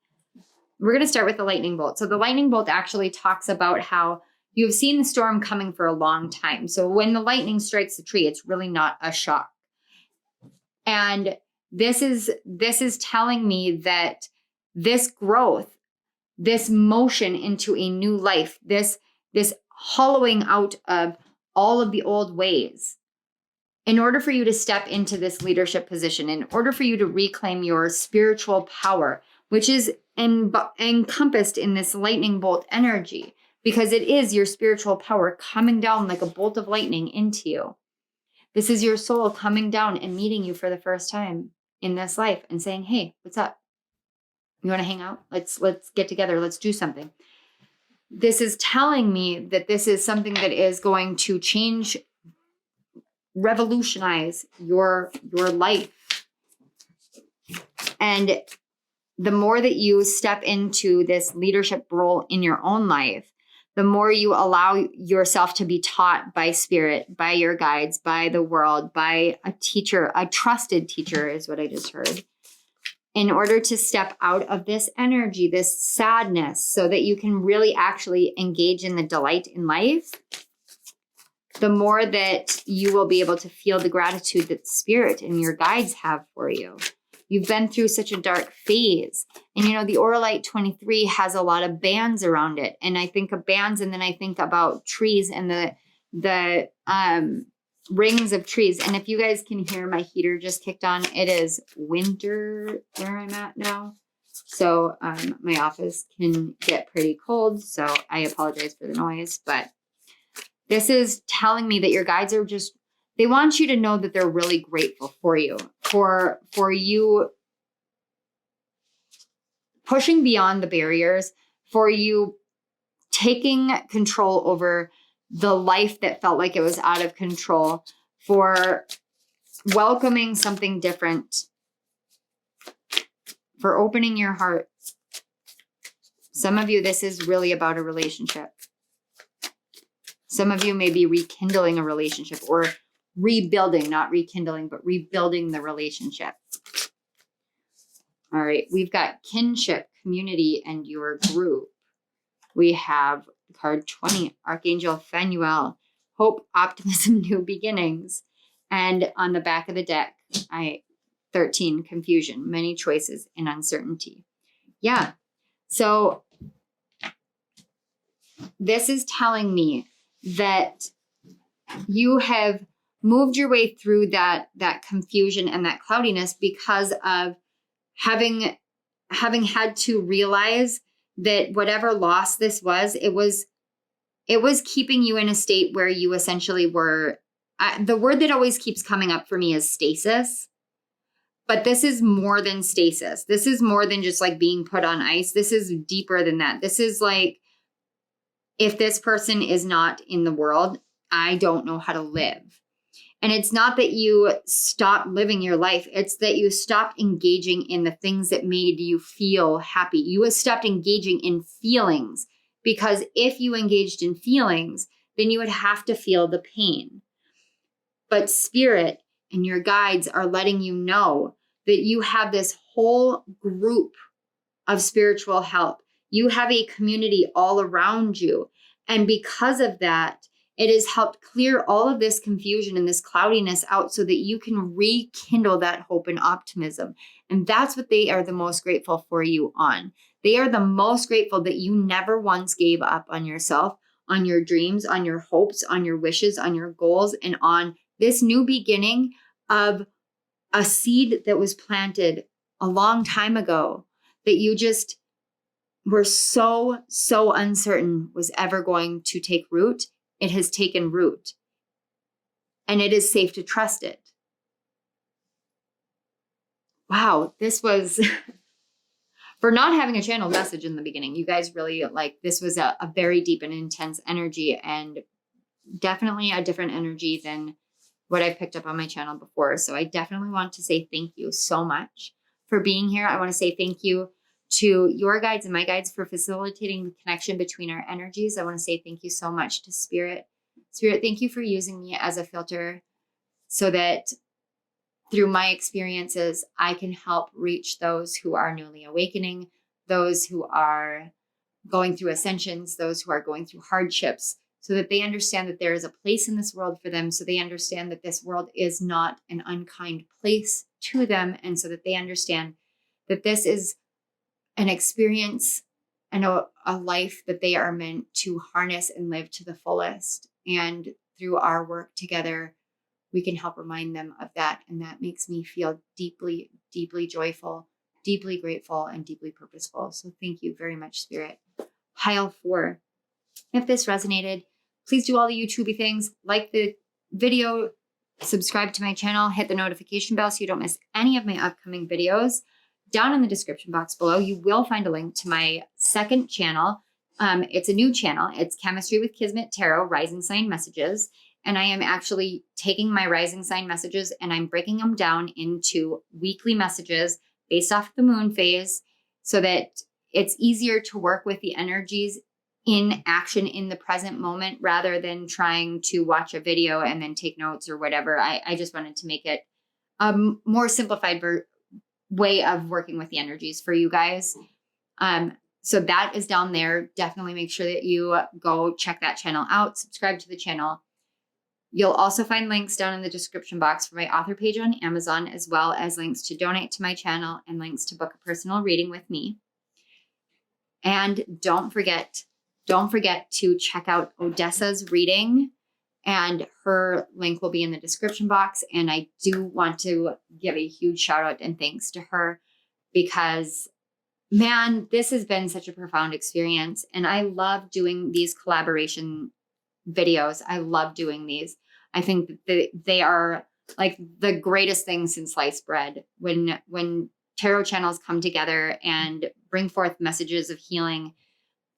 We're going to start with the lightning bolt. So the lightning bolt actually talks about how you've seen the storm coming for a long time. So when the lightning strikes the tree, it's really not a shock. And this is telling me that this growth, this motion into a new life, this hollowing out of all of the old ways, in order for you to step into this leadership position, in order for you to reclaim your spiritual power, which is encompassed in this lightning bolt energy, because it is your spiritual power coming down like a bolt of lightning into you. This is your soul coming down and meeting you for the first time in this life and saying, hey, what's up? You want to hang out? Let's get together. Let's do something. This is telling me that this is something that is going to change, revolutionize your life. And the more that you step into this leadership role in your own life, the more you allow yourself to be taught by spirit, by your guides, by the world, by a teacher, a trusted teacher is what I just heard, in order to step out of this energy, this sadness, so that you can really actually engage in the delight in life, the more that you will be able to feel the gratitude that spirit and your guides have for you. You've been through such a dark phase. And, the Auralite 23 has a lot of bands around it. And I think of bands, and then I think about trees and the rings of trees. And if you guys can hear, my heater just kicked on. It is winter where I'm at now. So my office can get pretty cold. So I apologize for the noise. But this is telling me that your guides are they want you to know that they're really grateful for you, for you pushing beyond the barriers, for you taking control over the life that felt like it was out of control, for welcoming something different, for opening your heart. Some of you, this is really about a relationship. Some of you may be rekindling a relationship, or rebuilding, not rekindling, but rebuilding the relationship. All right, we've got kinship, community, and your group. We have card 20, Archangel Phanuel, hope, optimism, new beginnings. And on the back of the deck, 13, confusion, many choices, and uncertainty. Yeah, so this is telling me that you have moved your way through that confusion and that cloudiness because of having had to realize that whatever loss this was, it was keeping you in a state where you essentially were, the word that always keeps coming up for me is stasis. But this is more than stasis. This is more than just like being put on ice. This is deeper than that. This is like, if this person is not in the world, I don't know how to live. And it's not that you stopped living your life. It's that you stopped engaging in the things that made you feel happy. You stopped engaging in feelings, because if you engaged in feelings, then you would have to feel the pain. But spirit and your guides are letting you know that you have this whole group of spiritual help. You have a community all around you. And because of that, it has helped clear all of this confusion and this cloudiness out so that you can rekindle that hope and optimism. And that's what they are the most grateful for you on. They are the most grateful that you never once gave up on yourself, on your dreams, on your hopes, on your wishes, on your goals, and on this new beginning of a seed that was planted a long time ago that you just were so uncertain was ever going to take root. It has taken root, and it is safe to trust it. Wow, this was, for not having a channel message in the beginning, you guys really, like, this was a very deep and intense energy, and definitely a different energy than what I picked up on my channel before. So I definitely want to say thank you so much for being here. I want to say thank you to your guides and my guides for facilitating the connection between our energies. I want to say thank you so much to Spirit. Spirit, thank you for using me as a filter so that through my experiences, I can help reach those who are newly awakening, those who are going through ascensions, those who are going through hardships, so that they understand that there is a place in this world for them, so they understand that this world is not an unkind place to them, and so that they understand that this is an experience and a life that they are meant to harness and live to the fullest. And through our work together, we can help remind them of that. And that makes me feel deeply, deeply joyful, deeply grateful, and deeply purposeful. So thank you very much, Spirit. Pile 4. If this resonated, please do all the YouTubey things. Like the video, subscribe to my channel, hit the notification bell so you don't miss any of my upcoming videos. Down in the description box below, you will find a link to my second channel. It's a new channel. It's Chemistry with Kismet Tarot, Rising Sign Messages. And I am actually taking my rising sign messages and I'm breaking them down into weekly messages based off the moon phase so that it's easier to work with the energies in action in the present moment rather than trying to watch a video and then take notes or whatever. I just wanted to make it a more simplified way of working with the energies for you guys. So that is down there. Definitely make sure that you go check that channel out, subscribe to the channel. You'll also find links down in the description box for my author page on Amazon, as well as links to donate to my channel and links to book a personal reading with me. And don't forget to check out Odessa's reading, and her link will be in the description box. And I do want to give a huge shout out and thanks to her because, man, this has been such a profound experience. And I love doing these collaboration videos. I love doing these. I think that they are like the greatest thing since sliced bread. When tarot channels come together and bring forth messages of healing,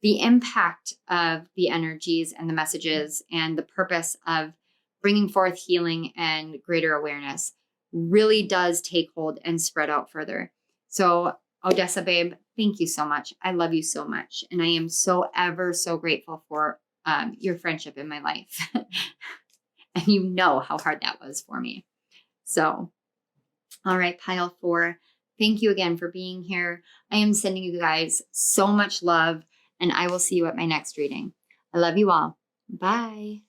the impact of the energies and the messages and the purpose of bringing forth healing and greater awareness really does take hold and spread out further. So Odessa, babe, thank you so much. I love you so much. And I am so ever so grateful for your friendship in my life. And you know how hard that was for me. So, all right, pile 4. Thank you again for being here. I am sending you guys so much love, and I will see you at my next reading. I love you all. Bye.